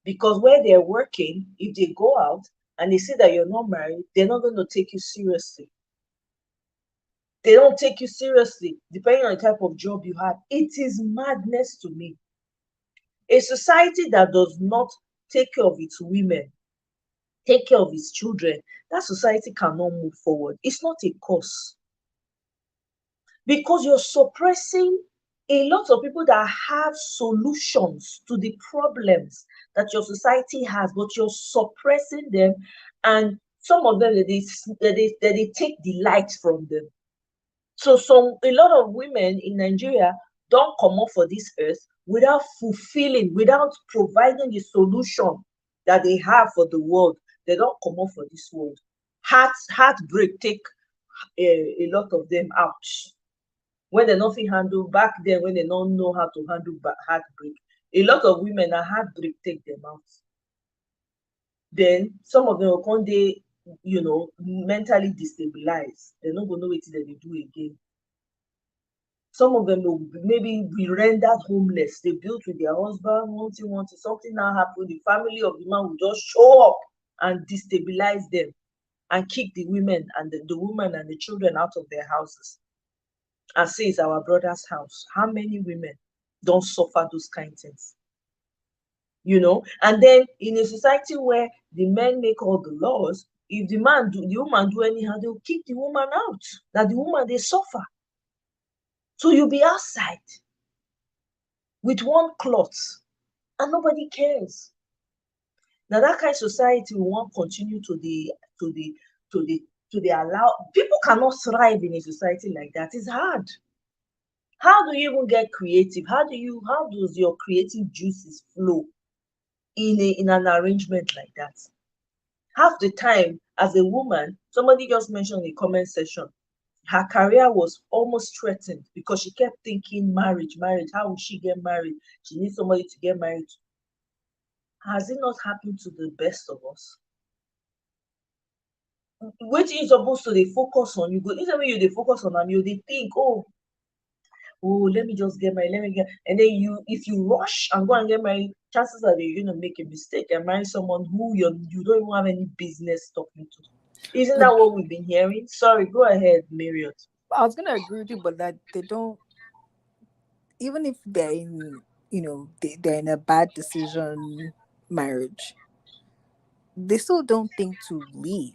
Because where they're working, if they go out and they see that you're not married, they're not going to take you seriously. They don't take you seriously, depending on the type of job you have. It is madness to me. A society that does not take care of its women, take care of its children, that society cannot move forward. It's not a cause. Because you're suppressing a lot of people that have solutions to the problems that your society has, but you're suppressing them, and some of them they take delight from them. So a lot of women in Nigeria don't come up for this earth without fulfilling, without providing the solution that they have for the world. They don't come up for this world. Heartbreak take a lot of them out. When they don't handle back then, when they don't know how to handle heartbreak, a lot of women are heartbreak take them out. Then some of them will come they mentally destabilized. They're not gonna know what they do again. Some of them will maybe be rendered homeless. They built with their husband, wanting, something now happened. The family of the man will just show up and destabilize them and kick the women and the woman and the children out of their houses and say it's our brother's house. How many women don't suffer those kind of things? And then in a society where the men make all the laws, if the woman do anyhow, they'll kick the woman out. That the woman they suffer. So you'll be outside with one cloth and nobody cares. Now that kind of society will want continue to allow people cannot thrive in a society like that. It's hard. How do you even get creative? How does your creative juices flow in an arrangement like that? Half the time, as a woman, somebody just mentioned in the comment section, her career was almost threatened because she kept thinking marriage. How will she get married? She needs somebody to get married to. Has it not happened to the best of us? Wetin you supposed to dey focus on? You go instead when you dey focus on am, you dey think, oh, let me just get married, and then if you rush and go and get married, chances are that you're going to make a mistake and marry someone who you don't even have any business talking to. Isn't that what we've been hearing? Sorry, go ahead, Marriott. I was gonna agree with you, but that they don't, even if they're in, they're in a bad decision marriage, they still don't think to leave.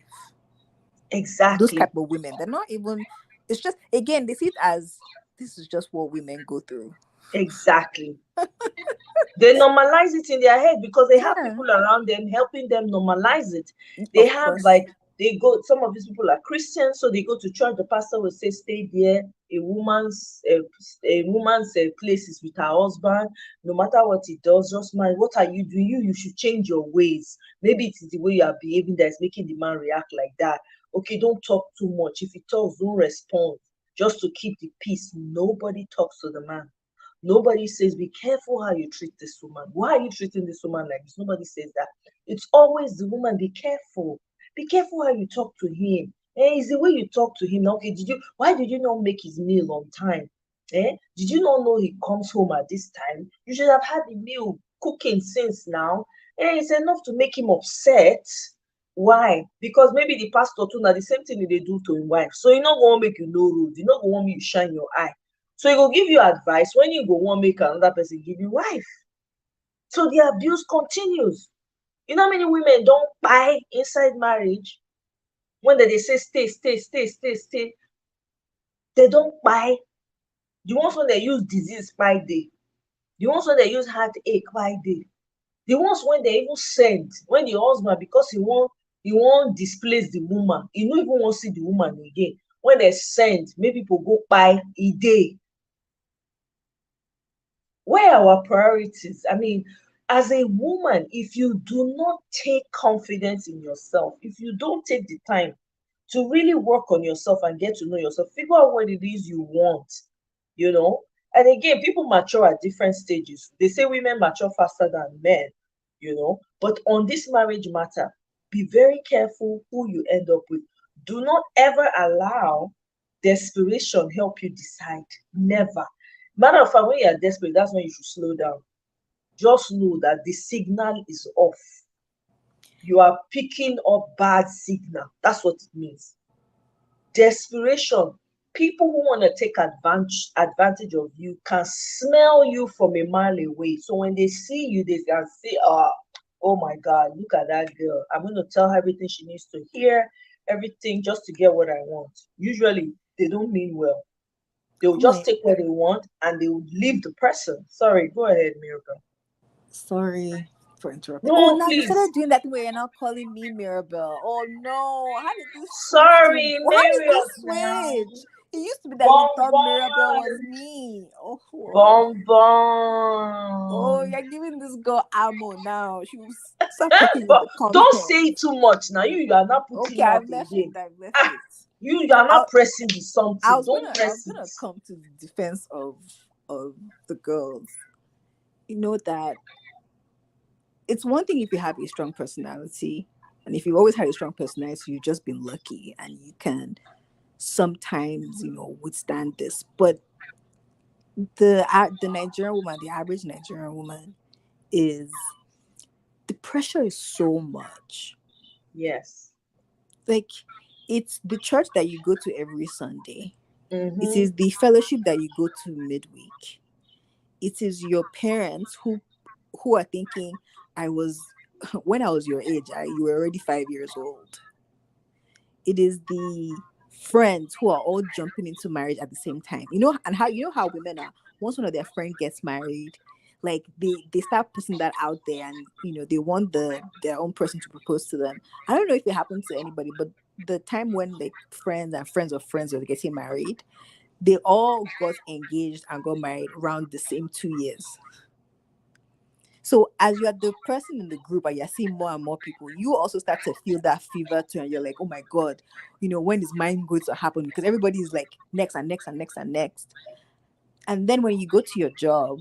Exactly. Those type of women, they're not even, it's just, again, they see it as this is just what women go through. Exactly. They normalize it in their head because they have people around them helping them normalize it. They Of have course. some of these people are Christians, so they go to church. The pastor will say, stay there. A woman's place is with her husband. No matter what he does, just mind, what are you doing? You should change your ways. Maybe it is the way you are behaving that is making the man react like that. Okay, don't talk too much. If he talks, don't respond. Just to keep the peace. Nobody talks to the man. Nobody says, be careful how you treat this woman. Why are you treating this woman like this? Nobody says that. It's always the woman, be careful. Be careful how you talk to him. It's the way you talk to him. Okay, why did you not make his meal on time? Did you not know he comes home at this time? You should have had the meal cooking since now. It's enough to make him upset. Why? Because maybe the pastor too now the same thing they do to his wife. So he not gonna make you no rude. He not gonna want you shine your eye. So he go give you advice when you go want make another person give you wife. So the abuse continues. You know how many women don't buy inside marriage when they say stay. They don't buy. The ones when they use disease by day. The ones when they use heartache by day. The ones when they even send when the husband because he won't displace the woman. He no even want see the woman again. When they send, maybe people go buy a day. Where are our priorities? I mean, as a woman, if you do not take confidence in yourself, if you don't take the time to really work on yourself and get to know yourself, figure out what it is you want, And again, people mature at different stages. They say women mature faster than men, But on this marriage matter, be very careful who you end up with. Do not ever allow desperation help you decide. Never. Matter of fact, when you are desperate, that's when you should slow down. Just know that the signal is off. You are picking up bad signal. That's what it means. Desperation. People who want to take advantage of you can smell you from a mile away. So when they see you, they can say, oh my God, look at that girl. I'm going to tell her everything she needs to hear, everything just to get what I want. Usually, they don't mean well. They'll just take what they want and they will leave the person. Sorry, go ahead, Mirabel. Sorry for interrupting. No, Now you please. started doing that thing where you're now calling me Mirabel. Oh no, how did this switch Sorry, to? How did this Now. switch? It used to be that you thought Mirabel was me. Oh, Bon. Oh, you're giving this girl ammo now. She was start putting in the comments. Don't say too much now. You are not putting okay, out I've left again. it. I've left it. You are not pressing the something. I was Don't gonna come to the defense of the girls. You know that it's one thing if you have a strong personality, and if you've always had a strong personality, you've just been lucky and you can sometimes, withstand this. But the Nigerian woman, the average Nigerian woman, is the pressure is so much. Yes. Like it's the church that you go to every Sunday. Mm-hmm. It is the fellowship that you go to midweek. It is your parents who are thinking, when I was your age, you were already 5 years old. It is the friends who are all jumping into marriage at the same time. And how women are. Once one of their friends gets married, like they start putting that out there, and they want their own person to propose to them. I don't know if it happened to anybody, but the time when like friends and friends of friends were getting married, they all got engaged and got married around the same 2 years. So as you're the person in the group and you're seeing more and more people, you also start to feel that fever too, and you're like, oh my god, when is mine going to happen? Because everybody is like next and next and next and next. And then when you go to your job,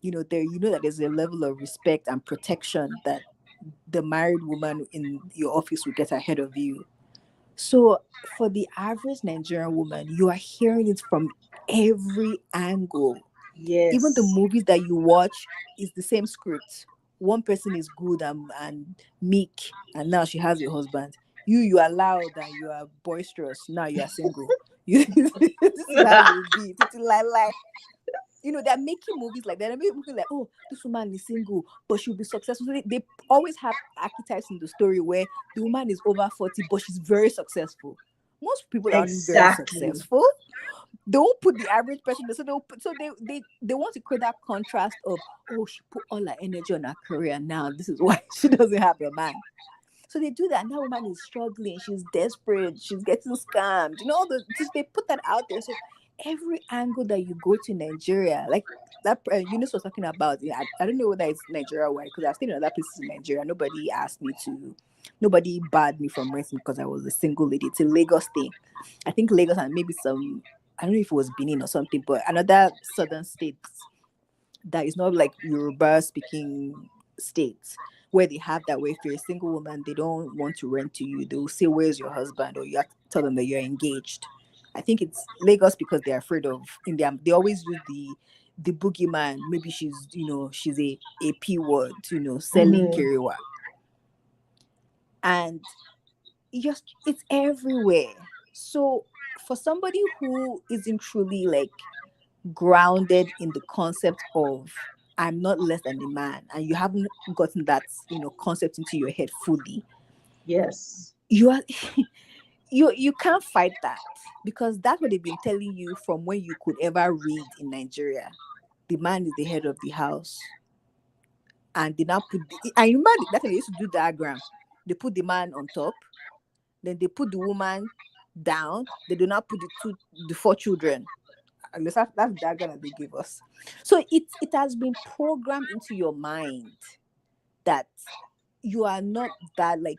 that there's a level of respect and protection that the married woman in your office will get ahead of you. So for the average Nigerian woman, you are hearing it from every angle. Even the Yes. movies that you watch is the same script. One person is good and meek, and now she has a husband. You are loud and you are boisterous. Now you are single. This is how you be. It's like they're making movies like that. They're making movies like, oh, this woman is single, but she'll be successful. So they always have archetypes in the story where the woman is over 40, but she's very successful. Most people aren't very Exactly. successful. They won't put the average person there. So they want to create that contrast of, oh, she put all her energy on her career now. This is why she doesn't have a man. So they do that, and that woman is struggling. She's desperate. She's getting scammed. They put that out there. So every angle that you go to Nigeria, like that Eunice was talking about, I don't know whether it's Nigeria wide, because I've stayed in other places in Nigeria. Nobody barred me from renting because I was a single lady. It's a Lagos thing. I think Lagos and maybe I don't know if it was Benin or something, but another southern state that is not like Yoruba speaking states where they have that, where if you're a single woman, they don't want to rent to you. They'll say, where's your husband? Or you have to tell them that you're engaged. I think it's Lagos because they're afraid of, they always use the boogeyman. Maybe she's a P word, selling Mm-hmm. Kiriwa. And it's everywhere. So for somebody who isn't truly like grounded in the concept of I'm not less than a man, and you haven't gotten that concept into your head fully, Yes. you are you can't fight that, because that's what they've been telling you from when you could ever read in Nigeria. The man is the head of the house, and they now I remember that time they used to do diagram. They put the man on top, then they put the woman down. They do not put the four children. And that's the diagram that they gave us. So it has been programmed into your mind that you are not that, like,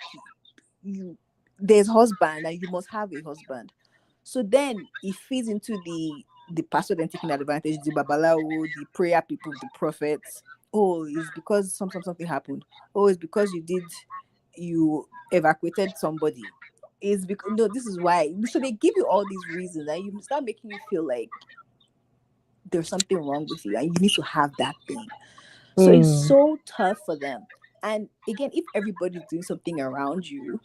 you there's husband and you must have a husband. So then it feeds into the pastor then taking advantage, the babalawo, the prayer people, the prophets. Oh, it's because something happened. Oh, it's because you evacuated somebody. It's because, no, this is why. So they give you all these reasons, and you start making you feel like there's something wrong with you and you need to have that thing. So it's so tough for them. And again, if everybody's doing something around you,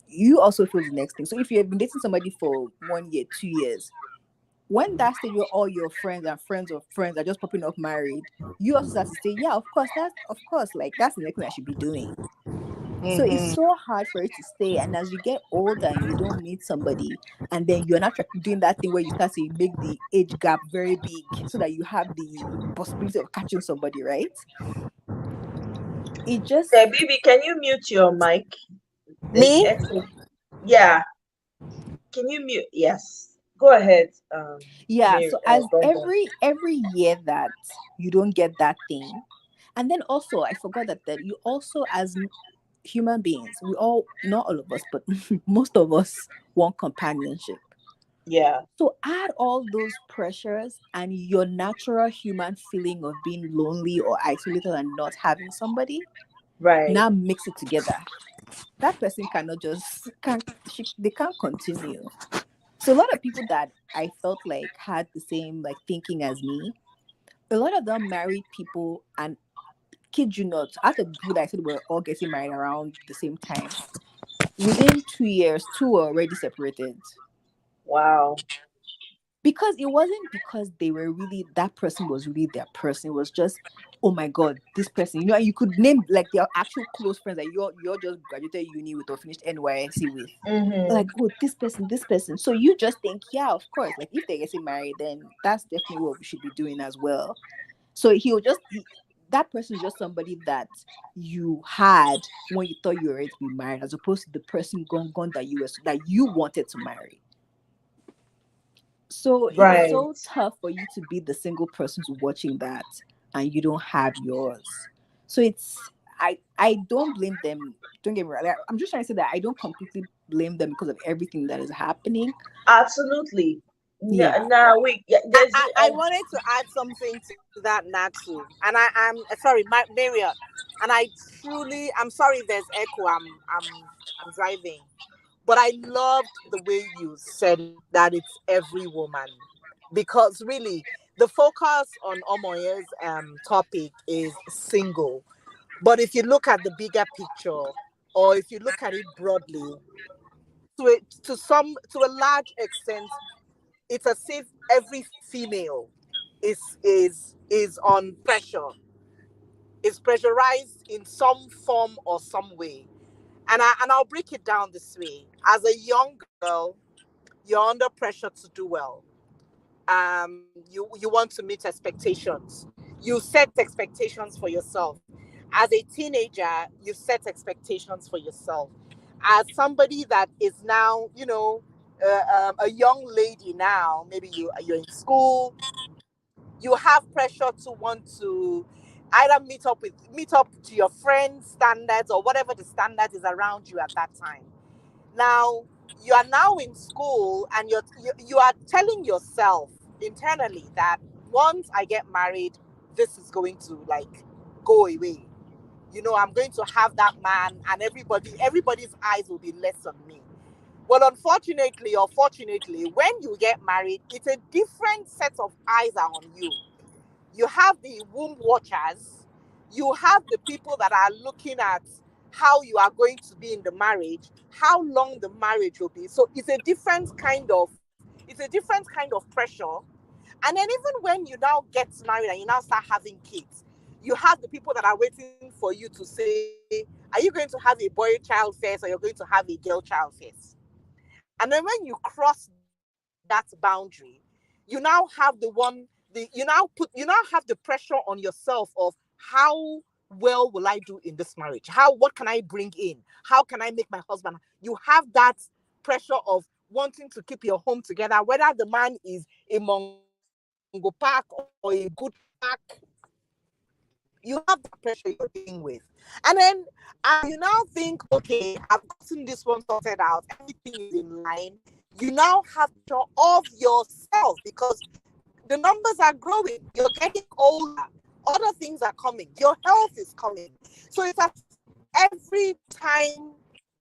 you also feel the next thing. So if you have been dating somebody for 1 year, 2 years, when that stage where all your friends and friends of friends are just popping up married, you also start to say, yeah, of course, like that's the next thing I should be doing. So it's so hard for it to stay. And as you get older and you don't meet somebody, and then you're not doing that thing where you start to make the age gap very big so that you have the possibility of catching somebody, right? It Hey, just, baby, can you mute your mic? There's Me? echo. Yeah. Can you mute? Yes. Go ahead, yeah. Mary, So as Bonbon. every year that you don't get that thing, and then also I forgot that you also, as human beings, we all, not all of us, but most of us want companionship. Yeah. So add all those pressures and your natural human feeling of being lonely or isolated and not having somebody, Right. now mix it together. That person cannot just they can't continue. So a lot of people that I felt like had the same like thinking as me, a lot of them married people, and kid you not, out of the people that I said were all getting married around the same time, within 2 years, two were already separated. Wow. Because it wasn't because they were really, that person was really their person. It was just, oh my god, this person, and you could name like their actual close friends that you're just graduated uni with or finished NYSC with. Mm-hmm. Like, oh, this person. So you just think, yeah, of course, like if they're getting married, then that's definitely what we should be doing as well. So that person is just somebody that you had when you thought you were ready to be married, as opposed to the person gone that you wanted to marry. So it's Right. so tough for you to be the single person who's watching that. and you don't have yours. So it's I don't blame them. Don't get me wrong. Like, I'm just trying to say that I don't completely blame them because of everything that is happening. Absolutely. No, Yeah. no, wait. Yeah, there's I wanted to add something to that, Natsu. And I'm sorry, Maria. And I'm sorry if there's echo. I'm driving. But I loved the way you said it, that it's every woman. Because really, the focus on Omoye's topic is single. But if you look at the bigger picture, or if you look at it broadly, to a large extent, it's as if every female is on pressure, is pressurized in some form or some way. And I'll break it down this way. As a young girl, you're under pressure to do well. You want to meet expectations. You set expectations for yourself. As a teenager, you set expectations for yourself. As somebody that is now, a young lady now, maybe you're in school, you have pressure to want to either meet up to your friends' standards or whatever the standard is around you at that time. Now you are now in school and you are telling yourself internally that once I get married, this is going to like go away. I'm going to have that man and everybody's eyes will be less on me. Well, unfortunately or fortunately, when you get married, it's a different set of eyes are on you. You have the womb watchers, you have the people that are looking at how you are going to be in the marriage, how long the marriage will be. So it's a different kind of pressure. And then even when you now get married and you now start having kids, you have the people that are waiting for you to say, are you going to have a boy child first or you're going to have a girl child first? And then when you cross that boundary, you now have you now have the pressure on yourself of how well will I do in this marriage? What can I bring in? How can I make my husband? You have that pressure of wanting to keep your home together, whether the man is a Mongo Park or a good Park. You have that pressure you're dealing with. And then as you now think, okay, I've gotten this one sorted out, everything is in line. You now have pressure of yourself because the numbers are growing. You're getting older. Other things are coming. Your health is coming. So it's at every time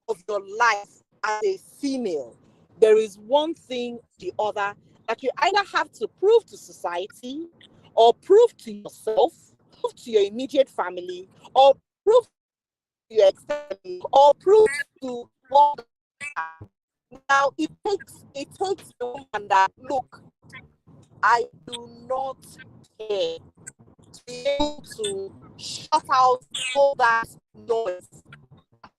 of your life as a female, there is one thing or the other that you either have to prove to society or prove to yourself, prove to your immediate family, or prove to your extended family, or prove to one. Now it takes a woman that look, I do not care, to be able to shut out all that noise.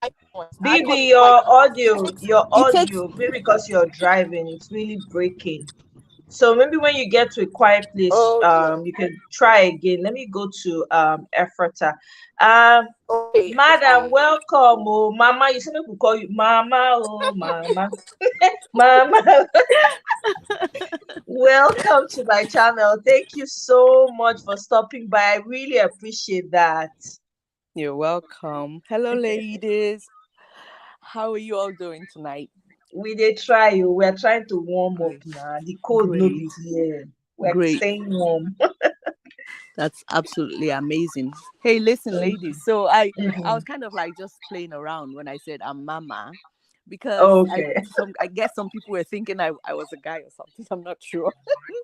White noise. I call Bibi, it white noise. your It takes audio, maybe because you're driving, it's really breaking. So maybe when you get to a quiet place, oh dear. you can try again. Let me go to Ephrata. Um, Okay, Madam, okay. welcome. Oh, Mama, you said we could call you Mama. Oh, Mama, Mama. Welcome to my channel. Thank you so much for stopping by. I really appreciate that. You're welcome. Hello, ladies. How are you all doing tonight? We did try you. We're trying to warm up Great. now. The cold no Great. be here. We're Great. staying warm. That's absolutely amazing. Hey, listen, ladies. So I Mhm. was kind of like just playing around when I said I'm mama, because Okay. I guess some people were thinking I was a guy or something. I'm not sure.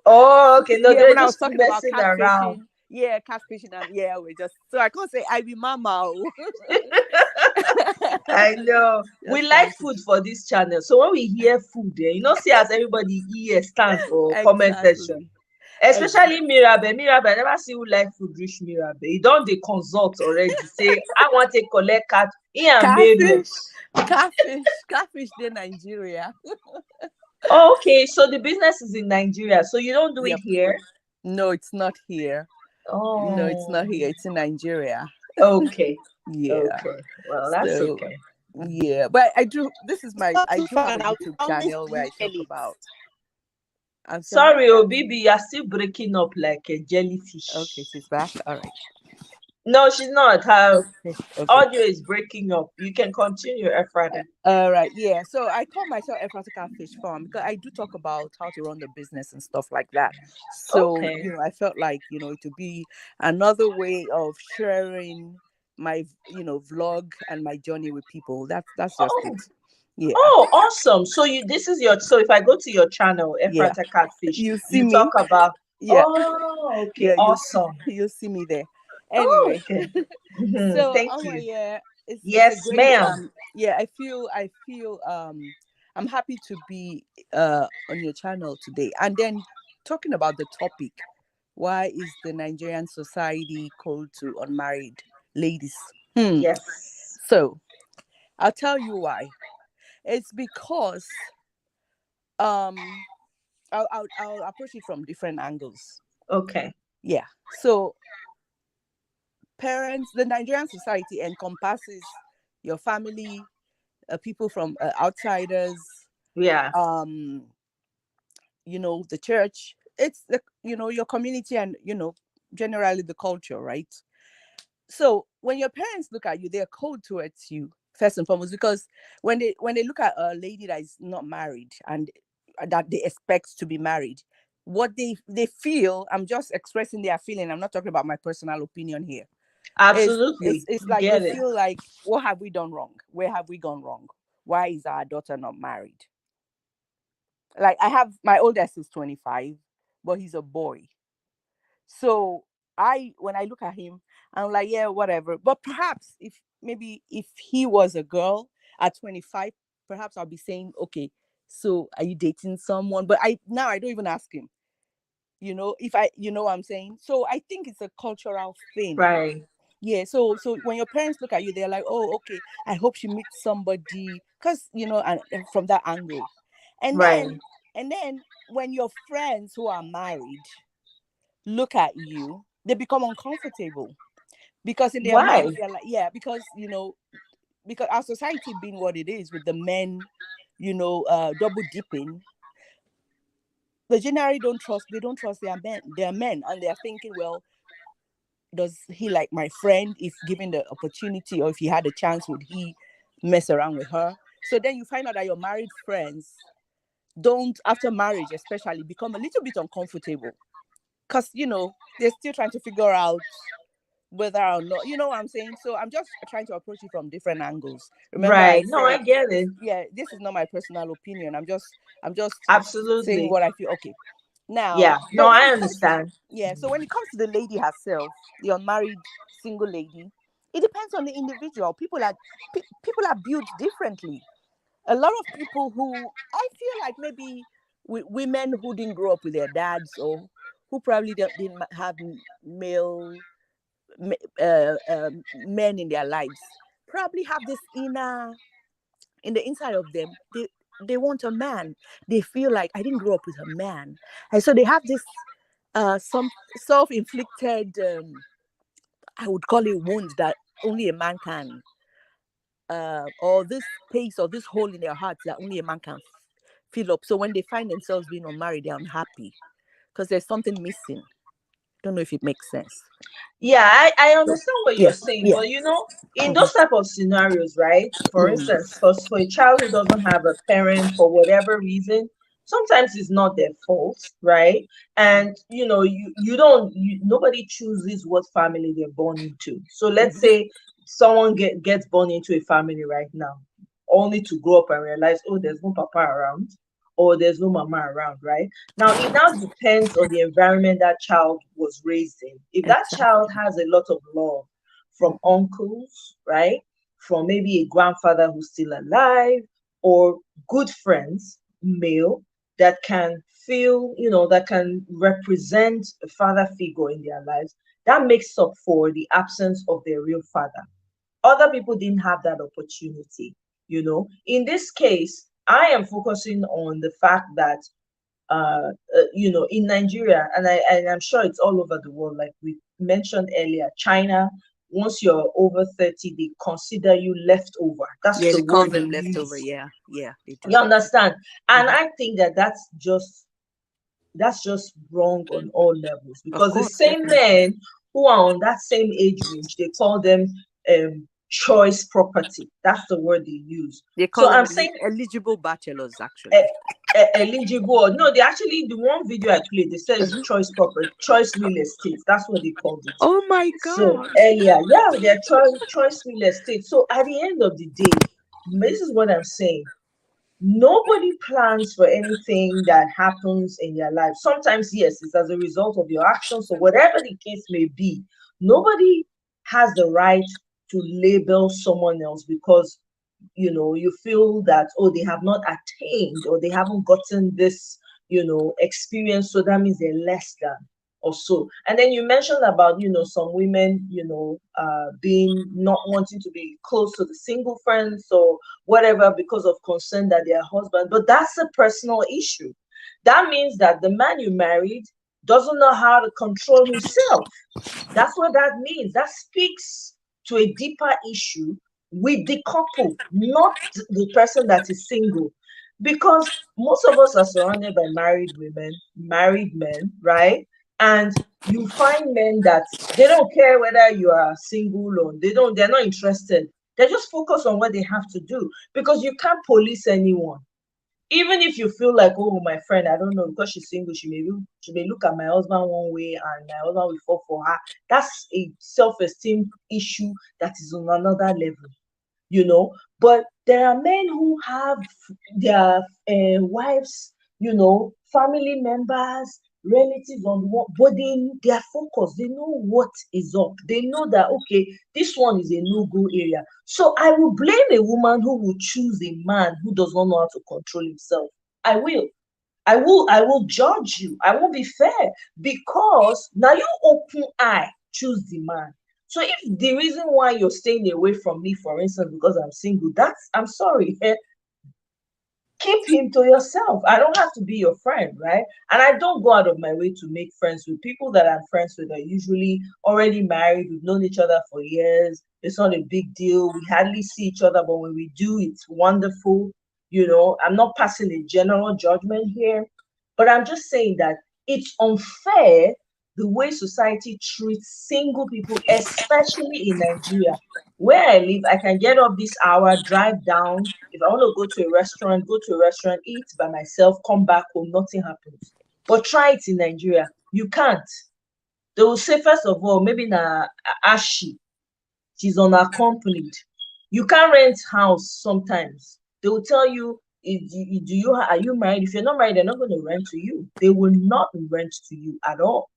Oh, okay. No, Yeah, they're when I was just talking about messing around. catfishing. Yeah, catfishing, and yeah, we just so I can't say I be mama. Oh. I know. We Just like trying to food for this channel. So when we hear food, see as everybody here stand for comment section. exactly. Especially Mirabe. Mirabe, I never see who like food reach Mirabe. He don't they consult already. Say, I want to collect cat. He and Mary. Catfish in Nigeria. Oh, okay. So the business is in Nigeria. So you don't do it Yep. here? No, it's not here. No, it's Oh, not here. It's in Nigeria. okay. Yeah. Okay. Well, that's So okay. yeah, but I do. This is It's my. not I too do far have a now. YouTube Now channel where I listen, talk Felix. about. I'm sorry. Sorry, Obibi, you're still breaking up like a jellyfish. Okay, she's back. All right. No, she's not. Her Okay. audio is breaking up. You can continue, Efrada. All right. Yeah. So I call myself a practical fish farm because I do talk about how to run the business and stuff like that. So, Okay. I felt like, it would be another way of sharing my, vlog and my journey with people. That's just Oh, it. Yeah. oh, awesome. So so if I go to your channel, Yeah. Efrata Catfish, You see you talk me. about, Yeah. oh, okay, Yeah. awesome. You'll see me there. Oh, Anyway. okay. So Thank you. yeah, it's a Yes, great ma'am. yeah, I feel I'm happy to be on your channel today. And then talking about the topic, why is the Nigerian society cold to unmarried ladies? Yes. So I'll tell you why. It's because um I'll approach it from different angles. Okay. Yeah. So parents, the Nigerian society encompasses your family, people from outsiders, Yeah. um the church. It's the your community, and generally the culture, right? So when your parents look at you, they're cold towards you first and foremost, because when they look at a lady that is not married and that they expect to be married, what they feel, I'm just expressing their feeling, I'm not talking about my personal opinion here, is Absolutely. it's like they Get it. feel like, what have we done wrong? Where have we gone wrong? Why is our daughter not married? Like, I have my oldest is 25, but he's a boy. So when I look at him, I'm like, yeah, whatever. But perhaps if he was a girl at 25, perhaps I'll be saying, okay, so are you dating someone? But I don't even ask him. If you know what I'm saying. So I think it's a cultural thing. Right. Yeah, so when your parents look at you, they're like, oh, okay, I hope she meets somebody, because and from that angle. And Right. then when your friends who are married look at you, they become uncomfortable, because in their Why? mind they're like, yeah, because our society being what it is, with the men, double dipping, they don't trust their men, and they're thinking, well, does he like my friend? If given the opportunity, or if he had a chance, would he mess around with her? So then you find out that your married friends don't, after marriage especially, become a little bit uncomfortable, because they're still trying to figure out whether or not, you know what I'm saying. So I'm just trying to approach it from different angles. Remember, I Right. No, I said, get it. yeah, this is not my personal opinion. I'm just saying Absolutely. what I feel. Okay, now, Yeah. No, but when I it comes, understand. yeah, so when it comes to the lady herself, the unmarried single lady, it depends on the individual. People are built differently. A lot of people who, I feel like, maybe women who didn't grow up with their dads, or who probably didn't have male men in their lives, probably have this in the inside of them. They want a man. They feel like, I didn't grow up with a man, and so they have this some self-inflicted, I would call it, wound that only a man can, or this space, or this hole in their hearts that only a man can fill up. So when they find themselves being unmarried, they're unhappy because there's something missing. Don't know if it makes sense. Yeah, I So, understand what you're yeah, saying, yeah. but in Mhm, those type of scenarios, right? For mhm. instance, for a child who doesn't have a parent for whatever reason, sometimes it's not their fault, right? And nobody chooses what family they're born into. So let's Mhm. say someone gets born into a family right now, only to grow up and realize, oh, there's no papa around, or there's no mama around, right? Now, it now depends on the environment that child was raised in. If that child Exactly. has a lot of love from Mhm. uncles, right? From maybe a grandfather who's still alive, or good friends, male, that can that can represent a father figure in their lives, that makes up for the absence of their real father. Other people didn't have that opportunity. In this case, I am focusing on the fact that in Nigeria, and I'm sure it's all over the world, like we mentioned earlier, China, once you're over 30, they consider you leftover. That's Yeah, the they call word they them leftover. use. Yeah, yeah, they do. You understand? And Mhm. I think that that's just that's just wrong on all levels, Of because the course, same definitely. men who are on that same age range, they call them choice property. That's the word they use. They So call them I'm saying eligible bachelors, e- actually. eligible. No, they actually, the one video I played, they said it's Mhm. choice property, choice real estate. That's what they called it. Oh my So God. earlier, yeah, they're choice real estate. So at the end of the day, this is what I'm saying. Nobody plans for anything that happens in their life. Sometimes, yes, it's as a result of your actions or whatever the case may be. Nobody has the right to label someone else because you feel that, oh, they have not attained or they haven't gotten this experience, so that means they're less than or so. And then you mentioned about some women being not wanting to be close to the single friends or whatever because of concern that their husband, but that's a personal issue. That means that the man you married doesn't know how to control himself. That's what that means. That speaks to a deeper issue with the couple, not the person that is single. Because most of us are surrounded by married women, married men, right? And you find men that they don't care whether you are single or they're not interested. They just focus on what they have to do because you can't police anyone. Even if you feel like, oh, my friend, I don't know, because she's single, she may look at my husband one way and my husband will fall for her. That's a self-esteem issue that is on another level. But there are men who have their wives, family members, relatives on the wall, but they are focused. They know what is up. They know that, okay, this one is a no-go area. So I will blame a woman who will choose a man who does not know how to control himself. I will. I will judge you. I won't be fair because now you open eye choose the man. So if the reason why you're staying away from me, for instance, because I'm single, I'm sorry. Keep him to yourself. I don't have to be your friend, right? And I don't go out of my way to make friends with people that I'm friends with are usually already married. We've known each other for years. It's not a big deal. We hardly see each other, but when we do, it's wonderful. I'm not passing a general judgment here, but I'm just saying that it's unfair the way society treats single people, especially in Nigeria. Where I live, I can get up this hour, drive down. If I want to go to a restaurant, eat by myself, come back home, nothing happens. But try it in Nigeria. You can't. They will say, first of all, maybe na Ashi, she's unaccompanied. You can't rent house sometimes. They will tell you, are you married? If you're not married, they're not going to rent to you. They will not rent to you at all.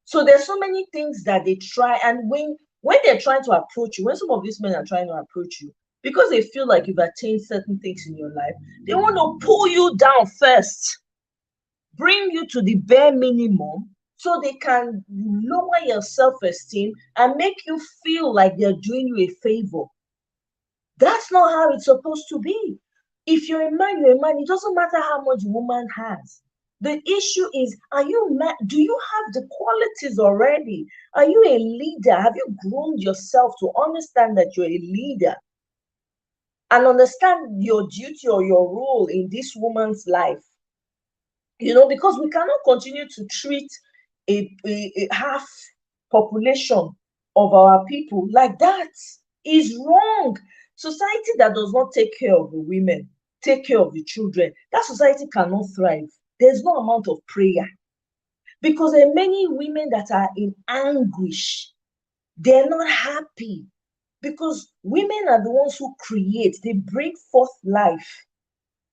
So there's so many things that they try, and when they're trying to approach you, when some of these men are trying to approach you, because they feel like you've attained certain things in your life, they want to pull you down first, bring you to the bare minimum, so they can lower your self-esteem and make you feel like they're doing you a favor. That's not how it's supposed to be. If you're a man, you're a man. It doesn't matter how much woman has. The issue is, do you have the qualities already? Are you a leader? Have you groomed yourself to understand that you're a leader and understand your duty or your role in this woman's life? Because we cannot continue to treat a half population of our people like that. Is wrong. Society that does not take care of the women, take care of the children, that society cannot thrive. There's no amount of prayer because there are many women that are in anguish. They're not happy because women are the ones who create, they bring forth life.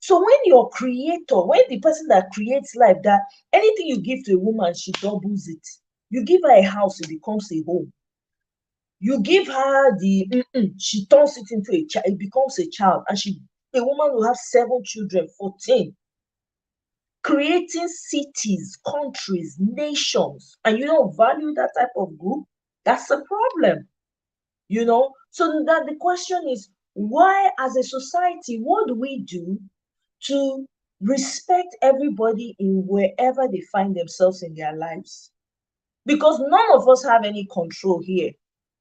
So when your creator, when the person that creates life, that anything you give to a woman, she doubles it. You give her a house, it becomes a home. You give her she turns it into a child, it becomes a child, and a woman will have 7 children, 14. Creating cities, countries, nations, and you don't value that type of group, that's a problem. So that the question is, why as a society, what do we do to respect everybody in wherever they find themselves in their lives? Because none of us have any control here.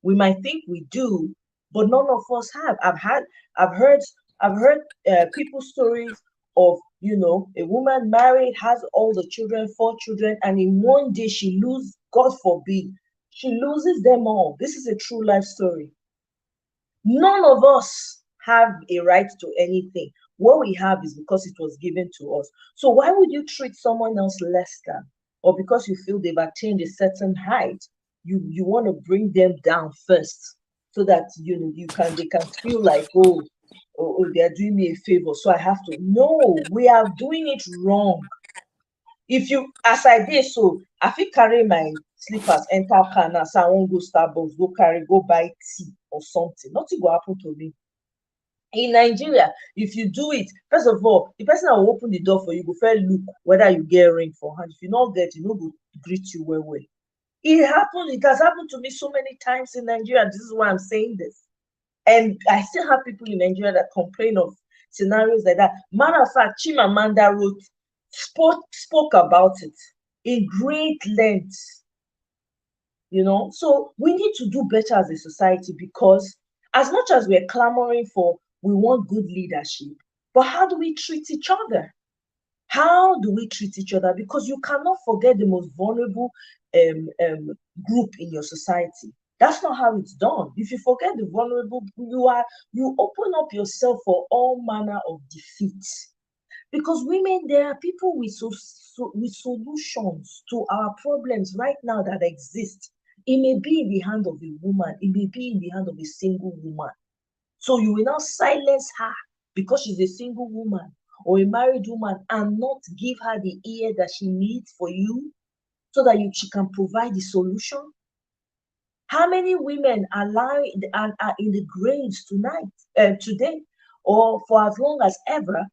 We might think we do, but none of us have. I've heard people's stories of a woman married, has all the children, 4 children, and in one day she loses, God forbid, she loses them all. This is a true life story. None of us have a right to anything. What we have is because it was given to us. So why would you treat someone else less than? Or because you feel they've attained a certain height, you want to bring them down first, so that they can feel like, they're doing me a favor, so I have to. No, we are doing it wrong. If you, as I did, so I fit carry my slippers enter car now, say I wan go Starbucks, go buy tea or something, nothing go happen to me. In Nigeria, if you do it, first of all, the person that will open the door for you go first look whether you get ring for hand. If you not get, you no go greet you well. It has happened to me so many times in Nigeria. This is why I'm saying this. And I still have people in Nigeria that complain of scenarios like that. Matter of fact, Chimamanda spoke about it in great length. So we need to do better as a society, because as much as we're clamoring for, we want good leadership, but how do we treat each other? How do we treat each other? Because you cannot forget the most vulnerable group in your society. That's not how it's done. If you forget the vulnerable, you open up yourself for all manner of defeat. Because women, there are people with solutions to our problems right now that exist. It may be in the hand of a woman, it may be in the hand of a single woman. So you will not silence her because she's a single woman or a married woman, and not give her the ear that she needs for you, so that she can provide the solution. How many women are in the graves today, or for as long as ever,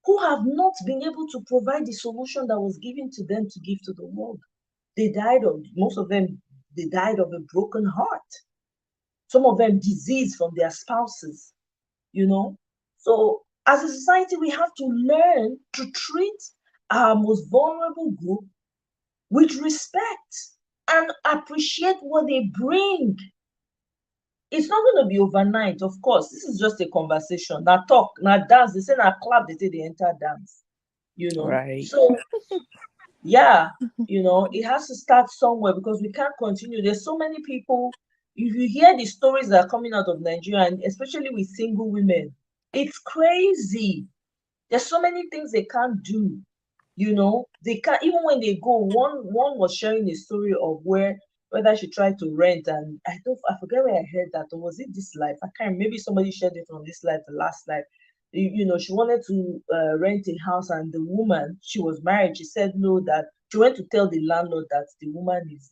who have not been able to provide the solution that was given to them to give to the world? Most of them, they died of a broken heart. Some of them disease from their spouses, So as a society, we have to learn to treat our most vulnerable group with respect and appreciate what they bring. It's not going to be overnight, of course. This is just a conversation. Now talk, now dance. They say now clap, they say they enter dance. Right. So yeah, it has to start somewhere, because we can't continue. There's so many people. If you hear the stories that are coming out of Nigeria, and especially with single women, it's crazy. There's so many things they can't do. They can't, even when they go. One was sharing a story of whether she tried to rent, and I forget where I heard that, or was it this life? I can't. Maybe somebody shared it on this life, the last life. She wanted to rent a house, and the woman, she was married. She said no, that she went to tell the landlord that the woman is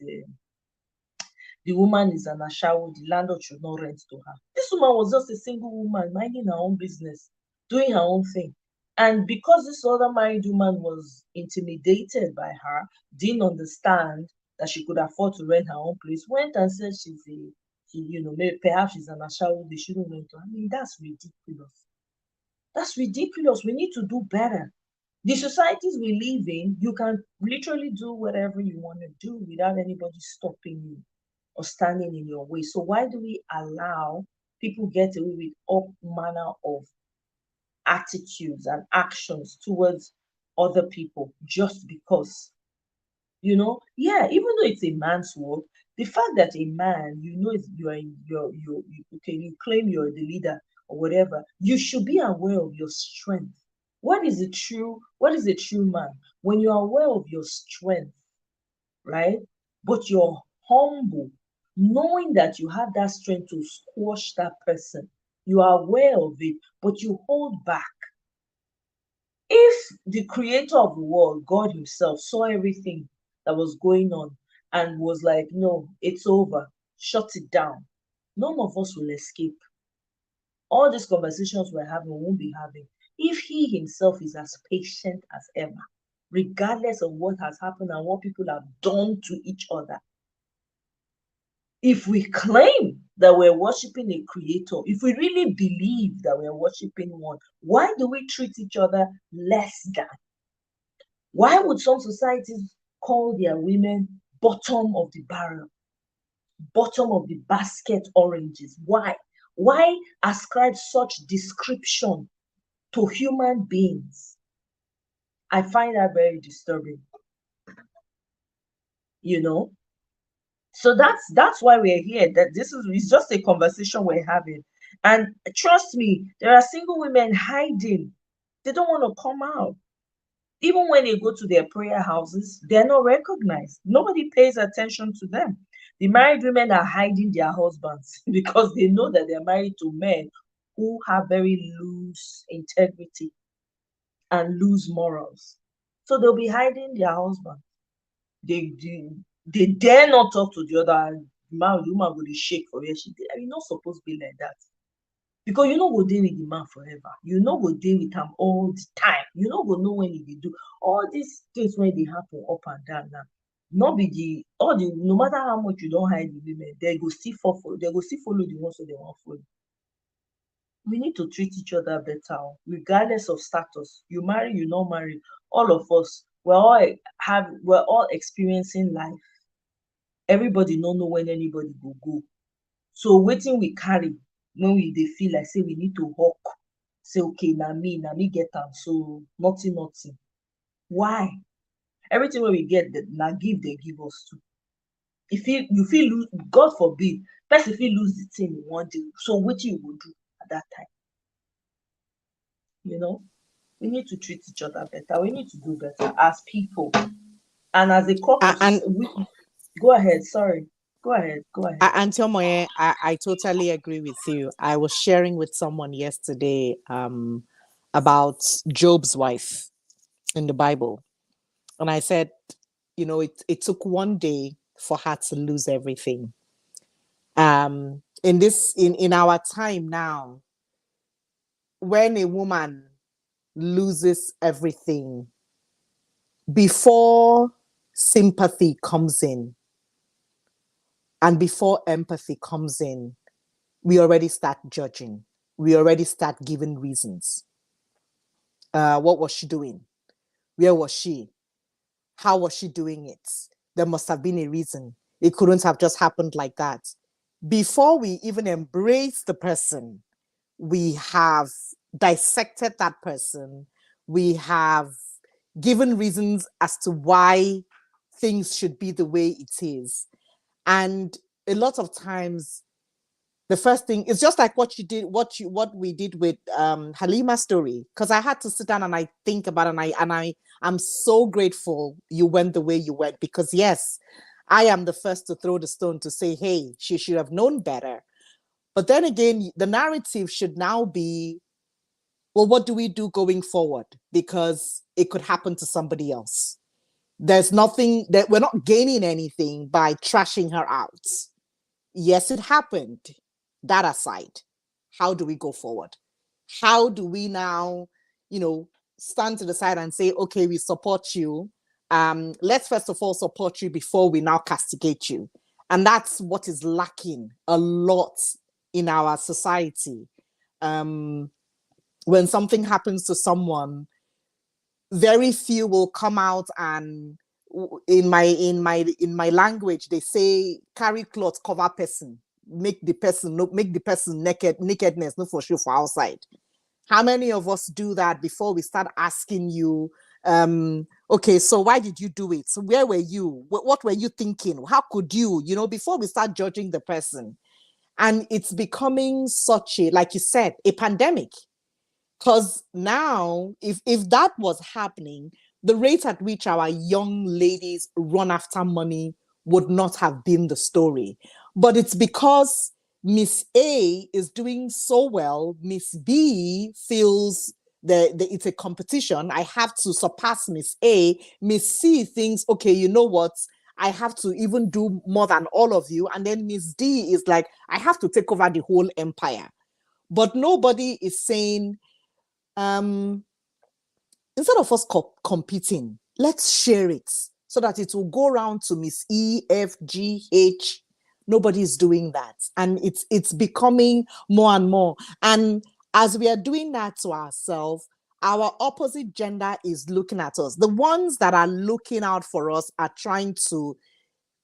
an ashawo. The landlord should not rent to her. This woman was just a single woman minding her own business, doing her own thing. And because this other married woman was intimidated by her, didn't understand that she could afford to rent her own place, went and said maybe perhaps she's an ashawo, they shouldn't rent to her. I mean, that's ridiculous. That's ridiculous. We need to do better. The societies we live in, you can literally do whatever you want to do without anybody stopping you or standing in your way. So why do we allow people get away with all manner of attitudes and actions towards other people just because? Yeah, even though it's a man's world, the fact that a man, you claim you're the leader or whatever, you should be aware of your strength. What is a true man? When you're aware of your strength, right? But you're humble, knowing that you have that strength to squash that person. You are aware of it, but you hold back. If the creator of the world, God Himself, saw everything that was going on and was like, no, it's over, shut it down, none of us will escape. All these conversations we're having, we won't be having if He Himself is as patient as ever, regardless of what has happened and what people have done to each other. If we claim that we're worshiping a creator, if we really believe that we're worshiping one, why do we treat each other less than? Why would some societies call their women bottom of the barrel, bottom of the basket oranges? Why? Why ascribe such description to human beings? I find that very disturbing. So that's why we're here. That this is it's just a conversation we're having. And trust me, there are single women hiding. They don't want to come out. Even when they go to their prayer houses, they're not recognized. Nobody pays attention to them. The married women are hiding their husbands because they know that they're married to men who have very loose integrity and loose morals. So they'll be hiding their husband. They dare not talk to the other man. The woman will shake for where she did. You're not supposed to be like that. Because you no go deal with the man forever. You no go deal with him all the time. You no go know when he dey do all these things when they happen up and down now. Not be no matter how much you don't hide the women, they go still follow the ones that they want follow. We need to treat each other better, regardless of status. You marry, you not marry. All of us, we're all experiencing life. Everybody no know when anybody go. So waiting we carry when we dey feel like say we need to hawk, say okay, na me get am, so nothing. Why? Everything wey we get, na give they give us too. If you feel lose, God forbid, person fit lose the thing in one day. So wetin you go do at that time? We need to treat each other better. We need to do better as people and as a couple. And Go ahead. Sorry. Go ahead. And Tomoye, I totally agree with you. I was sharing with someone yesterday about Job's wife in the Bible. And I said, it took one day for her to lose everything. In our time now, when a woman loses everything, before sympathy comes in and before empathy comes in, we already start judging. We already start giving reasons. What was she doing? Where was she? How was she doing it? There must have been a reason. It couldn't have just happened like that. Before we even embrace the person, we have dissected that person. We have given reasons as to why things should be the way it is. And a lot of times, the first thing is just like what we did with Halima's story, because I had to sit down and I think about it, and I'm so grateful you went the way you went, because yes, I am the first to throw the stone to say, hey, she should have known better. But then again, the narrative should now be, well, what do we do going forward? Because it could happen to somebody else. There's nothing that we're not gaining anything by trashing her out. Yes, it happened. That aside, how do we go forward? How do we now, stand to the side and say, okay, we support you. Let's first of all support you before we now castigate you. And that's what is lacking a lot in our society. When something happens to someone, very few will come out and, in my language, they say carry cloth cover person, make the person nakedness no for sure for outside. How many of us do that before we start asking you, okay, so why did you do it? So where were you? What were you thinking? How could you, before we start judging the person? And it's becoming such a, like you said, a pandemic. Because now, if that was happening, the rate at which our young ladies run after money would not have been the story. But it's because Miss A is doing so well, Miss B feels that it's a competition. I have to surpass Miss A. Miss C thinks, okay, you know what? I have to even do more than all of you. And then Miss D is like, I have to take over the whole empire. But nobody is saying, instead of us competing, let's share it so that it will go around to Miss E, F, G, H. Nobody is doing that. And it's becoming more and more. And as we are doing that to ourselves, our opposite gender is looking at us. The ones that are looking out for us are trying to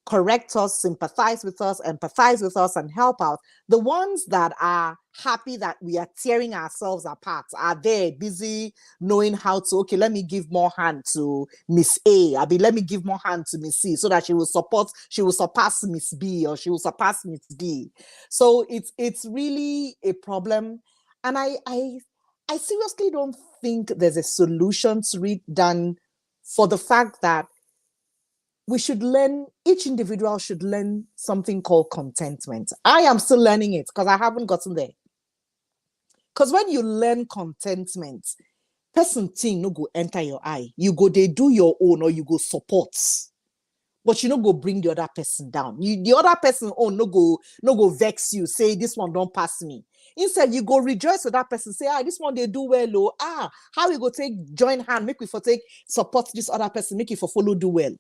correct us, sympathize with us, empathize with us, and help out. The ones that are happy that we are tearing ourselves apart are there busy knowing how to, okay, let me give more hand to Miss A. I mean, let me give more hand to Miss C so that she will surpass Miss B, or she will surpass Miss D. So it's really a problem. And I seriously don't think there's a solution to it than for the fact that we should learn, each individual should learn something called contentment. I am still learning it because I haven't gotten there. Because when you learn contentment, person thing no go enter your eye. You go, they do your own, or you go support. But you no go bring the other person down. The other person no go vex you, say this one don't pass me. Instead, you go rejoice with that person, say, this one they do well, how we go take join hand, make we for take support this other person, make it for follow do well.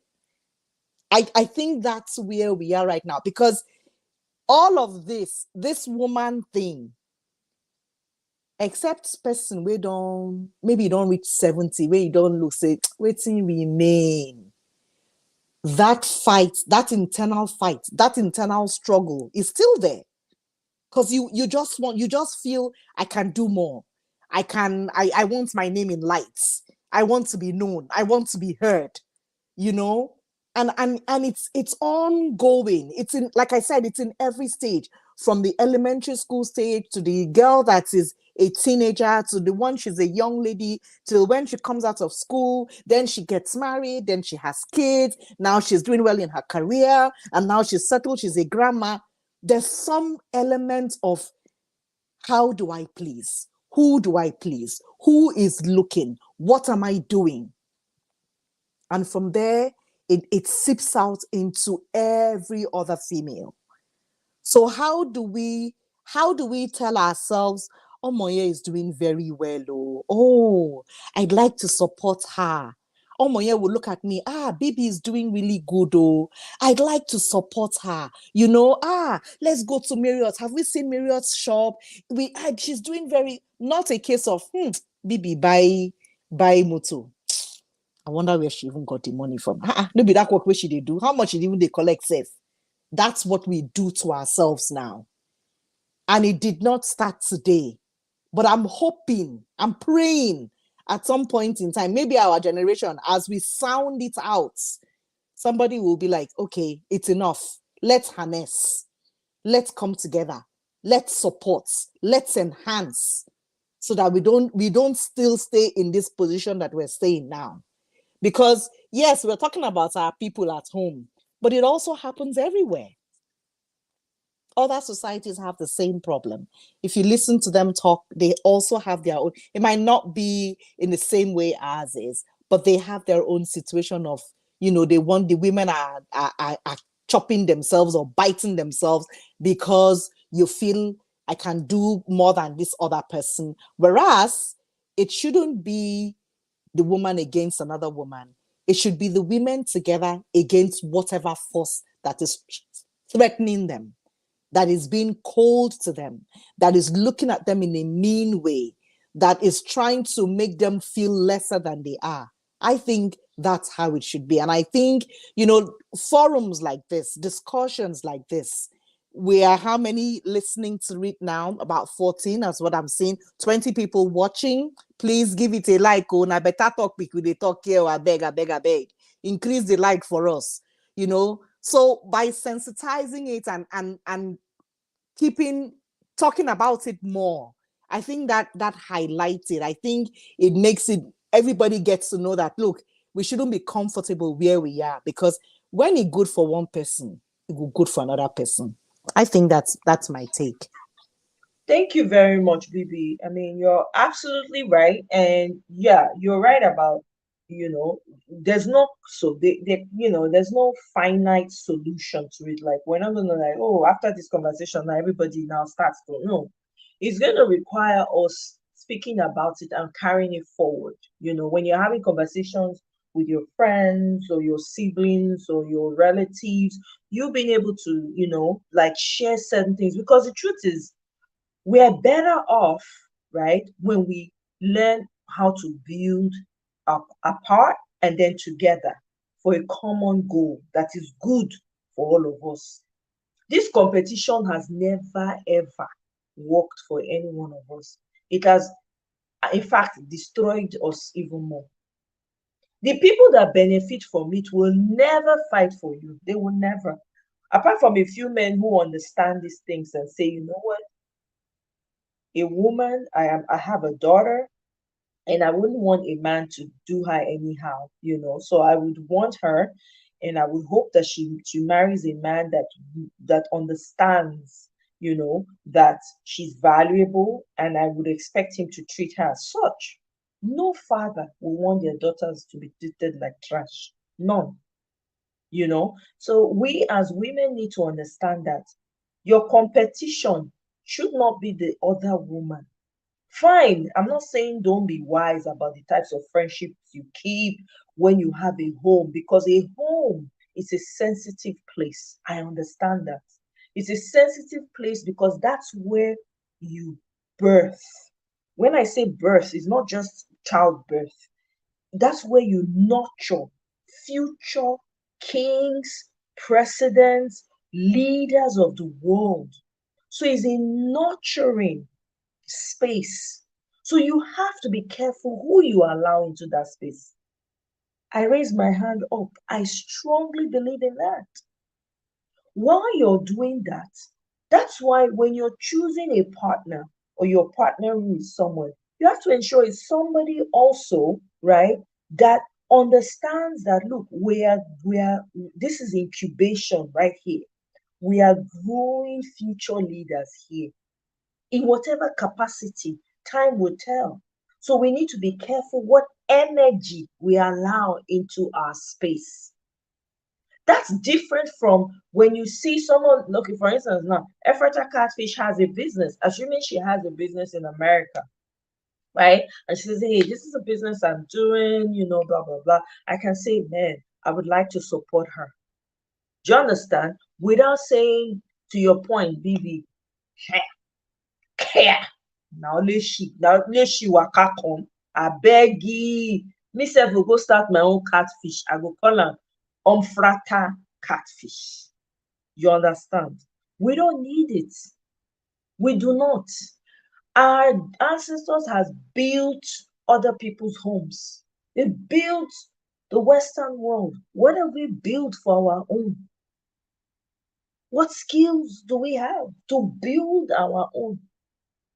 I think that's where we are right now, because all of this woman thing, except person we don't, maybe you don't reach 70, where you don't look, say, waiting remain. That fight, that internal struggle is still there. Because you just feel, I can do more. I want my name in lights. I want to be known. I want to be heard, you know? And it's ongoing. It's in, like I said, it's in every stage, from the elementary school stage to the girl that is a teenager, to the one she's a young lady, till when she comes out of school, then she gets married, then she has kids, now she's doing well in her career, and now she's settled, she's a grandma. There's some element of, how do I please? Who do I please? Who is looking? What am I doing? And from there, it seeps out into every other female. So how do we tell ourselves, oh, Moye is doing very well, oh, I'd like to support her. Oh, Moye will look at me, baby is doing really good, I'd like to support her. Let's go to Marriott. Have we seen Marriott's shop? She's doing very, not a case of, baby, buy moto. I wonder where she even got the money from. Maybe that work where she they do. How much did even they collect safe? That's what we do to ourselves now. And it did not start today. But I'm hoping, I'm praying at some point in time, maybe our generation, as we sound it out, somebody will be like, okay, it's enough. Let's harness. Let's come together. Let's support. Let's enhance, so that we don't still stay in this position that we're staying now. Because yes, we're talking about our people at home, but it also happens everywhere. Other societies have the same problem. If you listen to them talk, they also have their own. It might not be in the same way as is, but they have their own situation of, they want, the women are chopping themselves or biting themselves because you feel, I can do more than this other person. Whereas it shouldn't be the woman against another woman. It should be the women together against whatever force that is threatening them, that is being cold to them, that is looking at them in a mean way, that is trying to make them feel lesser than they are. I think that's how it should be. And I think, forums like this, discussions like this, we are how many listening to it now? About 14, that's what I'm seeing. 20 people watching. Please give it a like. Na better talk with the talk here. I beg. Increase the like for us. So by sensitizing it and talking about it more, I think that highlights it. I think it makes it, everybody gets to know that, look, we shouldn't be comfortable where we are, because when it's good for one person, it will good for another person. I think that's my take. Thank you very much, Bibi. I mean, you're absolutely right. And yeah, you're right about, there's no, there's no finite solution to it. Like, we're not going to like, oh, after this conversation, now everybody now starts to know. It's going to require us speaking about it and carrying it forward. When you're having conversations with your friends or your siblings or your relatives, you being able to, like share certain things, because the truth is, we are better off, right, when we learn how to build up apart and then together for a common goal that is good for all of us. This competition has never ever worked for any one of us. It has, in fact, destroyed us even more. The people that benefit from it will never fight for you. They will never. Apart from a few men who understand these things and say, you know what, a woman, I have a daughter, and I wouldn't want a man to do her anyhow, So I would want her, and I would hope that she marries a man that understands, that she's valuable, and I would expect him to treat her as such. No father will want their daughters to be treated like trash. None. So we as women need to understand that your competition should not be the other woman. Fine, I'm not saying don't be wise about the types of friendships you keep when you have a home, because a home is a sensitive place. I understand that. It's a sensitive place because that's where you birth. When I say birth, it's not just childbirth. That's where you nurture future kings, presidents, leaders of the world. So it's a nurturing space. So you have to be careful who you allow into that space. I raise my hand up. I strongly believe in that. While you're doing that, that's why when you're choosing a partner or you're partnering with someone, you have to ensure it's somebody also, right, that understands that, look, this is incubation right here. We are growing future leaders here. In whatever capacity, time will tell. So we need to be careful what energy we allow into our space. That's different from when you see someone, look, for instance, now, Ephrata Catfish has a business, assuming she has a business in America, right? And she says, hey, this is a business I'm doing, blah, blah, blah. I can say, man, I would like to support her. Do you understand? Without saying, to your point, Bibi, care. Now let she waka come. Abeg me sef go start my own catfish. I go call am Omfrata catfish. You understand? We don't need it. We do not. Our ancestors has built other people's homes. They built the Western world. What have we built for our own? What skills do we have to build our own?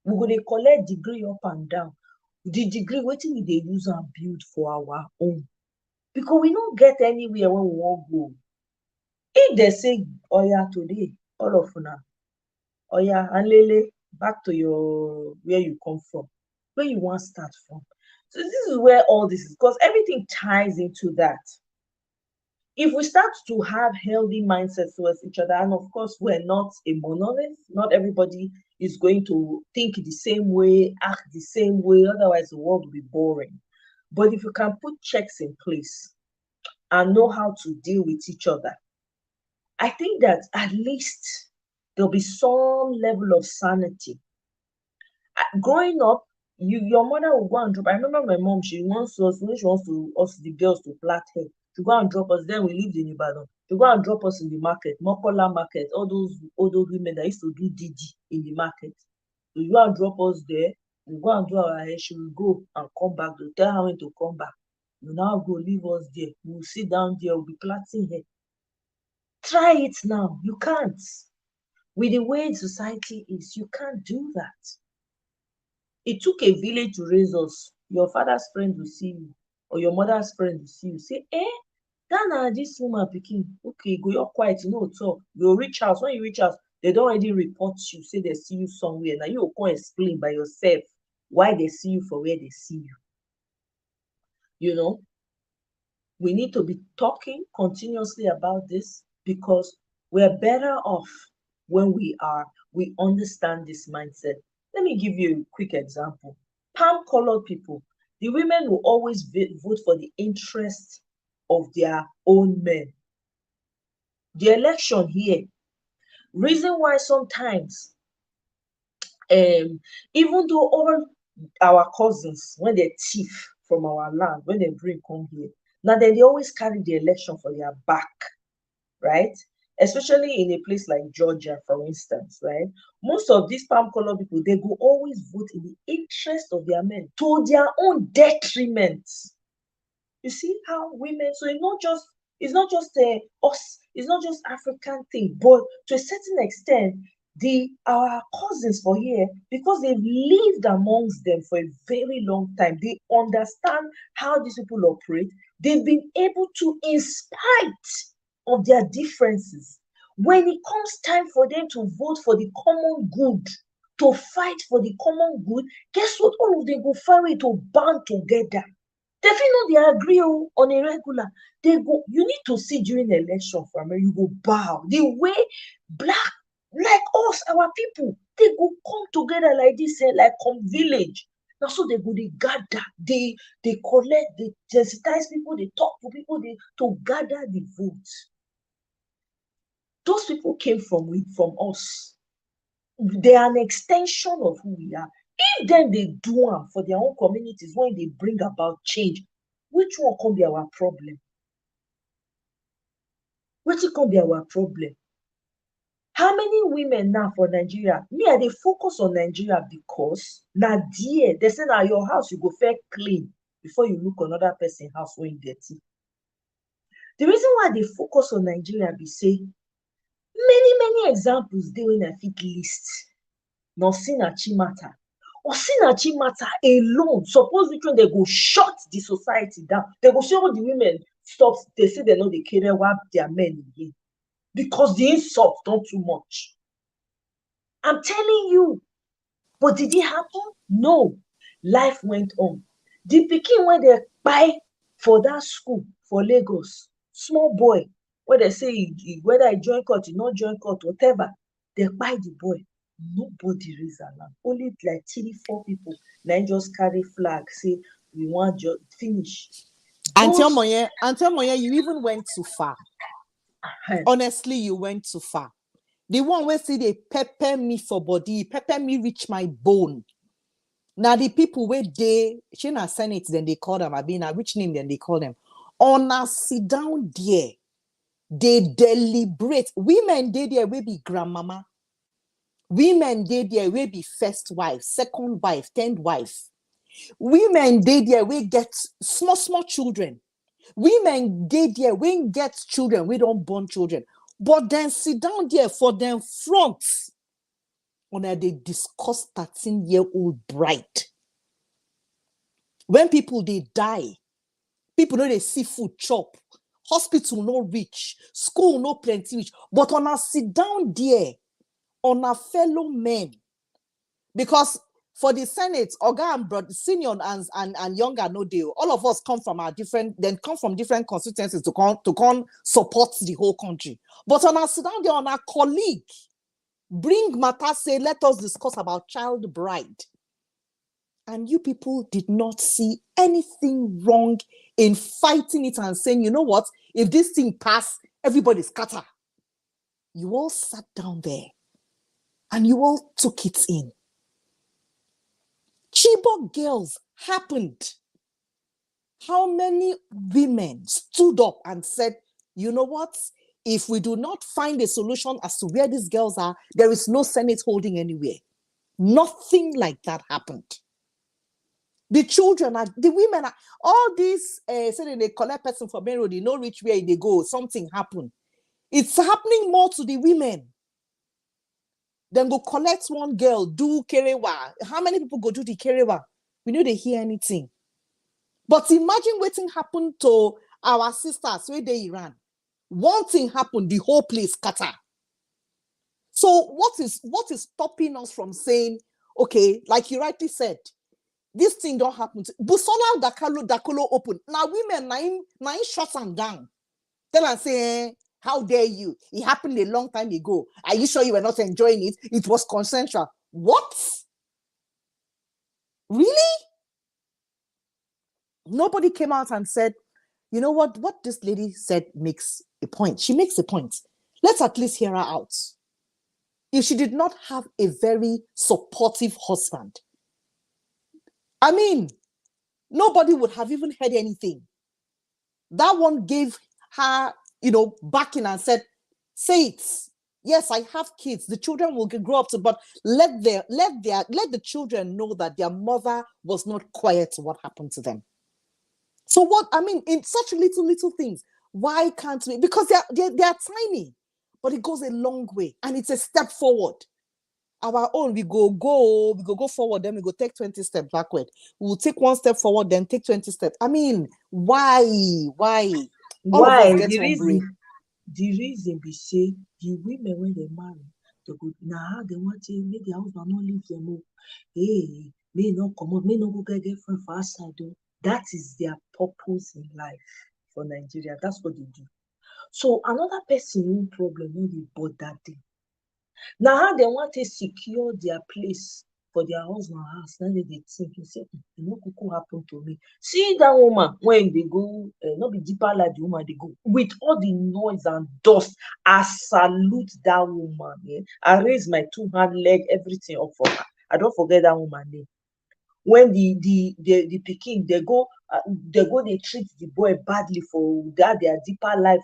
We go dey collect degree up and down. The degree, wetin we dey use am build for our own? Because we no get anywhere wey we wan go. If dem say oya today, all of una, oya alele, back to your where you come from, where you wan start from. So this is where all this is, because everything ties into that. If we start to have healthy mindsets towards each other, and of course we're not a monolith, not everybody is going to think the same way, act the same way, otherwise the world will be boring. But if you can put checks in place and know how to deal with each other, I think that at least there'll be some level of sanity. Growing up, your mother will go and drop. I remember my mom, she wants us, when she wants to us the girls to plait hair, to go and drop us. Then we lived in Ibadan. To go and drop us in the market, Mokola market, all those women that used to do Didi in the market. To go and drop us there, we go and do our hair. She will go and come back. To tell her when to come back. You now go leave us there. We'll sit down there. We'll be plaiting hair. Try it now. You can't. With the way society is, you can't do that. It took a village to raise us. Your father's friend will see you, or your mother's friend will see you. Say, that na this woman pikin. Okay, go your quiet, talk. You reach out. When you reach out, they don't already report you, say they see you somewhere. Now you go explain by yourself why they see you for where they see you. We need to be talking continuously about this, because we're better off when we understand this mindset. Let me give you a quick example. Palm-colored people, the women will always vote for the interests of their own men. The election here, reason why sometimes, even though all our cousins, when they thief from our land, when they bring come here, now they always carry the election for their back, right? especially in a place like Georgia, for instance, right? Most of these palm color people, they go always vote in the interest of their men to their own detriment. You see how women, so it's not just us, it's not just African thing, but to a certain extent, our cousins for here, because they've lived amongst them for a very long time, they understand how these people operate. They've been able to, in spite of their differences, when it comes time for them to vote for the common good, to fight for the common good, guess what? All of them go find way to band together. They fit no dey agree on a regular. They go, you need to see during election for America, you go bow. The way black, like us, our people, they go come together like this, like come village. Na so they go, they gather, they collect, they sensitize people, they talk to people, they to gather the vote. Those people came from us. They are an extension of who we are. If then they do am for their own communities, when they bring about change, which one can be our problem? Which can be our problem? How many women now for Nigeria? Me, I dey focus on Nigeria because na there they say na your house you go first clean before you look another person house when dirty. The reason why I dey focus on Nigeria be say many examples dey wey I fit list. Osinachi matter. Osinachi matter alone, suppose which one they go shut the society down. They go say all the women stop. They say they know they care what their men again because the insult don't too much. I'm telling you. But did it happen? No. Life went on. The pikin when they buy for that school for Lagos, small boy, where they say whether I join court, you not join court, whatever, they buy the boy. Nobody raise alarm. Only like 3-4 people. Then just carry flag, say we want just finish. Auntie Omoye, you even went too far. Honestly, you went too far. The one where say they pepper me for body, pepper me reach my bone. Now the people where they China Senate, then they call them, which name then they call them? On a sit down there, they deliberate. Women they there will be grandmama. Women they there will be first wife, second wife, 10th wife. Women they there will get small children. Women they there will get children, we don't born children. But then sit down there for them front. When they discuss 13-year-old bride. When people they die, people know they see food chop, hospital no reach, school no plenty reach. But on a sit down there, on a fellow men, because for the Senate, Oga and brother, senior and younger no deal. All of us come from different constituencies to come support the whole country. But on a sit down there, on a colleague, bring matter, say, let us discuss about child bride. And you people did not see anything wrong in fighting it and saying, you know what, if this thing pass, everybody scatter. You all sat down there and you all took it in. Chibok girls happened. How many women stood up and said, you know what, if we do not find a solution as to where these girls are, there is no Senate holding anywhere. Nothing like that happened. The children are, the women are, all these, saying they collect person for main road, they know which way they go, something happened. It's happening more to the women. Then go collect one girl, do kerewa. How many people go do the kerewa? We know they hear anything. But imagine what thing happened to our sisters where they Iran. One thing happened, the whole place scatter. So what is stopping us from saying, okay, like you rightly said, this thing don't happen to Busola Dakolo open. Now women nine shut them down. Then I say, how dare you? It happened a long time ago. Are you sure you were not enjoying it? It was consensual. What? Really? Nobody came out and said, you know what this lady said makes a point. She makes a point. Let's at least hear her out. If she did not have a very supportive husband, I mean, nobody would have even heard anything. That one gave her, backing and said, Say it. Yes, I have kids. The children will grow up to, but let the children know that their mother was not quiet to what happened to them. So what I mean, in such little things, why can't we? Because they are tiny, but it goes a long way and it's a step forward. Our own, we go forward, then we go take 20 steps backward. We'll take one step forward, then take 20 steps. I mean, why? All of us Why? get one brain. The reason be say the women when they marry, they go now they want to make their husband not leave them. Oh, hey, may not come out, may not go get girlfriend for outside. Oh. That is their purpose in life for Nigeria. That's what they do. So another person own problem no dey bother them. Now how they want to secure their place for their husband house, now they think, you say, e no kuku happen to me. See that woman when they go, not be deeper like the woman they go with all the noise and dust. I salute that woman. Yeah? I raise my 2 hand, leg, everything up for her. I don't forget that woman name. When the pikin they go they treat the boy badly for that their deeper life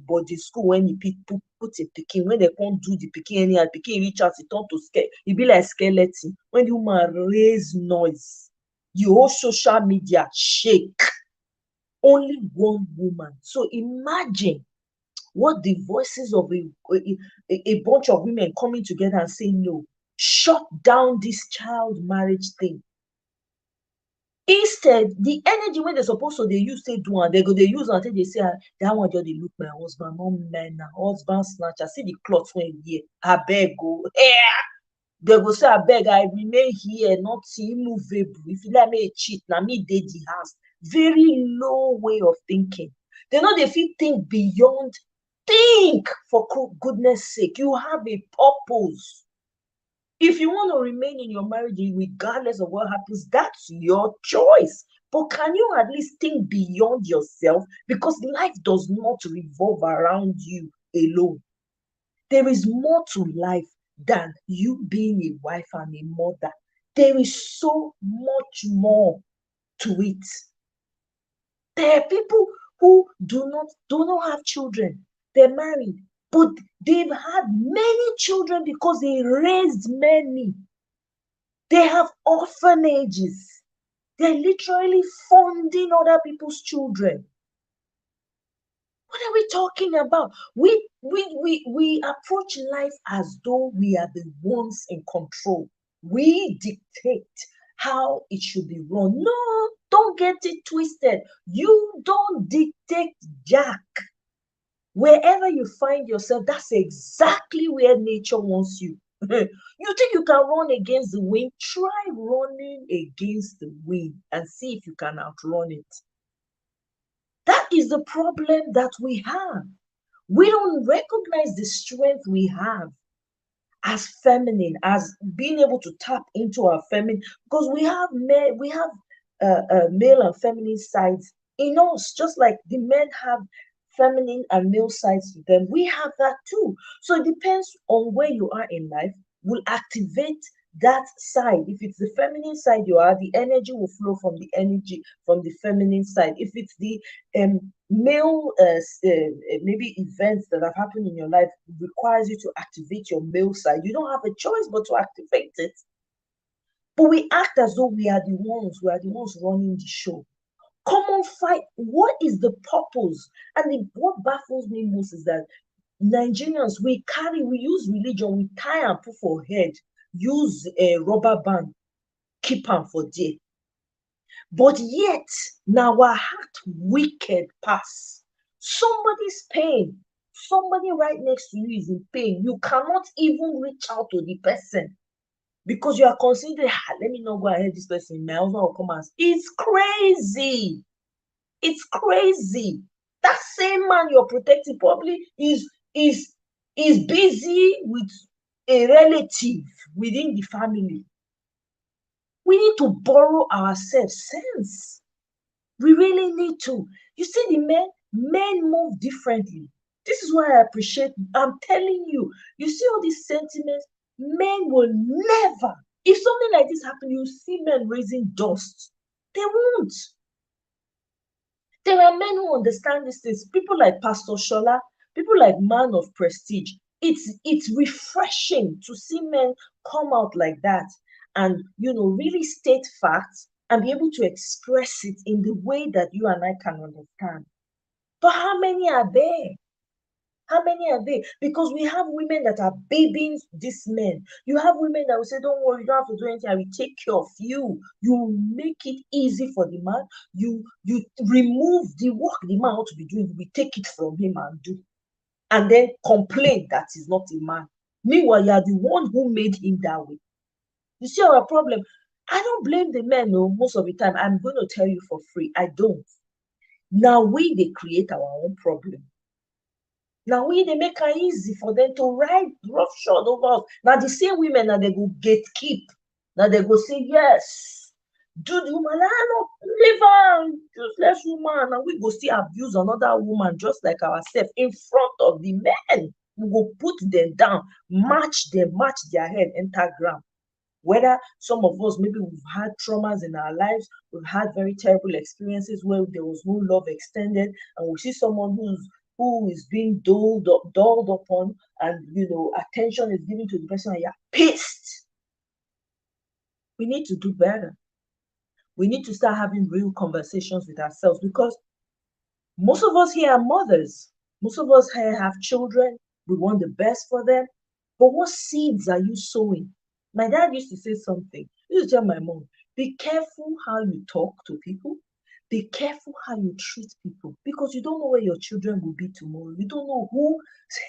body school when he put a pikin when they can't do the pikin anyhow pikin reach out he turn to scare e be like skeleton when the woman raise noise the whole social media shake. Only one woman. So imagine what the voices of a bunch of women coming together and saying no, shut down this child marriage thing. Instead, the energy wey they supposed to dey use take do am, they go dey use am take dey say that one just dey look my husband, no men na husband snatcher. See the cloth wey e wear, abeg o. They go say abeg I remain here, not immovable. If you like me cheat, na me dey the house. Very low way of thinking. They no dey fit think beyond. Think for goodness sake. You have a purpose. If you want to remain in your marriage, regardless of what happens, that's your choice. But can you at least think beyond yourself? Because life does not revolve around you alone. There is more to life than you being a wife and a mother. There is so much more to it. There are people who do not have children. They're married, but they've had many children because they raised many. They have orphanages. They're literally funding other people's children. What are we talking about? We approach life as though we are the ones in control. We dictate how it should be run. No, don't get it twisted. You don't dictate jack. Wherever you find yourself, that's exactly where nature wants you. You think you can run against the wind? Try running against the wind and see if you can outrun it. That is the problem that we have. We don't recognize the strength we have as feminine, as being able to tap into our feminine, because we have male and feminine sides in us, just like the men have feminine and male sides to them. We have that too. So it depends on where you are in life, will activate that side. If it's the feminine side you are, the energy will flow from the feminine side. If it's the male maybe events that have happened in your life requires you to activate your male side, you don't have a choice but to activate it. But we act as though we are the ones running the show. Come on, fight. What is the purpose? And what baffles me most is that Nigerians, we use religion, we tie and put for head, use a rubber band, keep am for there. But yet, now our heart wicked pass. Somebody's pain, somebody right next to you is in pain. You cannot even reach out to the person because you are considering, let me not go ahead this person, my husband will come and it's crazy. It's crazy. That same man you're protecting probably is busy with a relative within the family. We need to borrow ourselves sense. We really need to. You see, the men move differently. This is why I appreciate, I'm telling you, you see all these sentiments, men will never, if something like this happens, you see men raising dust. They won't. There are men who understand these things. People like Pastor Shola, People like Man of Prestige. It's refreshing to see men come out like that and really state facts and be able to express it in the way that you and I can understand. But how many are there? How many are there? Because we have women that are babying these men. You have women that will say, don't worry, you don't have to do anything. I will take care of you. You make it easy for the man. You remove the work the man ought to be doing. We take it from him and do. And then complain that he's not a man. Meanwhile, you are the one who made him that way. You see our problem? I don't blame the men, no, most of the time. I'm going to tell you for free. I don't. Now they create our own problem. Now they make it easy for them to ride roughshod over us. Now the same women now they go gatekeep. Now they go say yes. Do the woman, no, leave her, useless woman. And we go still abuse another woman just like ourselves in front of the men. We go put them down, match their head, enter ground. Whether some of us, maybe we've had traumas in our lives, we've had very terrible experiences where there was no love extended, and we see someone who is being dolled upon, and attention is given to the person, and you're pissed. We need to do better. We need to start having real conversations with ourselves, because most of us here are mothers. Most of us here have children. We want the best for them. But what seeds are you sowing? My dad used to say something. He used to tell my mom, be careful how you talk to people. Be careful how you treat people, because you don't know where your children will be tomorrow. You don't know whose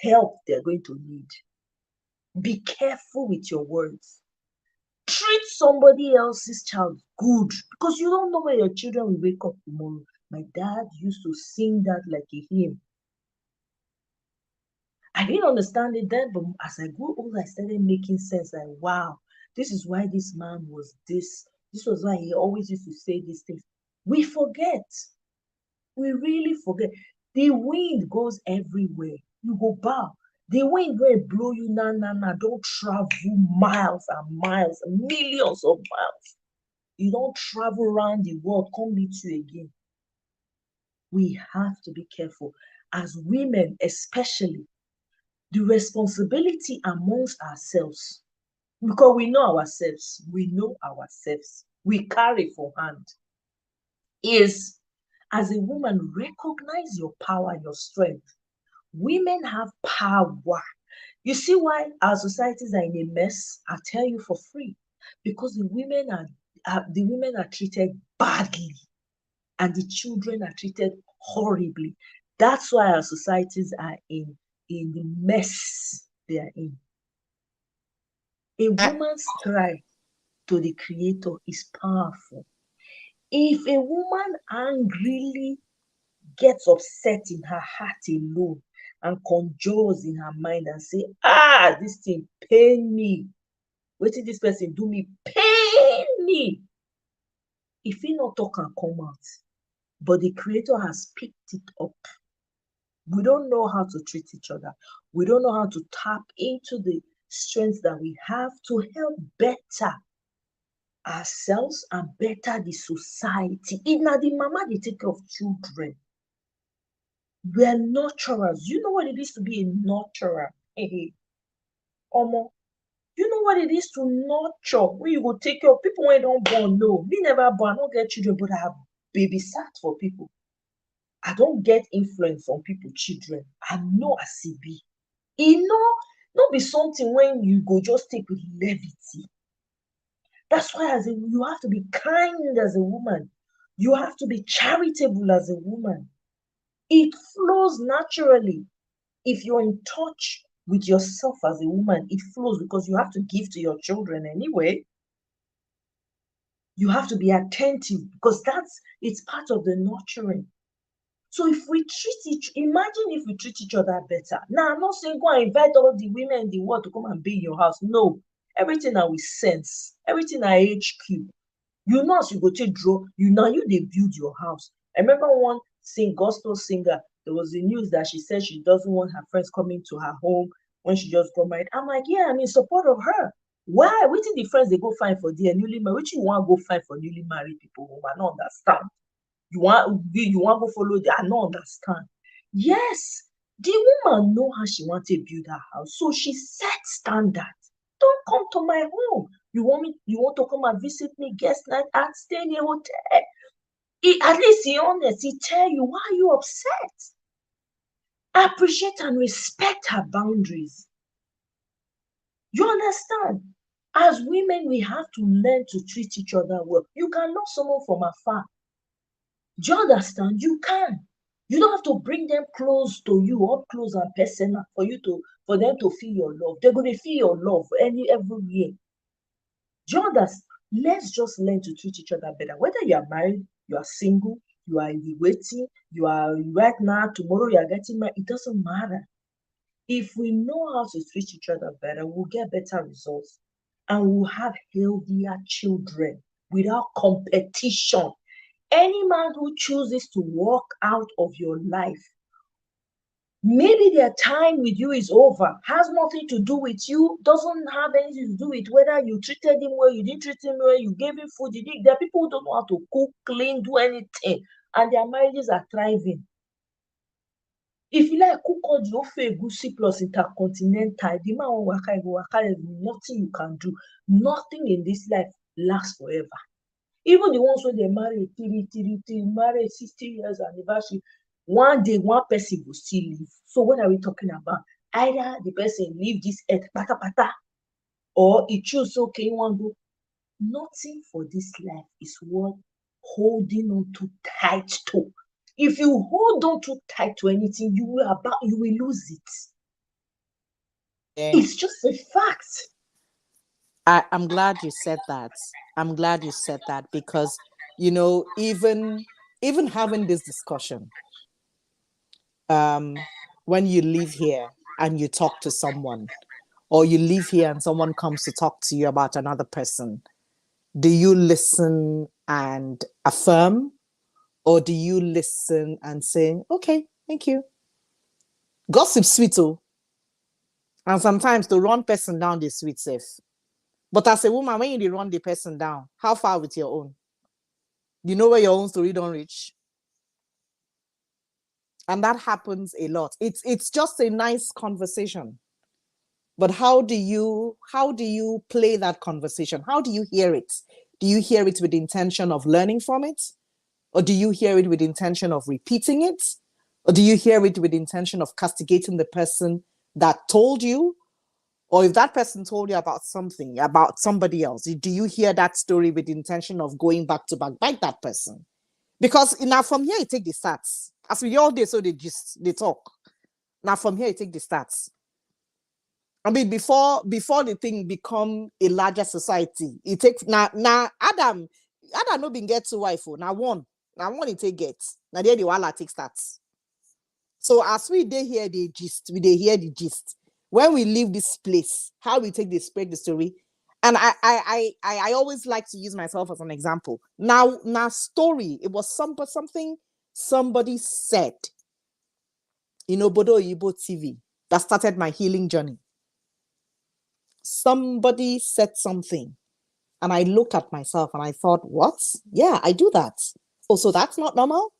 help they're going to need. Be careful with your words. Treat somebody else's child good, because you don't know where your children will wake up tomorrow. My dad used to sing that like a hymn. I didn't understand it then, but as I grew older, I started making sense. Like, wow, this is why this man was this. This was why he always used to say these things. We forget. We really forget. The wind goes everywhere. You go bow. The wind will blow you, don't travel miles and miles, millions of miles. You don't travel around the world, come meet you again. We have to be careful. As women, especially, the responsibility amongst ourselves, because we know ourselves, we carry for hand, is, as a woman, recognize your power, your strength. Women have power. You see why our societies are in a mess? I'll tell you for free. Because the women are treated badly, and the children are treated horribly. That's why our societies are in the mess they are in. A woman's cry to the Creator is powerful. If a woman angrily gets upset in her heart alone and conjures in her mind and say, this thing pain me, what did this person do me, pain me, if he not talk and come out, but the Creator has picked it up. We don't know how to treat each other. We don't know how to tap into the strengths that we have to help better ourselves and better the society. Now the mama, they take care of children. We are nurturers. You know what it is to be a nurturer? Omo, you know what it is to nurture, when you go take care of people when don't born. No, me never born, I don't get children, but I have babysat for people. I don't get influence on people's children. I know as it be. Not be something when you go just take with levity. That's why you have to be kind as a woman. You have to be charitable as a woman. It flows naturally. If you're in touch with yourself as a woman, it flows, because you have to give to your children anyway. You have to be attentive, because it's part of the nurturing. So if we imagine if we treat each other better. Now, I'm not saying go and invite all the women in the world to come and be in your house. No, everything are with sense, everything are HQ. You know, as you go to draw, they build your house. I remember one gospel singer, there was the news that she said she doesn't want her friends coming to her home when she just got married. I'm like, yeah, I'm in support of her. Why? What did the friends they go find for their newly married? Which you want to go find for newly married people whom I don't understand? You want to go follow them? I don't understand. Yes, The woman know how she wants to build her house, so she set standard. Don't come to my home. You want to come and visit me, guest night, and stay in a hotel. At least he honest, he tell you why are you upset. Appreciate and respect her boundaries. You understand? As women, we have to learn to treat each other well. You can love someone from afar. Do you understand? You can. You don't have to bring them close to you, up close and personal, for them to feel your love. They're going to feel your love every year. Do you understand? Let's just learn to treat each other better. Whether you are married, you are single, you are waiting, you are right now, tomorrow you are getting married, it doesn't matter. If we know how to treat each other better, we'll get better results and we'll have healthier children without competition. Any man who chooses to walk out of your life, maybe their time with you is over, has nothing to do with you, doesn't have anything to do with whether you treated him well, you didn't treat him well, you gave him food, you didn't. There are people who don't know how to cook, clean, do anything, and their marriages are thriving. If you like cook all the ofe egusi plus intercontinental, the man will waka, nothing you can do. Nothing in this life lasts forever. Even the ones when they marry marry 60 years anniversary, one day one person will still live. So what are we talking about? Either the person leave this earth pata, or he choose okay, you want to go. Nothing for this life is worth holding on too tight to. If you hold on too tight to anything, you will lose it. Yeah. It's just a fact. I'm glad you said that. I'm glad you said that because, even having this discussion, when you live here and you talk to someone, or you live here and someone comes to talk to you about another person, do you listen and affirm, or do you listen and say, okay, thank you? Gossip sweet, oh. And sometimes to run person down the sweet safe. But as a woman, when you run the person down, how far with your own? You know where your own story don't reach. And that happens a lot. It's just a nice conversation. But how do you play that conversation? How do you hear it? Do you hear it with the intention of learning from it? Or do you hear it with the intention of repeating it? Or do you hear it with the intention of castigating the person that told you? Or if that person told you about something, about somebody else, do you hear that story with the intention of going back to backbite that person? Because now from here, you take the stats. As we all day, so they talk. Now from here, you take the stats. I mean, before the thing become a larger society, it takes now Adam no been get two wife. Now one it take get. Now there the wala take stats. So as we they hear the gist, we they hear the gist. When we leave this place, how we take the spread the story. And I always like to use myself as an example. Now story, it was something somebody said in Obodo Yibo TV that started my healing journey. Somebody said something, and I looked at myself and I thought, what? Yeah, I do that. Oh, so that's not normal?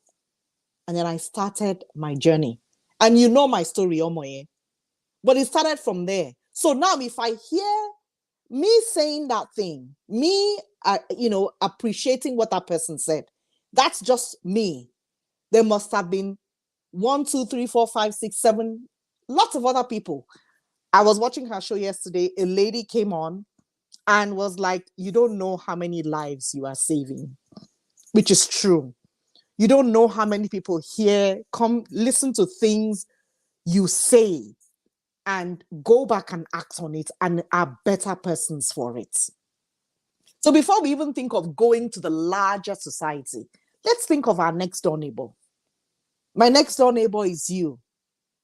And then I started my journey. And you know my story, Omoye. But it started from there. So now if I hear me saying that thing, me, appreciating what that person said, that's just me. There must have been 1, 2, 3, 4, 5, 6, 7, lots of other people. I was watching her show yesterday. A lady came on and was like, you don't know how many lives you are saving, which is true. You don't know how many people here come listen to things you say and go back and act on it and are better persons for it. So before we even think of going to the larger society, let's think of our next door neighbor. My next door neighbor is you.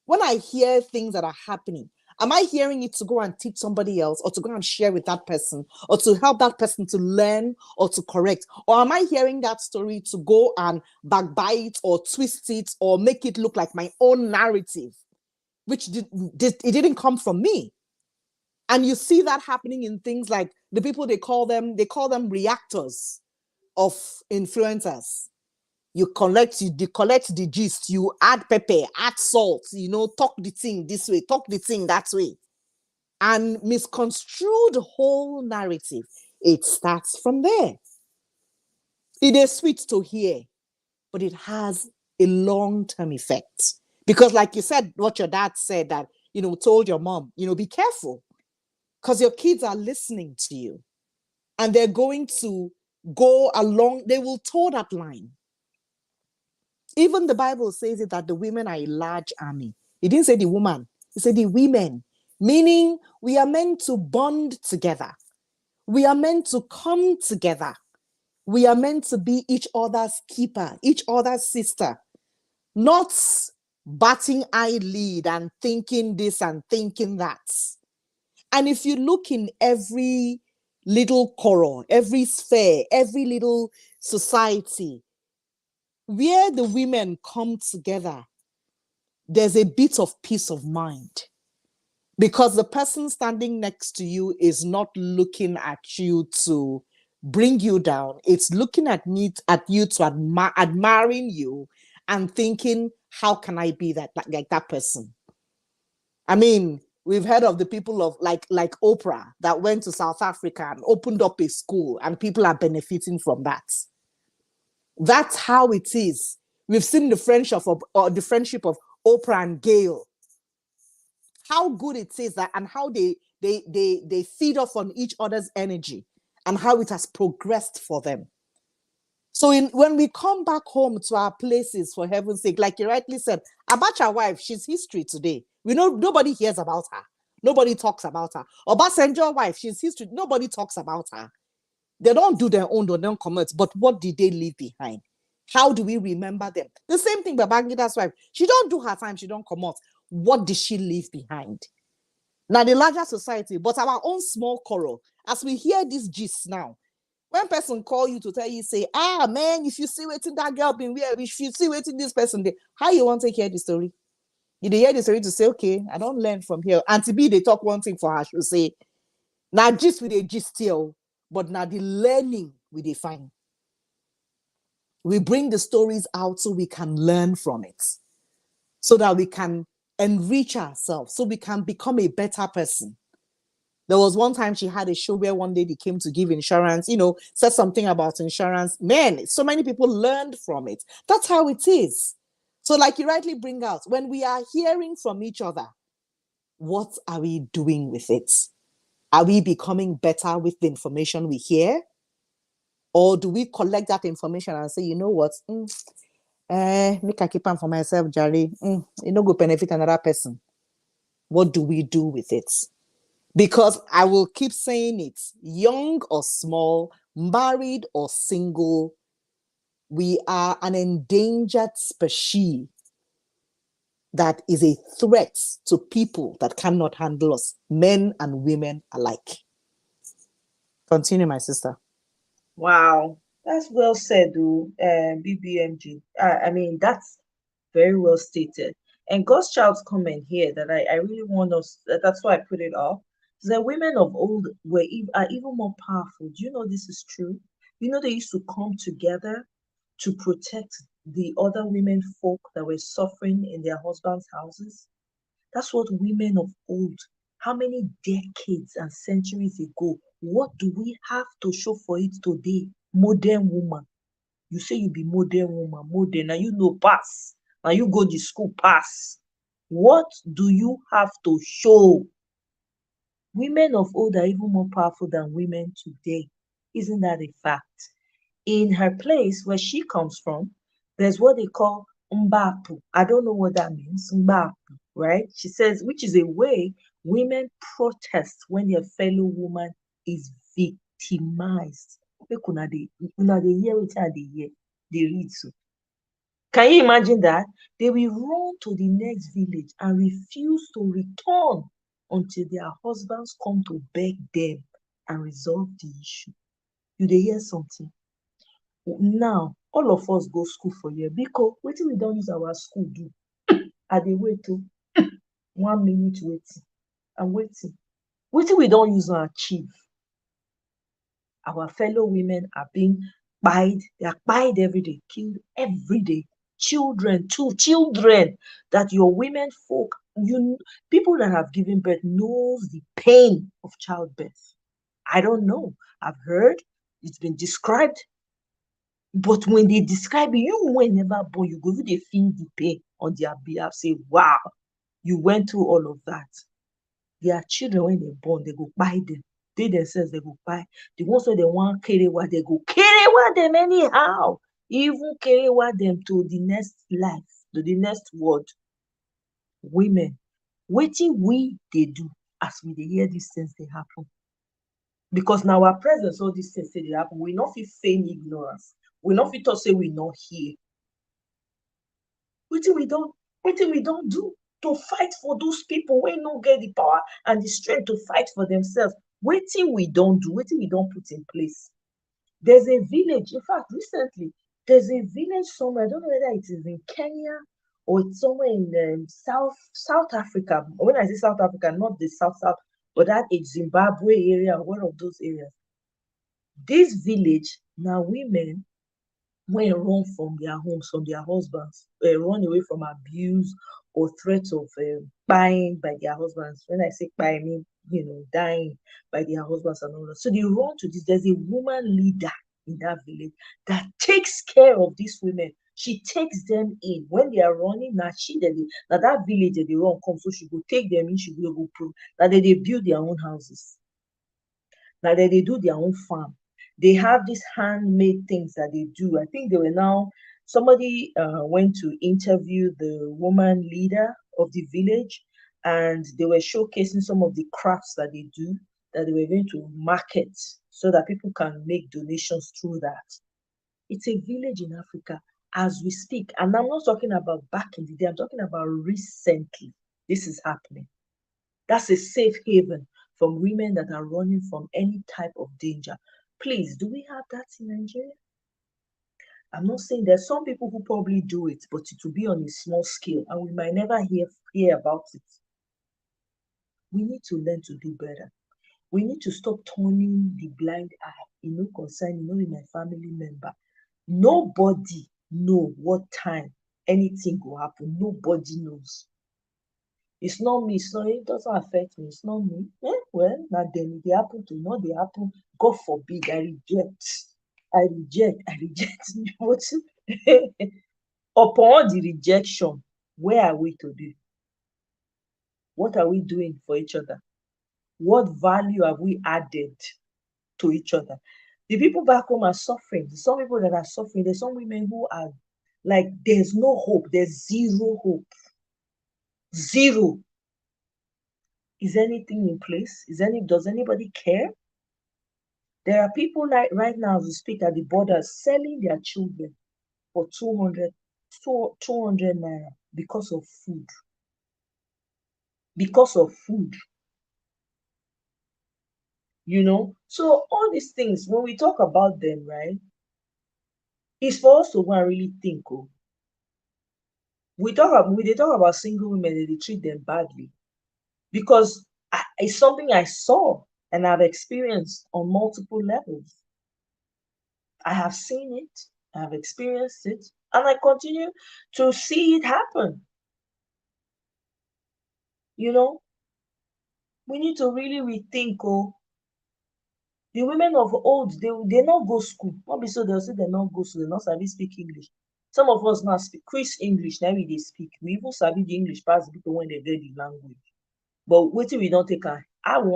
When I hear things that are happening, am I hearing it to go and teach somebody else, or to go and share with that person, or to help that person to learn or to correct? Or am I hearing that story to go and backbite or twist it or make it look like my own narrative, which it didn't come from me? And you see that happening in things like the people they call them reactors of influencers. You collect the gist, you add pepper, add salt, talk the thing this way, talk the thing that way, and misconstrue the whole narrative. It starts from there. It is sweet to hear, but it has a long-term effect. Because like you said, what your dad said, that, told your mom, be careful, because your kids are listening to you and they're going to go along, they will toe that line. Even the Bible says it that the women are a large army. It didn't say the woman, it said the women, meaning we are meant to bond together. We are meant to come together. We are meant to be each other's keeper, each other's sister, not batting eyelid and thinking this and thinking that. And if you look in every little quarrel, every sphere, every little society, where the women come together, there's a bit of peace of mind, because the person standing next to you is not looking at you to bring you down. It's looking at you to admiring you and thinking, how can I be like that person? I mean, we've heard of the people of like Oprah that went to South Africa and opened up a school, and people are benefiting from that. That's how it is. We've seen the friendship of Oprah and Gail. How good it is that, and how they feed off on each other's energy, and how it has progressed for them. So when we come back home to our places, for heaven's sake, like you rightly said, Abacha wife, she's history today. We know nobody hears about her. Nobody talks about her. Obasanjo wife, she's history. Nobody talks about her. They don't do their own, they don't comment. But what did they leave behind? How do we remember them? The same thing Babangida's wife. She don't do her time, she don't come out. What did she leave behind? Now the larger society, but our own small quarrel. As we hear these gists now, when person call you to tell you, say, man, if you see waiting that girl been where, if you see waiting this person, how you want to hear the story? You hear the story to say, okay, I don't learn from here. Auntie B, they talk one thing for her, she'll say, now gist with a gist still, but now the learning we define. We bring the stories out so we can learn from it, so that we can enrich ourselves, so we can become a better person. There was one time she had a show where one lady came to give insurance, said something about insurance. Man, so many people learned from it. That's how it is. So like you rightly bring out, when we are hearing from each other, what are we doing with it? Are we becoming better with the information we hear? Or do we collect that information and say, you know what? Make I keep on for myself, Jerry. Go benefit another person. What do we do with it? Because I will keep saying it, young or small, married or single, we are an endangered species that is a threat to people that cannot handle us, men and women alike. Continue, my sister. Wow, that's well said, BBMG. I mean, that's very well stated. And God's Child's comment here that I really want us, that's why I put it up. The women of old are even more powerful. Do you know this is true? You know, they used to come together to protect the other women folk that were suffering in their husbands' houses. That's what women of old, how many decades and centuries ago, what do we have to show for it today? Modern woman. You say you be modern woman, modern, now you know pass. Now you go to school pass. What do you have to show? Women of old are even more powerful than women today. Isn't that a fact? In her place where she comes from, there's what they call mbapu. I don't know what that means, mbapu, right? She says, which is a way women protest when their fellow woman is victimized. Make una dey hear wetin I dey hear, dey read so. Can you imagine that? They will run to the next village and refuse to return until their husbands come to beg them and resolve the issue. You dey hear something? Now, all of us go school for here because wetin we don use our school do. I dey wait o. 1 minute waiting. I'm waiting. Wetin we don use am achieve. Our fellow women are being They are pied every day, killed every day. Children too, children that your women folk, people that have given birth knows the pain of childbirth. I don't know. I've heard it's been described, but when they describe you when never born, you go they feel the pain on their behalf. Say, wow, you went through all of that. Their children when they born, they go buy them. They themselves they go buy. The ones where they want kerewa, they go kerewa them anyhow. Even kerewa them to the next life, to the next world. Women, wetin we they do as we dey hear these things they happen. Because now our presence, all these things they happen, we not fit feign ignorance. We not fit talk say we not hear. Wetin we don't do to fight for those people wey no get the power and the strength to fight for themselves. Wetin we don't do, wetin we don't put in place. There's a village, in fact, recently, there's a village somewhere, I don't know whether it is in Kenya or it's somewhere in South Africa. When I say South Africa, not the South, but that is Zimbabwe area, one of those areas. This village, now women when run from their homes, from their husbands, run away from abuse or threats of dying by their husbands. When I say by, I mean, dying by their husbands and all that. So they run to this. There's a woman leader in that village that takes care of these women. She takes them in when they are running. Now that village that they run come, so she go take them in. She go prove that they build their own houses. Now they do their own farm. They have these handmade things that they do. I think they were now, somebody went to interview the woman leader of the village, and they were showcasing some of the crafts that they do, that they were going to market so that people can make donations through that. It's a village in Africa as we speak. And I'm not talking about back in the day, I'm talking about recently. This is happening. That's a safe haven from women that are running from any type of danger. Please, do we have that in Nigeria? I'm not saying there's some people who probably do it, but it will be on a small scale and we might never hear about it. We need to learn to do better. We need to stop turning the blind eye. Concern, in my family member. Nobody know what time anything will happen. Nobody knows. It's not me, it doesn't affect me, it's not me. Well, now then they happen to not they happen. God forbid, I reject. But upon the rejection, where are we today? What are we doing for each other? What value have we added to each other? The people back home are suffering. Some people that are suffering, there's some women who are like, there's no hope, there's zero hope. Zero. Is anything in place? Does anybody care? There are people right now as we speak at the border selling their children for 200 naira because of food. Because of food. So all these things, when we talk about them, right, it's for us to go and really think. We talk about single women, they treat them badly. Because it's something I saw and I've experienced on multiple levels. I have seen it, I have experienced it, and I continue to see it happen. We need to really rethink. The women of old, they not go school. Not be so they'll say they not go school, they not sabi speak English. Some of us now speak Chris English, now we they speak. We even sabi the English pass the people when they get the language. But what we don't take how we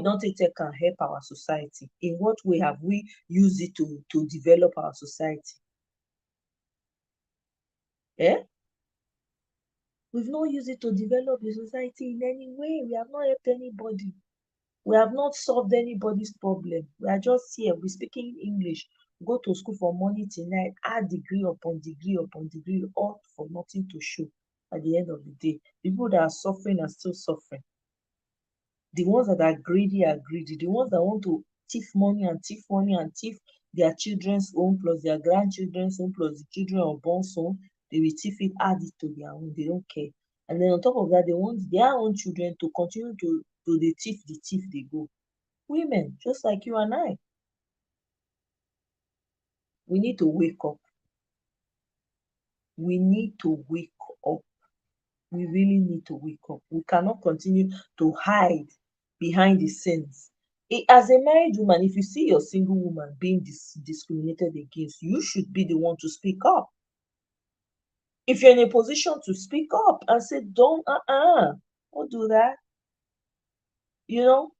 don't take can help our society. In what way have we used it to develop our society? We've not used it to develop the society in any way. We have not helped anybody. We have not solved anybody's problem. We are just here. We're speaking English. Go to school from morning till night. Add degree upon degree upon degree, all for nothing to show at the end of the day. People that are suffering are still suffering. The ones that are greedy are greedy. The ones that want to thief money and thief their children's own plus their grandchildren's own plus the children of born son, they will thief it, add it to their own. They don't care. And then on top of that, they want their own children to continue to the thief they go. Women, just like you and I. We need to wake up. We need to wake up. We really need to wake up. We cannot continue to hide behind the scenes. As a married woman, if you see your single woman being discriminated against, you should be the one to speak up. If you're in a position to speak up and say, don't do that. You know,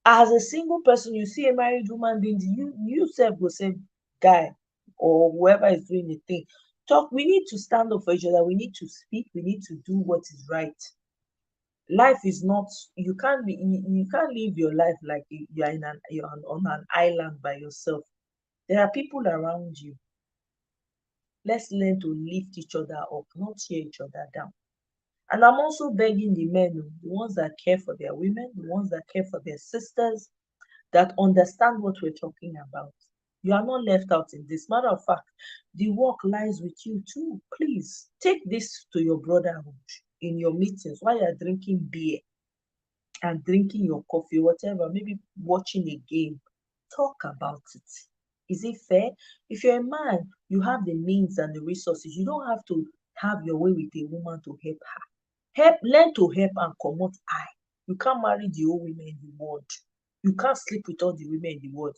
as a single person, you see a married woman being, you self will say, guy, or whoever is doing the thing, talk. We need to stand up for each other. We need to speak. We need to do what is right. Life is not, you can't live your life like you're on an island by yourself. There are people around you. Let's learn to lift each other up, not tear each other down. And I'm also begging the men, the ones that care for their women, the ones that care for their sisters, that understand what we're talking about. You are not left out in this. Matter of fact, the work lies with you too. Please take this to your brotherhood in your meetings while you're drinking beer and drinking your coffee, whatever, maybe watching a game. Talk about it. Is it fair? If you're a man, you have the means and the resources. You don't have to have your way with a woman to help her. Learn to help and comot eye. You can't marry the whole women in the world. You can't sleep with all the women in the world.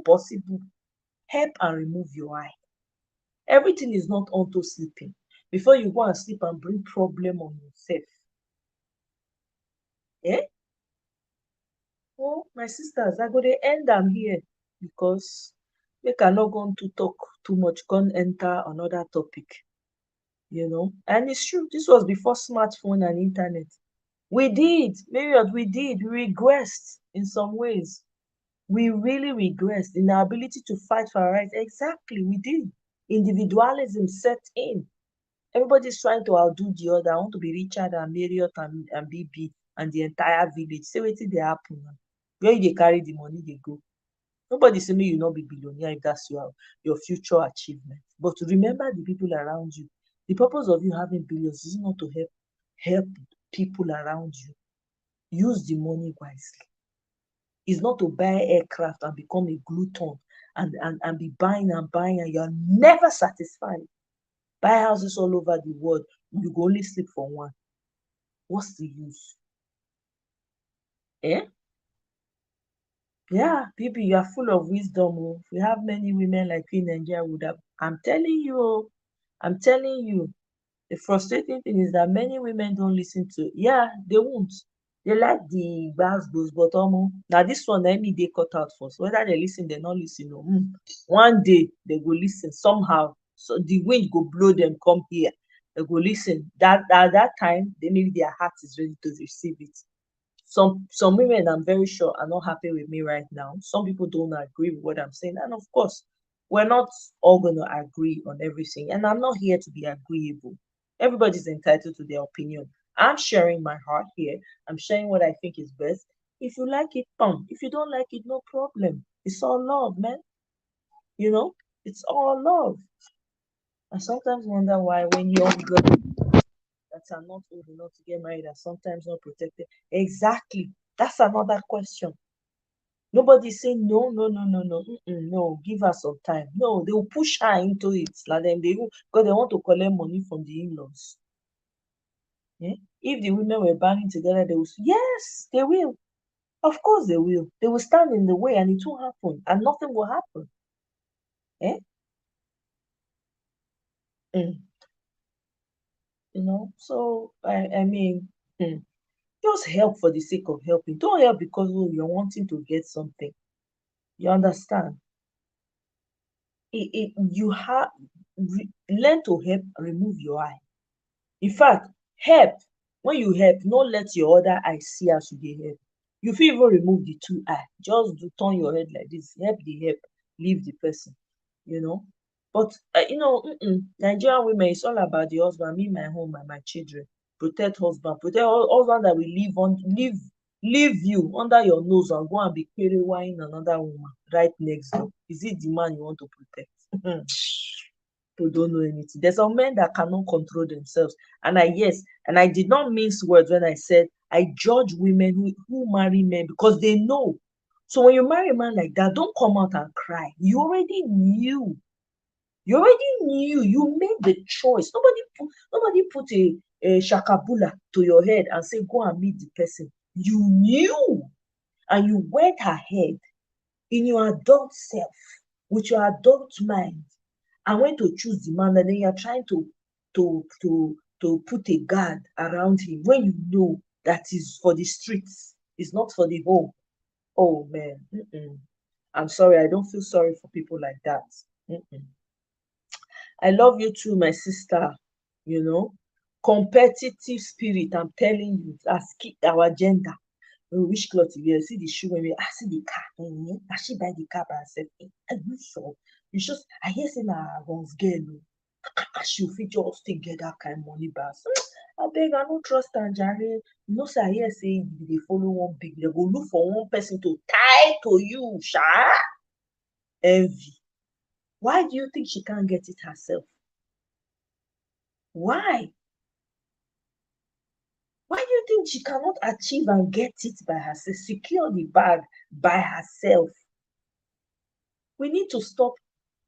Possible. Help and remove your eye. Everything is not onto sleeping. Before you go and sleep and bring problem on yourself. Eh? Oh, my sisters, I go to end am here because make I not going to talk too much, can't enter another topic. And it's true, this was before smartphone and internet. We did, Marriott, we regressed in some ways. We really regressed in our ability to fight for our rights. Exactly, we did. Individualism set in. Everybody's trying to outdo the other. I want to be Richard and Marriott and BB and the entire village. Say wetin dey happen now. Where you dey carry the money dey go? Nobody say make you not be billionaire if that's your future achievement. But remember the people around you. The purpose of you having billions is not to help people around you. Use the money wisely. It's not to buy aircraft and become a glutton and be buying and you're never satisfied. Buy houses all over the world. You go only sleep for one. What's the use? Eh? Yeah, Bibi, you are full of wisdom. Oh. If we have many women like you in Nigeria, would have. I'm telling you. The frustrating thing is that many women don't listen to. Yeah, they won't. They like the goes, but now this one they cut out first. Whether they listen, they not listen. No. One day they go listen somehow. So the wind go blow them come here. They go listen. That at that time, maybe their heart is ready to receive it. Some women, I'm very sure, are not happy with me right now. Some people don't agree with what I'm saying, and of course, we're not all going to agree on everything. And I'm not here to be agreeable. Everybody's entitled to their opinion. I'm sharing my heart here. I'm sharing what I think is best. If you like it, fun. If you don't like it, no problem. It's all love, man. It's all love. I sometimes wonder why when young girls that are not old enough to get married are sometimes not protected. Exactly. That's another question. Nobody say no, no, no, no, no, no. Give her some time. No, they will push her into it. Like them, because they want to collect money from the in-laws. Yeah? If the women were banging together, they will. Yes, they will. Of course, they will. They will stand in the way, and it won't happen, and nothing will happen. Eh? Mm. So I mean, just help for the sake of helping. Don't help because you're wanting to get something. You understand? You have learn to help remove your eye. In fact, help. When you help, don't let your other eye see as you dey help. You fit even remove the two eye. Just turn your head like this. Help the help, leave the person. But Nigerian women, it's all about the husband. Me, my home, and my children. Protect husband. Protect husband that will leave you under your nose and go and be carrying another woman right next door. Is it the man you want to protect? People don't know anything. There's some men that cannot control themselves. And I did not mince words when I said I judge women who marry men because they know So when you marry a man like that, don't come out and cry. You already knew. You already knew. You made the choice. Nobody put a shakabula to your head and say, go and meet the person. You knew. And you went ahead in your adult self, with your adult mind, and went to choose the man, and then you're trying to put a guard around him when you know that is for the streets, it's not for the home. Oh man, I'm sorry, I don't feel sorry for people like that. I love you too, my sister. You know, competitive spirit. I'm telling you, that's our gender. Which cloth you wear? See the shoe when we see the car. I she buy the car by herself. Are you sure? You just I hear say na once girl. She fit just take get that kind money back. I beg, I no trust am jare. You know, say I hear say you dey follow one big. They go look for one person to tie to you, sha. Envy. Why do you think she can't get it herself? Why? Why do you think she cannot achieve and get it by herself, secure the bag by herself? We need to stop,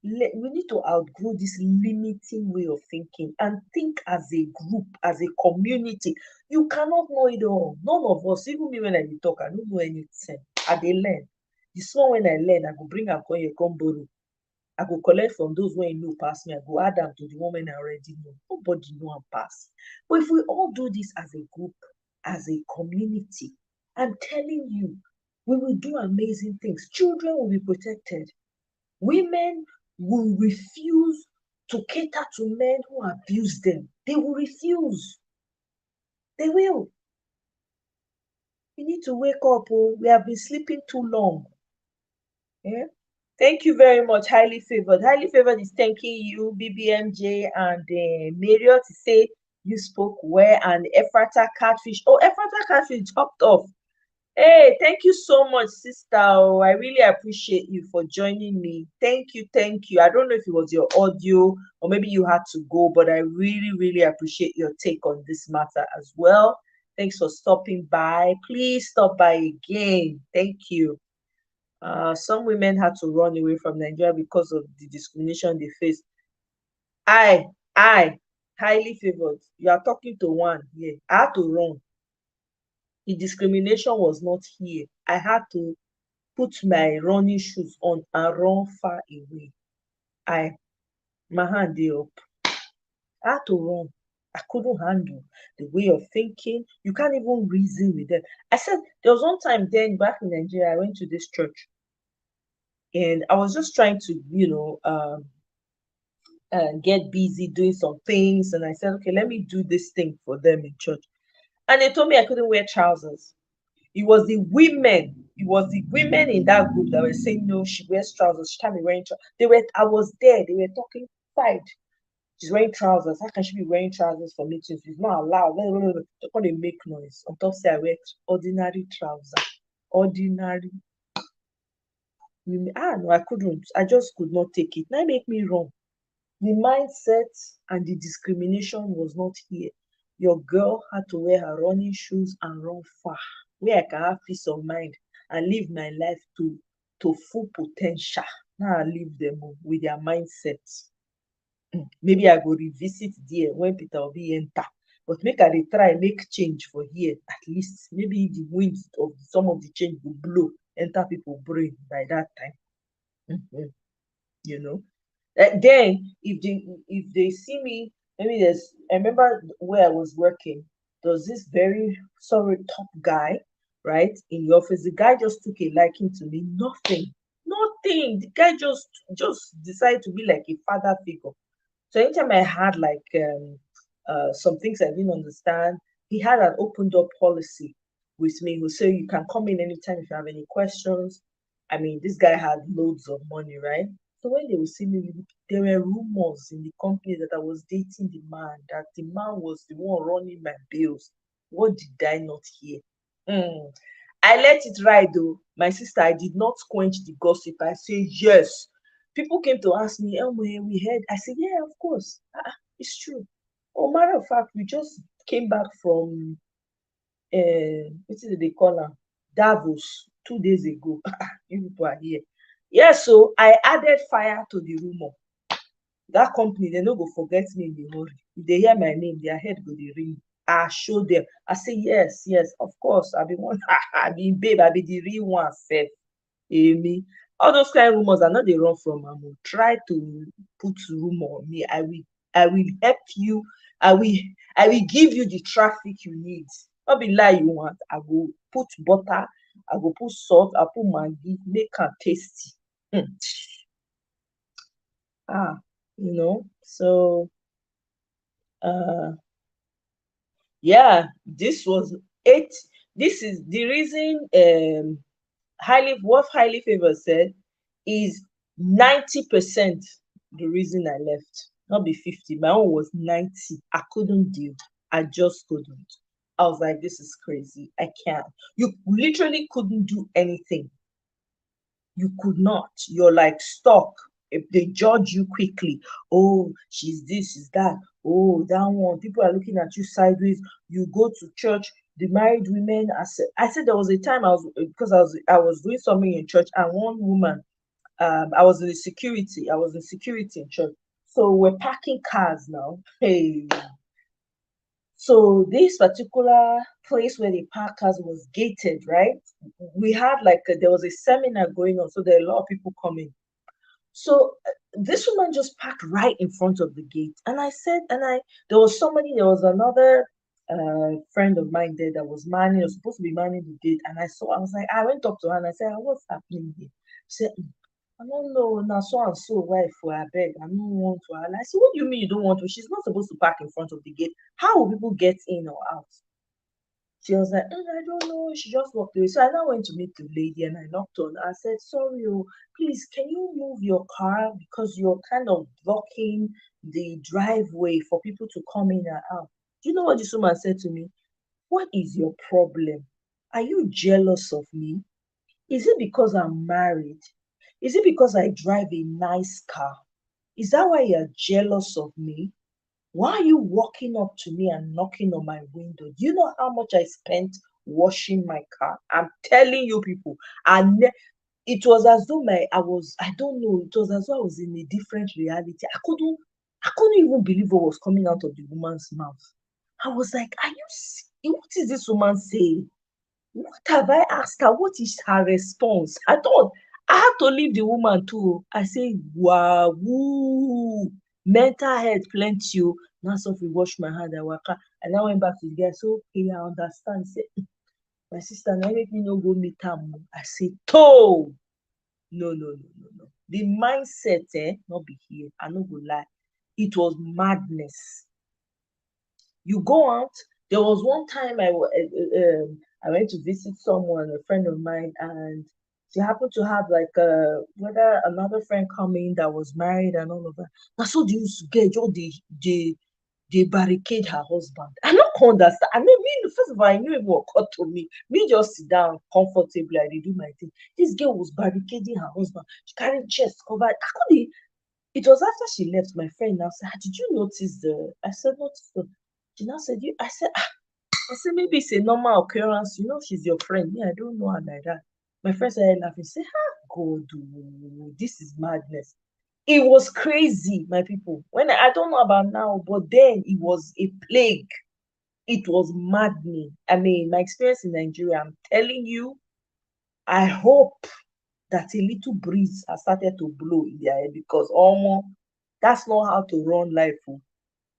we need to outgrow this limiting way of thinking and think as a group, as a community. You cannot know it all. None of us, even me when I dey talk, I don't know anything. I dey learn. The small when I learn, I go bring am come here, come borrow. I go collect from those when you know pass me. I go add them to the one when I already know. Nobody know and pass. But if we all do this as a group, as a community, I'm telling you, we will do amazing things. Children will be protected. Women will refuse to cater to men who abuse them. They will refuse. They will. We need to wake up. Oh, we have been sleeping too long. Yeah. Thank you very much, highly favored. Highly favored is thanking you, BBMJ and Marriott to say you spoke well, and Ephrata Catfish. Oh, Ephrata Catfish dropped off. Hey, thank you so much, sister. Oh, I really appreciate you for joining me. Thank you, thank you. I don't know if it was your audio or maybe you had to go, but I really, really appreciate your take on this matter as well. Thanks for stopping by. Please stop by again. Thank you. Some women had to run away from Nigeria because of the discrimination they faced. I, highly favored. You are talking to one here. I had to run. The discrimination was not here. I had to put my running shoes on and run far away. My hand dey up. I had to run. I couldn't handle the way of thinking. You can't even reason with them. I said there was one time then back in Nigeria, I went to this church. And I was just trying to, get busy doing some things. And I said, okay, let me do this thing for them in church. And they told me I couldn't wear trousers. It was the women. It was the women in that group that were saying, no, she wears trousers. She can't be wearing trousers. I was there. They were talking side. She's wearing trousers. How can she be wearing trousers for meetings? It's not allowed. They're going to make noise. On top, say I wear ordinary trousers. Ordinary. No, I couldn't. I just could not take it. Now make me wrong. The mindset and the discrimination was not here. Your girl had to wear her running shoes and run far, where I can have peace of mind and live my life to full potential. Now I leave them with their mindset. Maybe I go revisit there when Peter Obi enter. But make I dey try make change for here. At least maybe the wind of some of the change will blow enter people brain by that time. You know. Then if they see me, maybe I remember where I was working, there was this very sorry top guy, right, in the office. The guy just took a liking to me. Nothing. The guy just decided to be like a father figure. So anytime I had like some things I didn't understand, he had an open door policy with me. He would say you can come in anytime if you have any questions. I mean, this guy had loads of money, right? So when they would see me, there were rumors in the company that I was dating the man, that the man was the one running my bills. What did I not hear? I let it ride though. My sister, I did not quench the gossip. I say yes. People came to ask me, Elmo, we heard. I said, yeah, of course. It's true. Oh, matter of fact, we just came back from what is it they call her? Davos. 2 days ago. You people are here. Yeah, so I added fire to the rumor. That company, they no go forget me in the hurry. If they hear my name, their head go dey ring. I show them. I say, yes, yes, of course. I be one, I be babe, I be the real one, self. Me. All those kind of rumors are not they run from am. Try to put rumor on me. I will help you. I will I will give you the traffic you need. Not be lie you want. I go put butter, I go put salt, I put maggi, make am tasty. Hmm. So uh yeah, this was it. This is the reason highly favored said is 90% the reason I left. Not be 50. My own was 90. I couldn't deal. I just couldn't. I was like, this is crazy. I can't. You literally couldn't do anything. You could not. You're like stuck. If they judge you quickly, oh, she's this, she's that, oh, that one. People are looking at you sideways. You go to church. The married women. I said there was a time I was doing something in church, and one woman, I was in security. I was in security in church. So we're parking cars now. Hey, so this particular place where the park cars was gated, right? We had there was a seminar going on, so there are a lot of people coming. So this woman just parked right in front of the gate, and I said, there was another friend of mine there that was supposed to be manning the gate, and I was like, I went up to her and I said, what's happening here? She said, I don't know, now so and so wife for her bed. I don't want to. And I said, what do you mean you don't want to? She's not supposed to park in front of the gate. How will people get in or out? She was like, I don't know. She just walked away. So I now went to meet the lady and I knocked on. I said, sorry, please, can you move your car because you're kind of blocking the driveway for people to come in and out. Do you know what this woman said to me? What is your problem? Are you jealous of me? Is it because I'm married? Is it because I drive a nice car? Is that why you're jealous of me? Why are you walking up to me and knocking on my window? Do you know how much I spent washing my car? I'm telling you people, it was as though I don't know, it was as though I was in a different reality. I couldn't even believe what was coming out of the woman's mouth. I was like, what is this woman saying? What have I asked her? What is her response? I had to leave the woman too. I say, wow, woo, mental health plenty. Now so we wash my hand and waka. And I went back to the guy. So okay, I understand. Say, my sister, now make me no go meet her. I say, no, no, no, no, no. The mindset, not be here. I no go lie. It was madness. You go out. There was one time I went to visit someone, a friend of mine, and she happened to have whether another friend coming that was married and all of that. Now so these girls just they barricade her husband. I not understand. I mean, first of all, I knew it would occur to me. Me just sit down comfortably, I dey do my thing. This girl was barricading her husband. She carried chest covered. I couldn't. It was after she left, my friend now said, did you notice I said, notice the, she now said, I said, maybe it's a normal occurrence. She's your friend. Me, I don't know her like that. My friend started laughing. Say, God, this is madness. It was crazy, my people. I don't know about now, but then it was a plague. It was maddening. I mean, my experience in Nigeria, I'm telling you, I hope that a little breeze has started to blow in their head because almost that's not how to run life.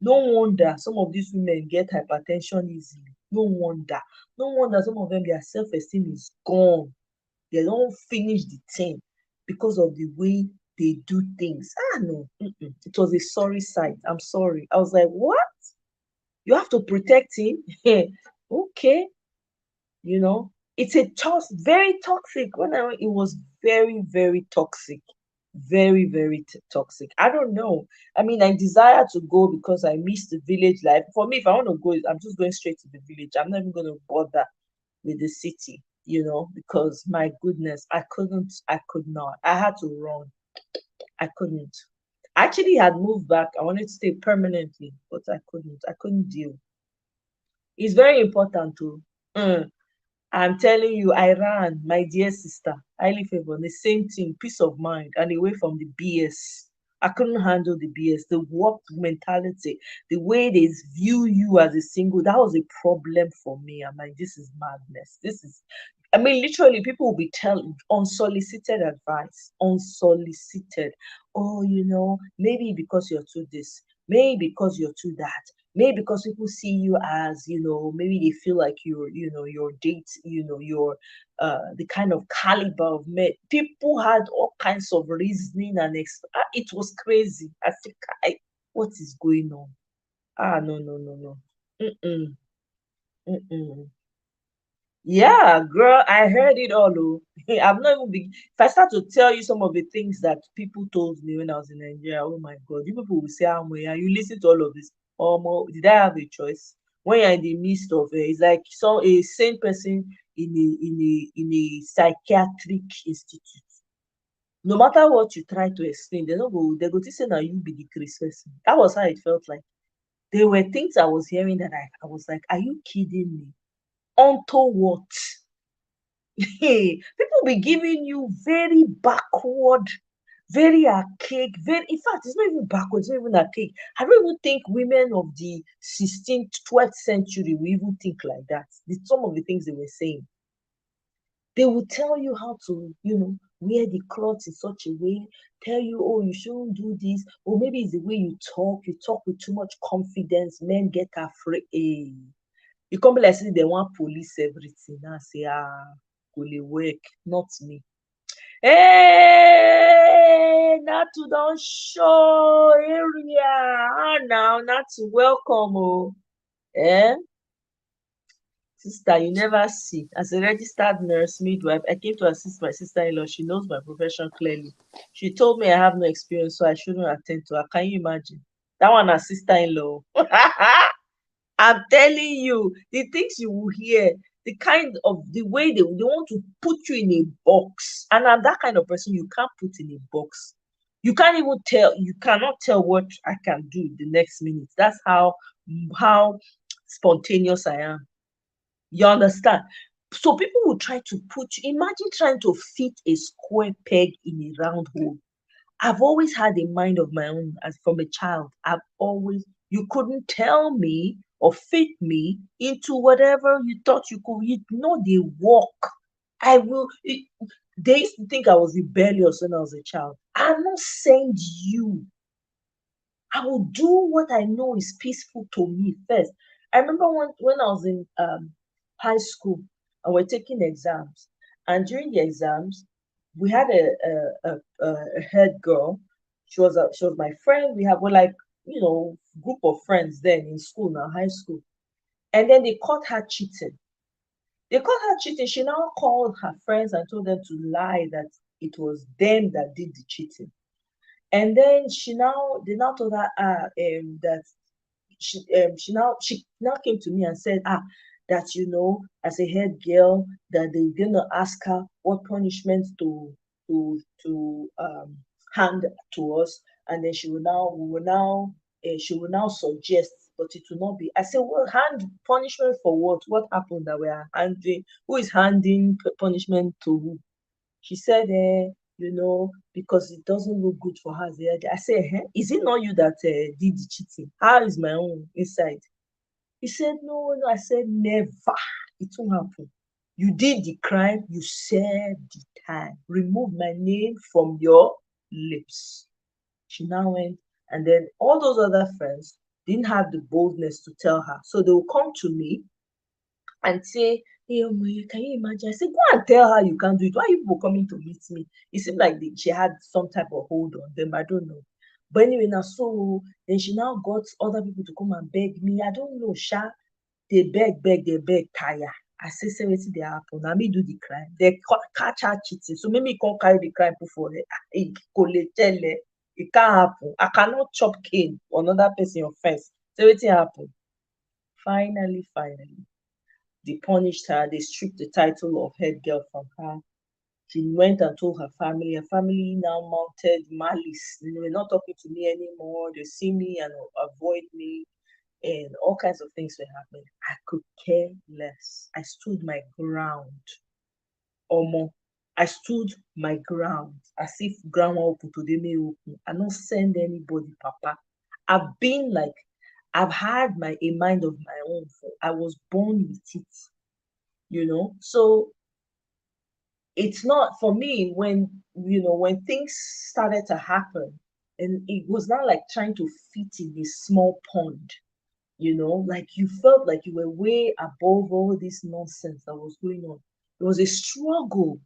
No wonder some of these women get hypertension easily. No wonder. No wonder some of them, their self-esteem is gone. They don't finish the thing because of the way they do things. No. It was a sorry sight. I'm sorry. I was like, what? You have to protect him? Okay. It's very toxic. It was very, very toxic. Very, very toxic. I don't know. I mean, I desire to go because I miss the village life. For me, if I want to go, I'm just going straight to the village. I'm not even going to bother with the city, because my goodness, I could not. I had to run. I couldn't. I actually had moved back. I wanted to stay permanently, but I couldn't. I couldn't deal. It's very important to I'm telling you, I ran, my dear sister, highly favored, the same thing, peace of mind, and away from the BS. I couldn't handle the BS, the work mentality, the way they view you as a single. That was a problem for me. I'm like, this is madness. This is, I mean, literally, people will be telling unsolicited advice, unsolicited. Oh, maybe because you're too this, maybe because you're too that, maybe because people see you as, maybe they feel like your date, your the kind of caliber of men. People had all kinds of reasoning and it was crazy. I think, what is going on? No, no, no, no. Mm-mm, mm-mm. Yeah, girl, I heard it all. Oh. I'm not even big. If I start to tell you some of the things that people told me when I was in Nigeria, oh my God, you people will say, you listen to all of this. Did I have a choice? When you're in the midst of it's like a sane person in a psychiatric institute. No matter what you try to explain, they go to say now you be the Chris person. That was how it felt like. There were things I was hearing that I was like, are you kidding me? Onto what? People be giving you very backward, very archaic, in fact, it's not even backward, it's not even archaic. I don't even think women of the 16th, 12th century will even think like that. Some of the things they were saying. They will tell you how to, wear the clothes in such a way, tell you, oh, you shouldn't do this, or maybe it's the way you talk with too much confidence, men get afraid. You come be like say they want police everything. Now say, go dey work, not me. Hey, Natu don show area. Now Natu welcome. Oh. Eh? Sister, you never see. As a registered nurse, midwife, I came to assist my sister-in-law. She knows my profession clearly. She told me I have no experience, so I shouldn't attend to her. Can you imagine? That one, a sister-in-law. I'm telling you, the things you will hear, the way they want to put you in a box. And I'm that kind of person you can't put in a box. You can't even tell, you cannot tell what I can do the next minute. That's how spontaneous I am. You understand? So people will try to imagine trying to fit a square peg in a round hole. I've always had a mind of my own as from a child. You couldn't tell me or fit me into whatever you thought you could. They walk. I will. They used to think I was rebellious when I was a child. I will not send you. I will do what I know is peaceful to me first. I remember when I was in high school and we're taking exams, and during the exams, we had a head girl. She was my friend. We're like group of friends then in school now, high school, and then they caught her cheating. They caught her cheating. She now called her friends and told them to lie that it was them that did the cheating. And then they now told her that she now came to me and said that as a head girl that they're gonna ask her what punishment to hand to us, and then she will now suggest, but it will not be. I said, well, hand punishment for what happened that we are handing? Who is handing punishment to who? She said, because it doesn't look good for her. I said, is it not you that did the cheating? How is my own inside? He said, no, no. I said, never. It won't happen. You did the crime. You served the time. Remove my name from your lips. She now went, and then all those other friends didn't have the boldness to tell her. So they will come to me and say, hey, can you imagine? I said, go and tell her you can't do it. Why are you people coming to meet me? It seemed like she had some type of hold on them. I don't know. But anyway, now so then she now got other people to come and beg me. I don't know, Sha. They beg, tire. I say wetin dey happen. Na me do the crime. They catch her cheating. So maybe can't carry the crime put for her. It can't happen. I cannot chop cane for another person offense. So wetin happen? Finally, they punished her. They stripped the title of head girl from her. She went and told her family. Her family now mounted malice. They're not talking to me anymore. They see me and avoid me. and all kinds of things were happening. I could care less. I stood my ground. Omo, I stood my ground as if ground wan open today may open. I not send anybody, Papa. I've been like, I've had a mind of my own. I was born with it, So it's not for me when things started to happen, and it was not like trying to fit in a small pond. Like you felt like you were way above all this nonsense that was going on. It was a struggle.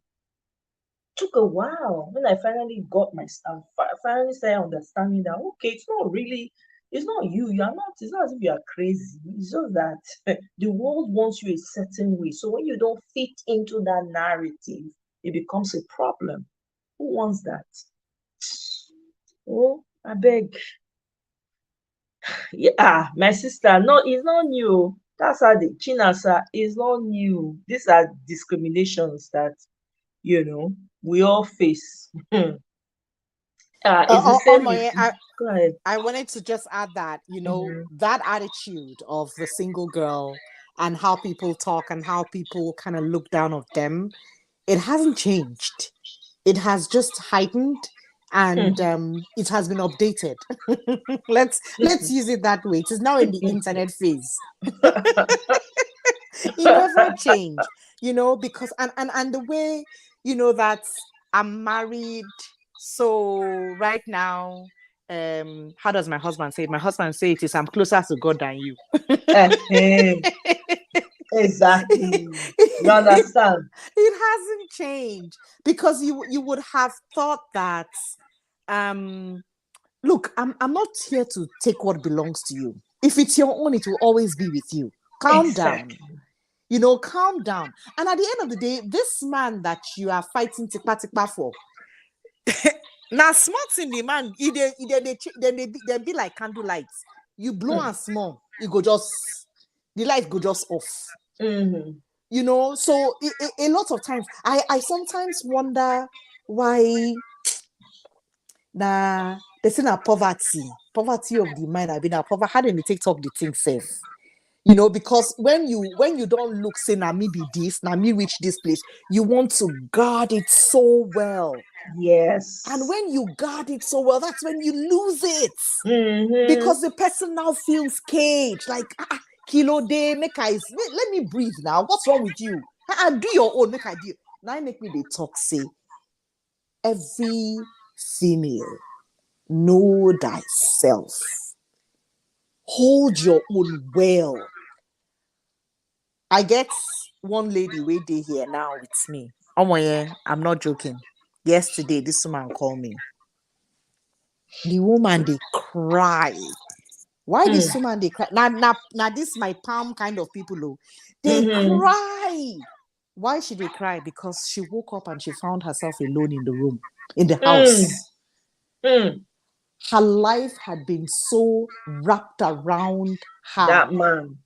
Took a while when I finally got my stuff. Finally started understanding that okay, it's not you. It's not as if you are crazy. It's just that the world wants you a certain way. So when you don't fit into that narrative, it becomes a problem. Who wants that? Oh, I beg. Yeah, my sister, no, it's not new. That's how the Chinasa is not new. These are discriminations that we all face. It's the same with go ahead. I wanted to just add that, that attitude of the single girl and how people talk and how people kind of look down on them, it hasn't changed. It has just heightened and it has been updated. let's use it that way. It is now in the internet phase. It never changed, because and the way, that I'm married. So right now, how does my husband say it? My husband say it is I'm closer to God than you. Exactly. You understand? It hasn't changed because you would have thought that look, I'm not here to take what belongs to you. If it's your own, it will always be with you. Calm down. Calm down. And at the end of the day, this man that you are fighting tipa for, now smart in the man, they be like candle lights. You blow and small, the light go just off. Mm-hmm. So a lot of times, I sometimes wonder why they say poverty of the mind. I mean, poverty. How do they take talk the thing safe? Because when you don't look, say, na me be this, na me reach this place, you want to guard it so well. Yes. And when you guard it so well, that's when you lose it. Mm-hmm. Because the person now feels caged, like, kilo day, let me breathe now. What's wrong with you? Do your own, make I do. Now make me the talk, say, every female, know thyself. Hold your own well. I get one lady waiting here now with me. Oh yeah, I'm not joking. Yesterday, this woman called me. The woman, they cry. Why this woman, they cry? Now this my palm kind of people, oh. They cry. Why should they cry? Because she woke up and she found herself alone in the room, in the house. Her life had been so wrapped around her. That man.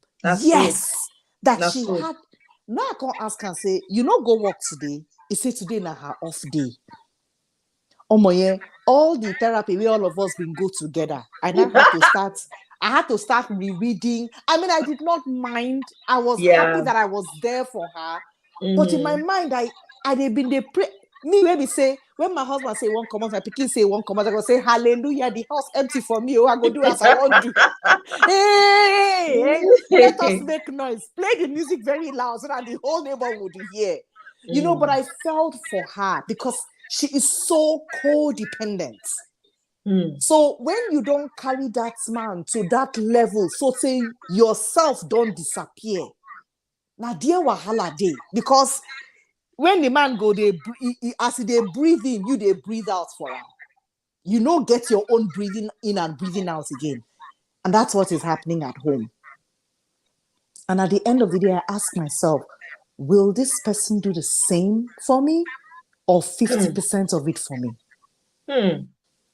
Yes. That she had. Now I can't ask her and say, go work today. He said today na her off day. All the therapy we all of us been go together. I now had to start rereading. I mean, I did not mind. I was happy that I was there for her. But in my mind, they've been pray. Me when we say, when my husband say one comment, my pikin say one comment, I go say hallelujah, the house empty for me. I go do as I want to. Hey, let us make noise. Play the music very loud so that the whole neighborhood would hear. But I felt for her because she is so codependent. So when you don't carry that man to that level, so say yourself don't disappear. Now dear wahala day, because when the man go, as they breathe in, they breathe out for him. Get your own breathing in and breathing out again. And that's what is happening at home. And at the end of the day, I ask myself, will this person do the same for me or 50% of it for me?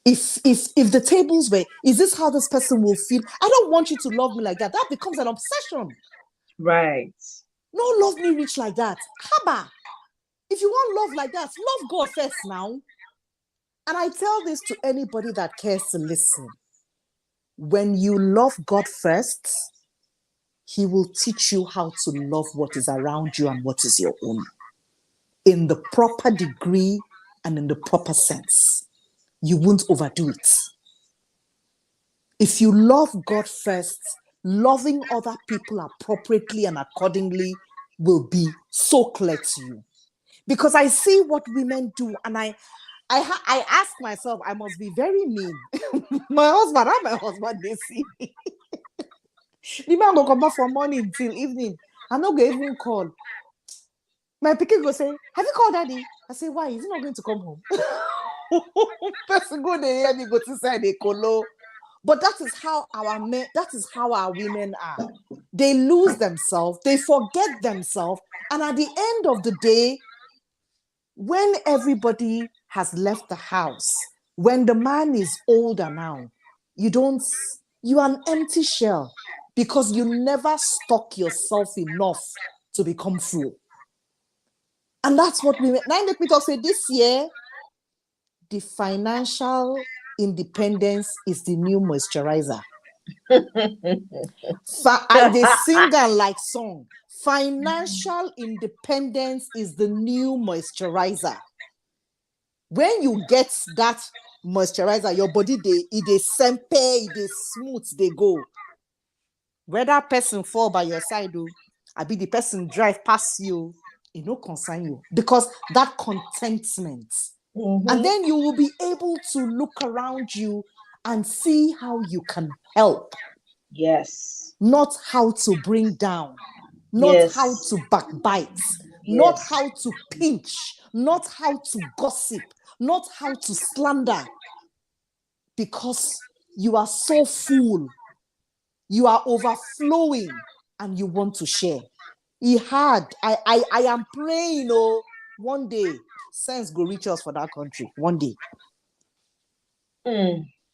If the tables were, is this how this person will feel? I don't want you to love me like that. That becomes an obsession. Right. No, love me rich like that. Haba. If you want love like that, love God first now. And I tell this to anybody that cares to listen. When you love God first, He will teach you how to love what is around you and what is your own in the proper degree and in the proper sense. You won't overdo it. If you love God first, loving other people appropriately and accordingly will be so clear to you. Because I see what women do, and I ask myself, I must be very mean. My husband, they see me. The man will come back from morning till evening. I'm not going to even call. My pikin go say, have you called daddy? I say, why? Is he not going to come home? Person go there, hear me go to side a colo. But that is how our men, that is how our women are. They lose themselves, they forget themselves, and at the end of the day, when everybody has left the house, when the man is older now, you are an empty shell because you never stock yourself enough to become full. And that's what we now make me talk say this year, the financial independence is the new moisturizer. They sing and like song. Financial independence is the new moisturizer. When you get that moisturizer, your body they sempe, they smooth, they go. Whether person fall by your side, I be the person drive past you, it no concern you because that contentment. And then you will be able to look around you and see how you can help. Yes. Not how to bring down, not Yes. how to backbite, Yes. not how to pinch, not how to gossip, not how to slander. Because you are so full, you are overflowing, and you want to share. I am praying, one day sense go reach us for that country. One day.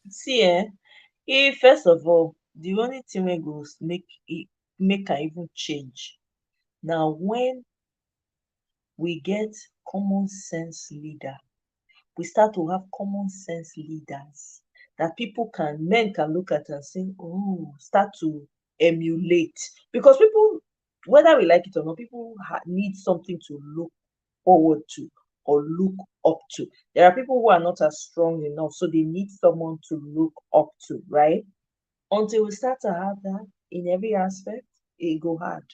See, first of all, the only thing we go make I even change. Now, when we get common sense leader, we start to have common sense leaders that men can look at and say, oh, start to emulate. Because people, whether we like it or not, people need something to look forward to or look up to. There are people who are not as strong enough, so they need someone to look up to, right? Until we start to have that in every aspect, it go hard.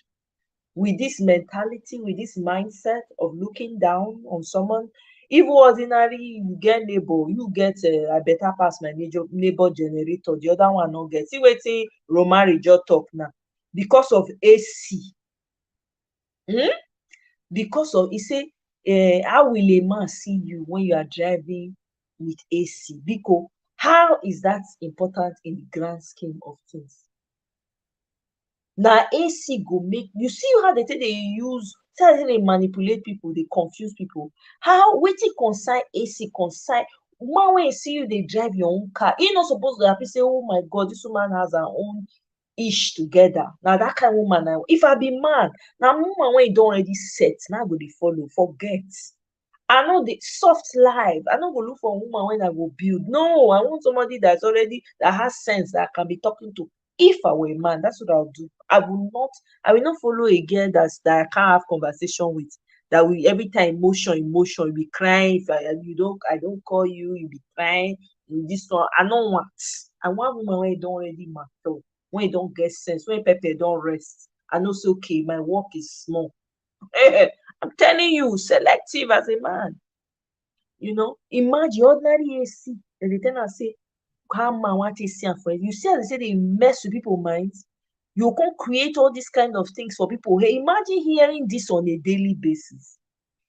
With this mentality, with this mindset of looking down on someone, even ordinary, you get neighbor, you get I better pass my neighbor generator, the other one not get. See wetin Romari just talk now. Because of AC. Because of, he say, how will a man see you when you are driving with AC? Because how is that important in the grand scheme of things? Now AC go make you see how they say they use, see how they manipulate people, they confuse people. How wetin concern AC concern man when you see you they drive your own car, you not supposed to happy say, oh my God, this woman has her own ish together. Now that kind of woman, if I be man, now woman when you don't already set, now go dey follow, forget. I know the soft life. I don't go look for a woman when I go build. No, I want somebody that has sense that I can be talking to. If I were a man, that's what I'll do. I will not follow a girl that I can't have conversation with. That we every time emotion, you be crying. If I don't call you, you be crying. This one, I don't want. I want woman when you don't already matter, when you don't get sense, when Pepe don't rest. I know it's okay. My work is small. I'm telling you, selective as a man. Imagine ordinary AC. And the tenant say, come man, what is here for you? You see, as they say they mess with people's minds. You can create all these kind of things for people. Hey, imagine hearing this on a daily basis.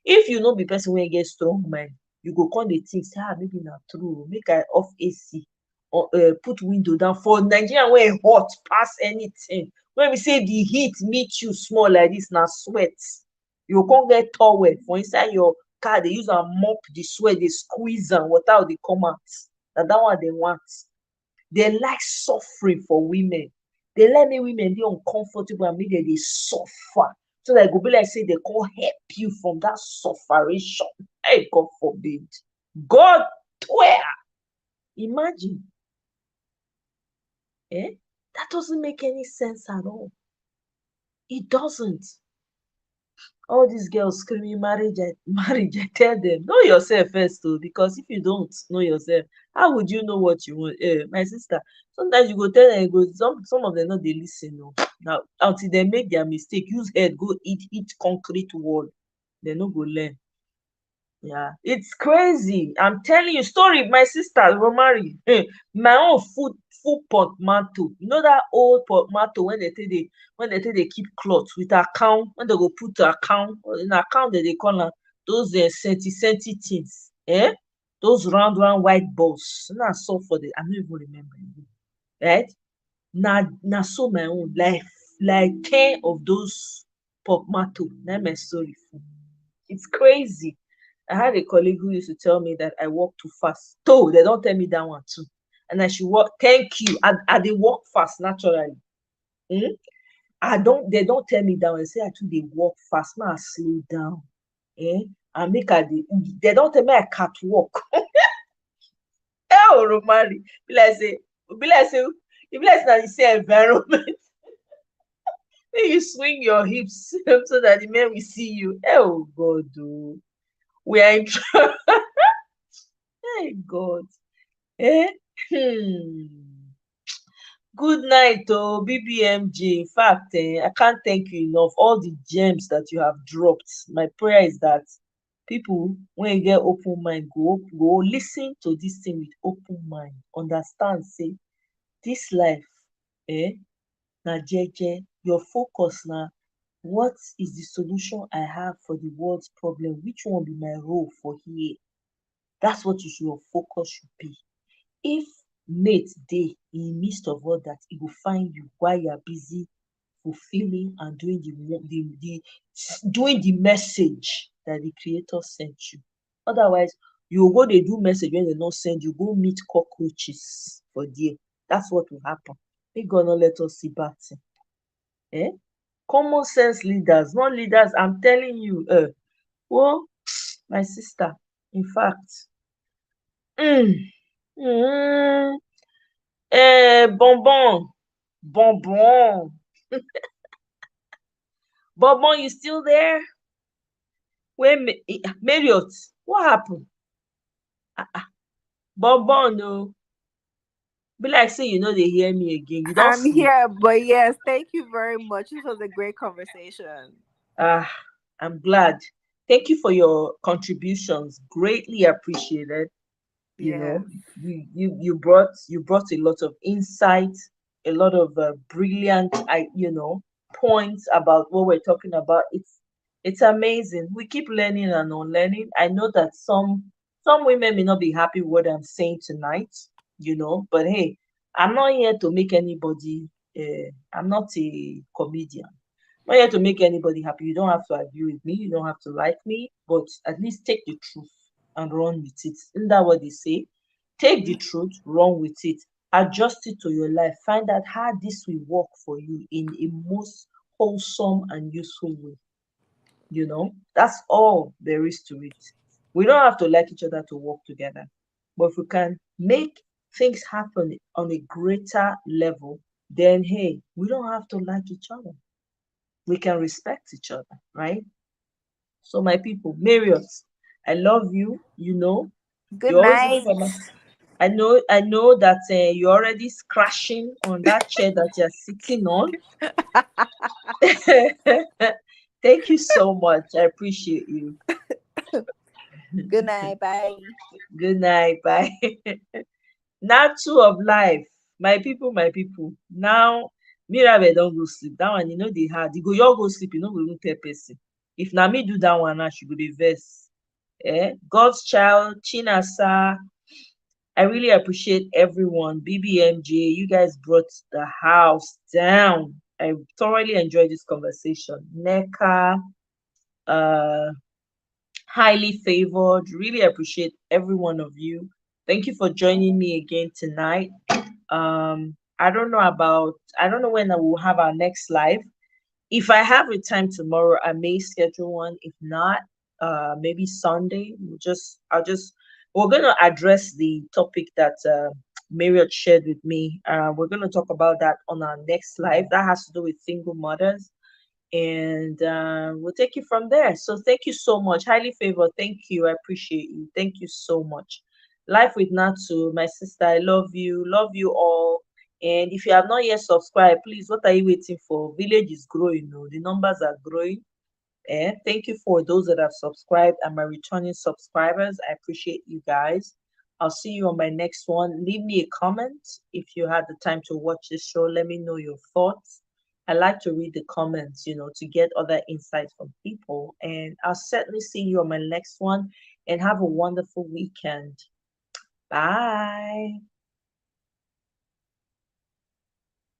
If you know the person when you get strong mind, you go call the things, maybe not true. Make I off AC or put window down for Nigeria where hot pass anything. When we say the heat meet you small like this, now sweat. You can't get towel for inside your car. They use a mop the sweat, they squeeze and water they come out. That one they want. They like suffering for women. They let me women be uncomfortable and make them they suffer. So that go be like say they can't help you from that sufferation. Hey, God forbid. God swear. Imagine. Eh? That doesn't make any sense at all. It doesn't. All these girls screaming marriage, marriage, I tell them, know yourself first, though, because if you don't know yourself, how would you know what you want? My sister, sometimes you go tell them, you go, some of them no they listen. No. Now, until they make their mistake, use head, go eat concrete wall. They no go learn. Yeah, it's crazy. I'm telling you, story. My sister Romari, my own full portmanteau. You know that old portmanteau when they keep clothes with account when they go put account or in account that they call am those senti things. Those round white balls. Na so for the I don't even remember again. Right? Na so my own like 10 of those portmanteau. Na my story full. It's crazy. I had a colleague who used to tell me that I walk too fast. So they don't tell me that one too. And I should walk. Thank you. I they walk fast naturally. Hmm? They don't tell me that one. They say I too they walk fast. Now I slow down. Eh? And make they don't tell me I can't walk. Oh Romari. Be like say it be like say na the same environment. Make you swing your hips so that the men will see you. Oh God, oh. We are in trouble. Hey God. Eh? Hmm. Good night, oh BBMG. In fact, I can't thank you enough. All the gems that you have dropped. My prayer is that people, when you get open mind, go listen to this thing with open mind. Understand, say this life, eh? Na jeje. Your focus na what is the solution I have for the world's problem? Which one be my role for here? That's what your focus should be. If mate dey in midst of all that, e go find you while you are busy fulfilling and doing the message that the creator sent you. Otherwise, you go dey do message when they no send you, go meet cockroaches for there. That's what will happen. Make God no let us see bad thing. Common sense leaders, not leaders. I'm telling you, oh, my sister, in fact, mm, mm, bonbon, bonbon, bonbon, you still there? Wait, Marriott, what happened? Bonbon, no. Be like say you know they hear me again. You don't I'm sleep. here, but yes, thank you very much. This was a great conversation. Ah, I'm glad. Thank you for your contributions. Greatly appreciated. You Yes. know, you brought a lot of insight, a lot of brilliant points about what we're talking about. It's amazing. We keep learning and unlearning. I know that some women may not be happy with what I'm saying tonight, but hey, I'm not here to make anybody I'm not a comedian. I'm not here to make anybody happy. You don't have to agree with me, you don't have to like me, but at least take the truth and run with it. Isn't that what they say? Take the truth, run with it, adjust it to your life, find out how this will work for you in a most wholesome and useful way. That's all there is to it. We don't have to like each other to work together, but if we can make things happen on a greater level, then hey, we don't have to like each other. We can respect each other, right? So, my people, Marriott, I love you. Good You're always looking night. for my. I know that you're already crashing on that chair that you're sitting on. Thank you so much. I appreciate you. Good night. Bye. Good night. Bye. Now, two of life. My people. Now, Mirabe don't go sleep. That one, they hard. You go, you go sleep. You know, go even tell person. If na me do that one, now she go dey vex. God's child, Chinasa. I really appreciate everyone. BBMJ, you guys brought the house down. I thoroughly enjoyed this conversation. NECA, uh, highly favored. Really appreciate every one of you. Thank you for joining me again tonight. I don't know when I will have our next live. If I have a time tomorrow, I may schedule one. If not, maybe Sunday. We're gonna address the topic that Marriott shared with me. We're going to talk about that on our next live. That has to do with single mothers. And we'll take you from there. So thank you so much. Highly favored. Thank you. I appreciate you. Thank you so much. Life with Natu, my sister, I love you. Love you all. And if you have not yet subscribed, please, what are you waiting for? Village is growing. The numbers are growing. Thank you for those that have subscribed and my returning subscribers. I appreciate you guys. I'll see you on my next one. Leave me a comment if you had the time to watch this show. Let me know your thoughts. I like to read the comments, to get other insights from people. And I'll certainly see you on my next one. And have a wonderful weekend. Bye.